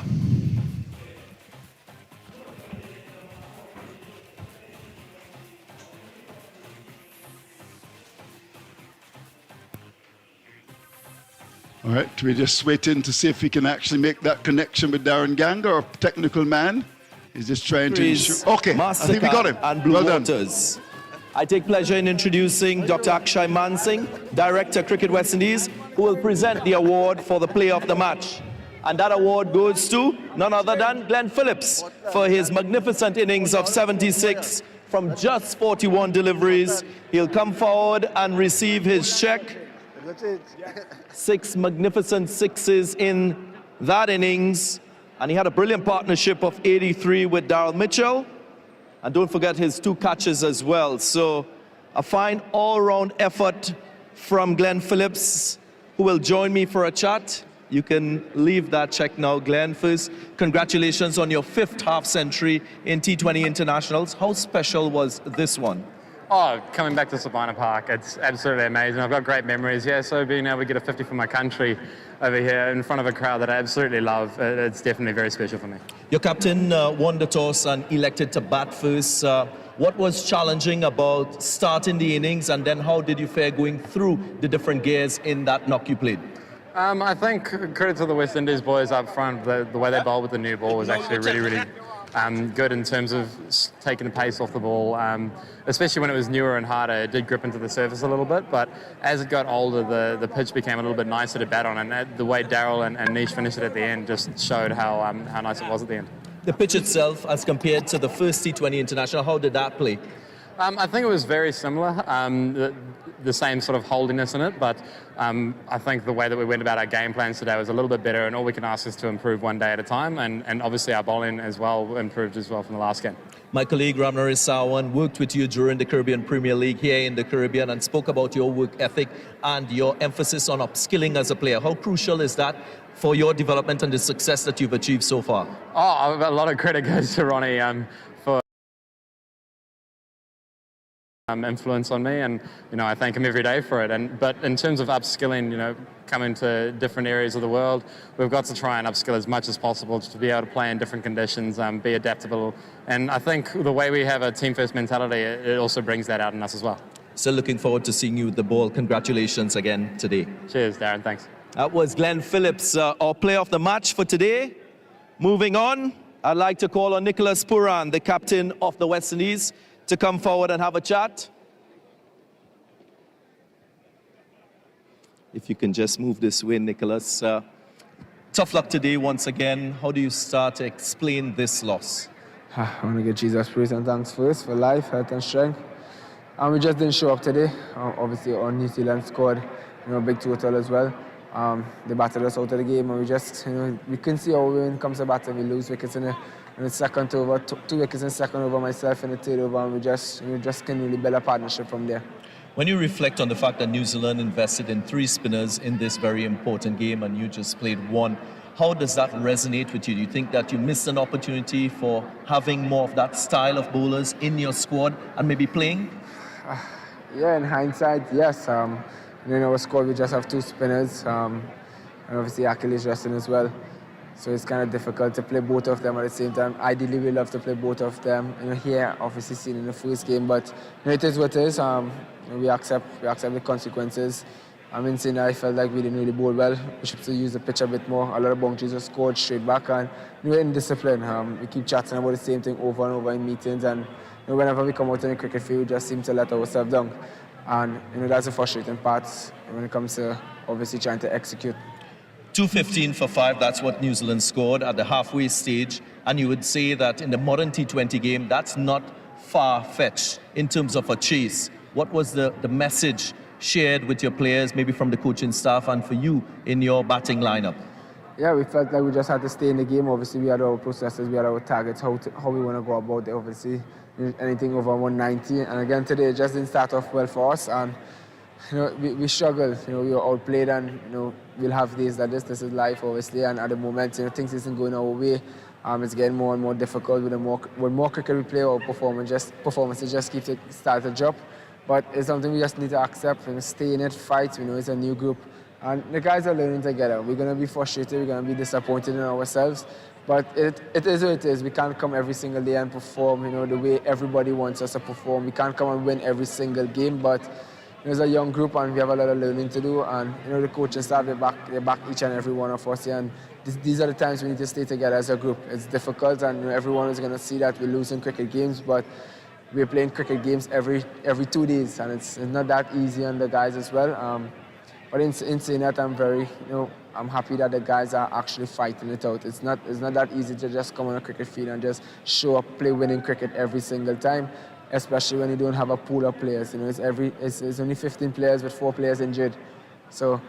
All right, we're just waiting to see if we can actually make that connection with Darren Ganga, our technical man. He's just trying to ensure. Okay, I think we got him. And Blue well Waters. done. I take pleasure in introducing Dr. Akshay Mansingh, Director, Cricket West Indies, who will present the award for the player of the match. And that award goes to none other than Glenn Phillips for his magnificent innings of 76 from just 41 deliveries. He'll come forward and receive his check. 6 magnificent sixes in that innings. And he had a brilliant partnership of 83 with Daryl Mitchell. And don't forget his 2 catches as well. So a fine all-round effort from Glenn Phillips, who will join me for a chat. You can leave that check now, Glenn. First, congratulations on your 5th half-century in T20 Internationals. How special was this one? Oh, coming back to Sabina Park, it's absolutely amazing. I've got great memories, yeah, so being able to get a 50 for my country over here in front of a crowd that I absolutely love, it's definitely very special for me. Your captain won the toss and elected to bat first. What was challenging about starting the innings, and then how did you fare going through the different gears in that knock you played? I think credit to the West Indies boys up front. The way they bowled with the new ball was actually really good in terms of taking the pace off the ball, especially when it was newer and harder. It did grip into the surface a little bit, but as it got older, the pitch became a little bit nicer to bat on, and the way Daryl and Nish finished it at the end just showed how nice it was at the end. The pitch itself, as compared to the first T20 International, how did that play? I think it was very similar, the same sort of holdiness in it, but I think the way that we went about our game plans today was a little bit better, and all we can ask is to improve one day at a time, and obviously our bowling as well improved as well from the last game. My colleague Ramnari Sawan worked with you during the Caribbean Premier League here in the Caribbean and spoke about your work ethic and your emphasis on upskilling as a player. How crucial is that for your development and the success that you've achieved so far? Oh, a lot of credit goes to Ronnie for influence on me, and I thank him every day for it. But in terms of upskilling, coming to different areas of the world, we've got to try and upskill as much as possible to be able to play in different conditions, be adaptable. And I think the way we have a team first mentality, it also brings that out in us as well. Still looking forward to seeing you with the ball. Congratulations again today. Cheers, Darren. Thanks. That was Glenn Phillips, our player of the match for today. Moving on, I'd like to call on Nicholas Pooran, the captain of the West Indies, to come forward and have a chat. If you can just move this way, Nicholas. Tough luck today once again. How do you start to explain this loss? I want to give Jesus praise and thanks first for life, health and strength. And we just didn't show up today. Obviously, our New Zealand scored a big total as well. They battled us out of the game, and we just, we couldn't see how when it comes to batting. We lose wickets in the second over, 2 wickets in the second over, myself in the third over, and we just can really build a partnership from there. When you reflect on the fact that New Zealand invested in 3 spinners in this very important game and you just played 1, how does that resonate with you? Do you think that you missed an opportunity for having more of that style of bowlers in your squad and maybe playing? Yeah, in hindsight, yes. In our squad, we just have 2 spinners, and obviously Achilles resting as well. So it's kind of difficult to play both of them at the same time. Ideally, we love to play both of them. Here, obviously seen in the first game, but it is what it is. We accept the consequences. In saying that, I felt like we didn't really bowl well. We should still use the pitch a bit more. A lot of boundaries were scored straight back, and we're in discipline. We keep chatting about the same thing over and over in meetings, and whenever we come out in the cricket field, we just seem to let ourselves down. And that's the frustrating part when it comes to obviously trying to execute. 215 for 5, that's what New Zealand scored at the halfway stage. And you would say that in the modern T20 game, that's not far-fetched in terms of a chase. What was the message shared with your players, maybe from the coaching staff and for you in your batting lineup? Yeah, we felt like we just had to stay in the game. Obviously, we had our processes, we had our targets, how we want to go about it. Obviously, anything over 190. And again, today it just didn't start off well for us. And we struggled. We were outplayed, and we'll have days like this. This is life, obviously. And at the moment, things isn't going our way. It's getting more and more difficult. With more cricket we play, our performances just keep to start to drop. But it's something we just need to accept. Stay in it, fight. It's a new group, and the guys are learning together. We're gonna be frustrated. We're gonna be disappointed in ourselves. But it is what it is. We can't come every single day and perform, the way everybody wants us to perform. We can't come and win every single game, but it's a young group and we have a lot of learning to do. And the coaching staff, they back each and every one of us here. And these are the times we need to stay together as a group. It's difficult, and everyone is going to see that we're losing cricket games, but we're playing cricket games every 2 days, and it's not that easy on the guys as well. But in saying that, I'm happy that the guys are actually fighting it out. It's not that easy to just come on a cricket field and just show up, play winning cricket every single time, especially when you don't have a pool of players. It's only 15 players with 4 players injured. So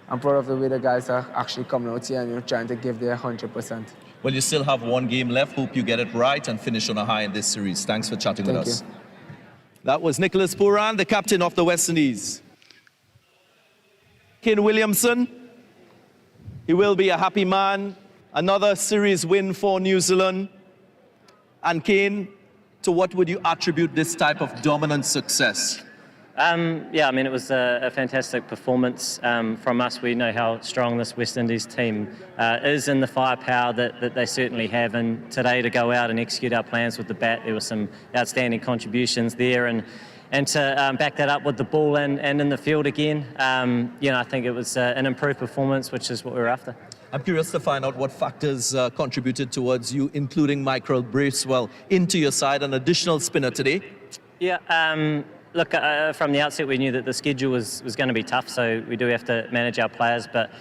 I'm proud of the way the guys are actually coming out here and trying to give their 100%. Well, you still have 1 game left. Hope you get it right and finish on a high in this series. Thanks for chatting with us. Thank you. That was Nicholas Pooran, the captain of the West Indies. Kane Williamson, he will be a happy man. Another series win for New Zealand. And Kane, to what would you attribute this type of dominant success? It was a fantastic performance from us. We know how strong this West Indies team is and the firepower that they certainly have. And today to go out and execute our plans with the bat, there were some outstanding contributions there. And to back that up with the ball and in the field again. I think it was an improved performance, which is what we were after. I'm curious to find out what factors contributed towards you including Michael Bracewell into your side, an additional spinner today. Yeah, look, from the outset we knew that the schedule was going to be tough, so we do have to manage our players, but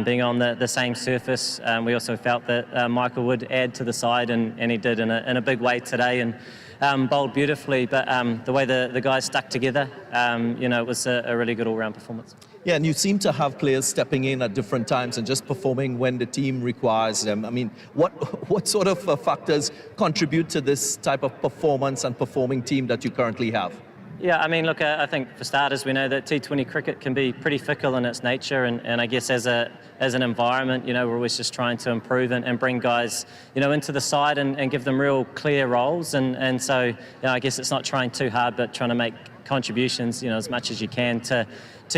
being on the same surface, we also felt that Michael would add to the side, and he did in a big way today, and bowled beautifully, but the way the guys stuck together, it was a really good all-round performance. Yeah, and you seem to have players stepping in at different times and just performing when the team requires them. I mean, what sort of factors contribute to this type of performance and performing team that you currently have? Yeah, I mean, look, I think for starters, we know that T20 cricket can be pretty fickle in its nature, and I guess as an environment, we're always just trying to improve and bring guys, into the side and give them real clear roles, and so, I guess it's not trying too hard, but trying to make contributions, as much as you can to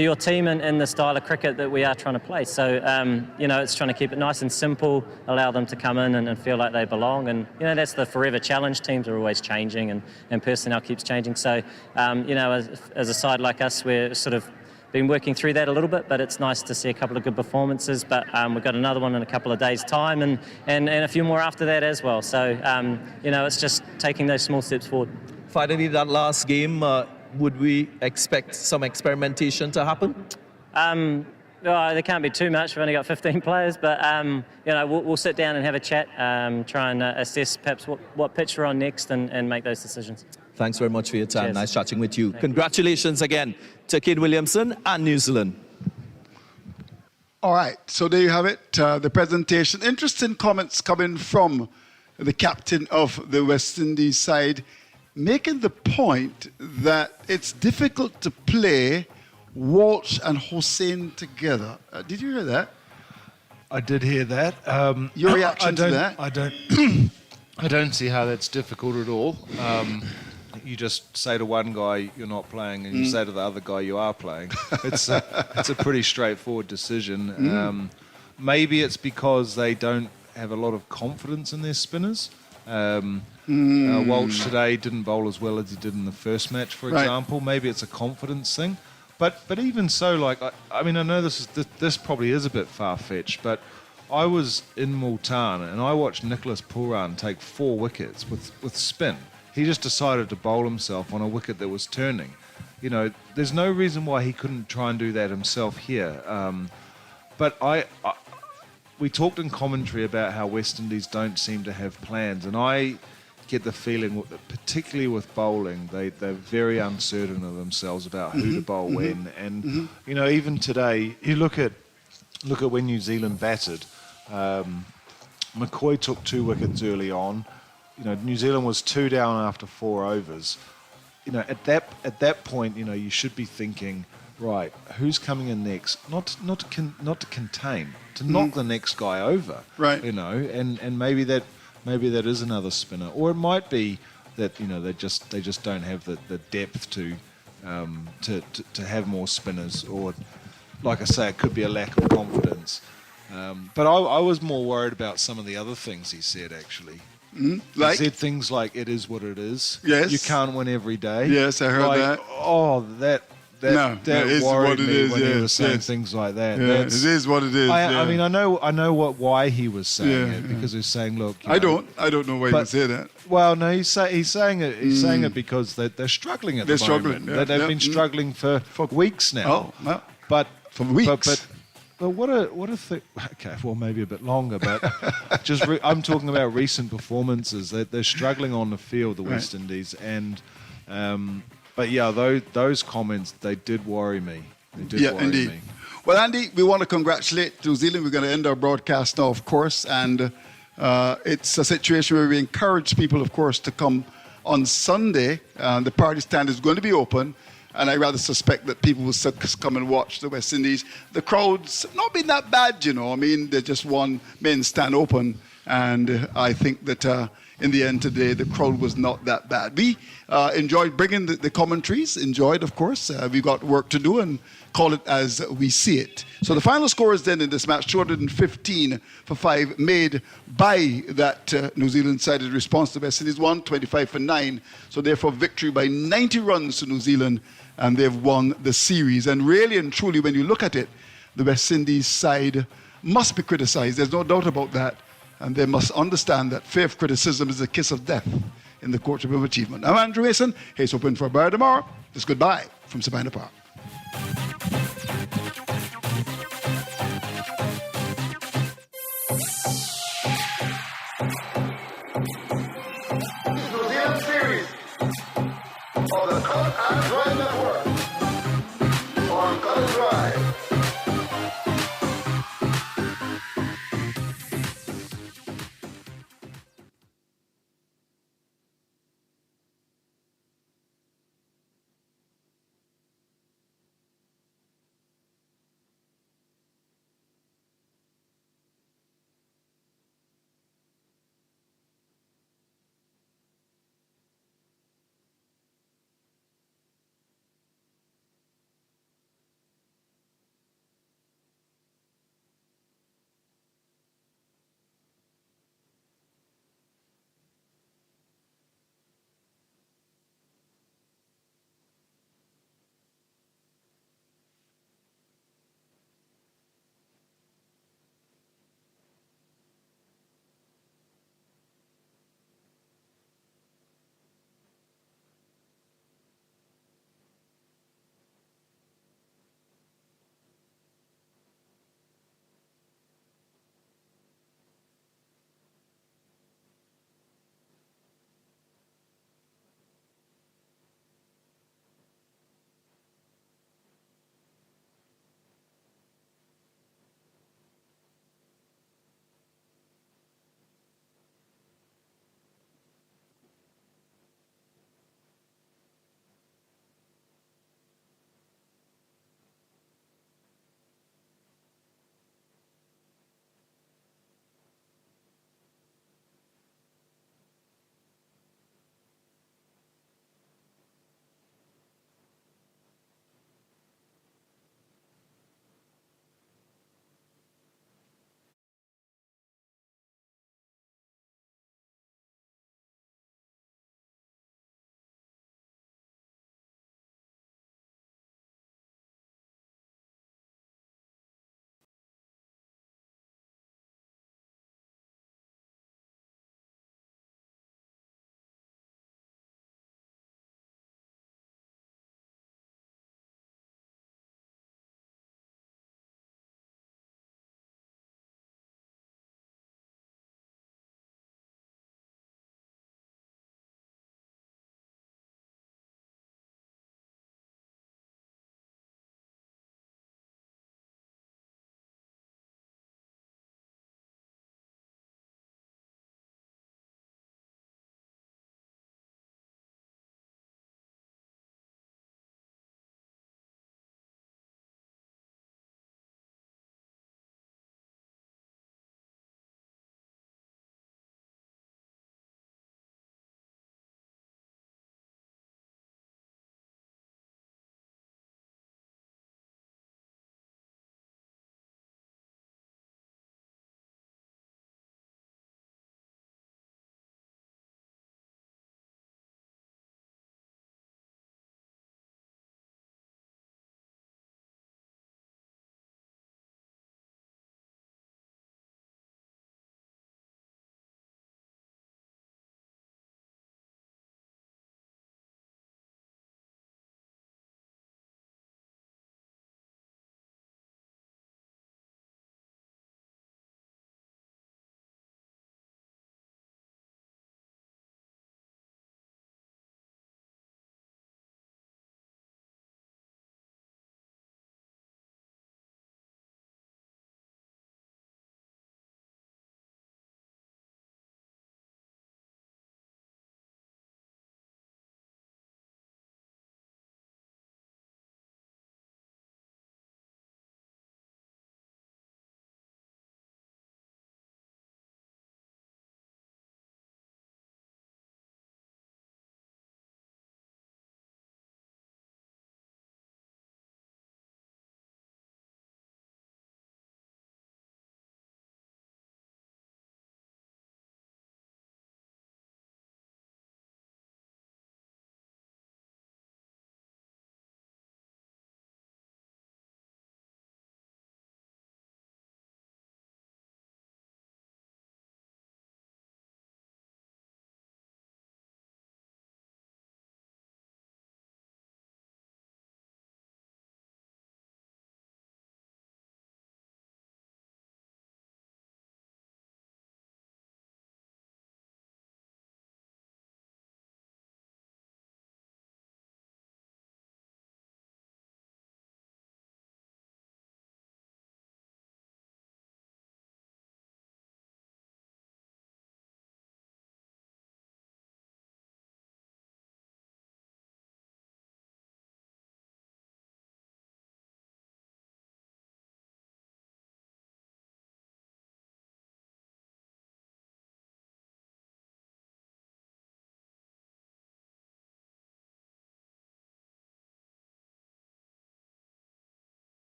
your team and the style of cricket that we are trying to play. So, it's trying to keep it nice and simple, allow them to come in and feel like they belong. And, that's the forever challenge. Teams are always changing and personnel keeps changing. So, as a side like us, we're sort of been working through that a little bit, but it's nice to see a couple of good performances. But we've got another one in a couple of days' time and a few more after that as well. So, it's just taking those small steps forward. Finally, that last game, would we expect some experimentation to happen? There can't be too much. We've only got 15 players, but we'll sit down and have a chat, try and assess perhaps what pitch we're on next and make those decisions. Thanks very much for your time. Cheers. Nice chatting with you. Congratulations again to Kane Williamson and New Zealand. All right, so there you have it, the presentation. Interesting comments coming from the captain of the West Indies side, making the point that it's difficult to play Walsh and Hossain together. Did you hear that? I did hear that. Your reaction to that? I don't see how that's difficult at all. You just say to one guy you're not playing, and you say to the other guy you are playing. It's a pretty straightforward decision. Maybe it's because they don't have a lot of confidence in their spinners. Walsh today didn't bowl as well as he did in the first match, for example. Maybe it's a confidence thing. But even so, I know this probably is a bit far-fetched, but I was in Multan and I watched Nicholas Pooran take 4 wickets with spin. He just decided to bowl himself on a wicket that was turning. There's no reason why he couldn't try and do that himself here. But we talked in commentary about how West Indies don't seem to have plans, and I get the feeling that particularly with bowling, they're very uncertain of themselves about who to bowl when. And even today, you look at when New Zealand batted. McCoy took 2 wickets early on. New Zealand was 2 down after 4 overs. At that point, you should be thinking, right, who's coming in next? Not to contain, to knock the next guy over. Right. And maybe that is another spinner, or it might be that they just don't have the depth to have more spinners, or like I say, it could be a lack of confidence. But I was more worried about some of the other things he said, actually. Like? He said things like, it is what it is. Yes. You can't win every day. Yes, I heard that. Oh, that is worried what it me is, when he yes, was saying yes. things like that. Yeah, it is what it is. I mean, I know why he was saying it, because he was saying, look. I don't know why he would say that. Well, no, he's saying it. He's saying it because they're struggling at the moment. Struggling. Yeah, They've been struggling for weeks now. Oh, no. But For weeks. But what a thing. Okay, well, maybe a bit longer, but I'm talking about recent performances. They're struggling on the field, the West Indies, and but yeah, those comments, they did worry me. They did worry indeed. me. Well, Andy, we want to congratulate New Zealand. We're going to end our broadcast now, of course, and it's a situation where we encourage people, of course, to come on Sunday. The party stand is going to be open. And I rather suspect that people will come and watch the West Indies. The crowd's not been that bad, I mean, there's just one main stand open. And I think that in the end today, the crowd was not that bad. We enjoyed bringing the commentaries, enjoyed, of course. We got work to do and call it as we see it. So the final score is then in this match, 215 for 5, made by that New Zealand side in response to West Indies 125 for 9. So therefore victory by 90 runs to New Zealand, and they've won the series. And really and truly, when you look at it, the West Indies side must be criticized. There's no doubt about that. And they must understand that fear of criticism is a kiss of death in the courtroom of achievement. I'm Andrew Mason. Here's hoping for a better tomorrow. Just goodbye from Sabina Park.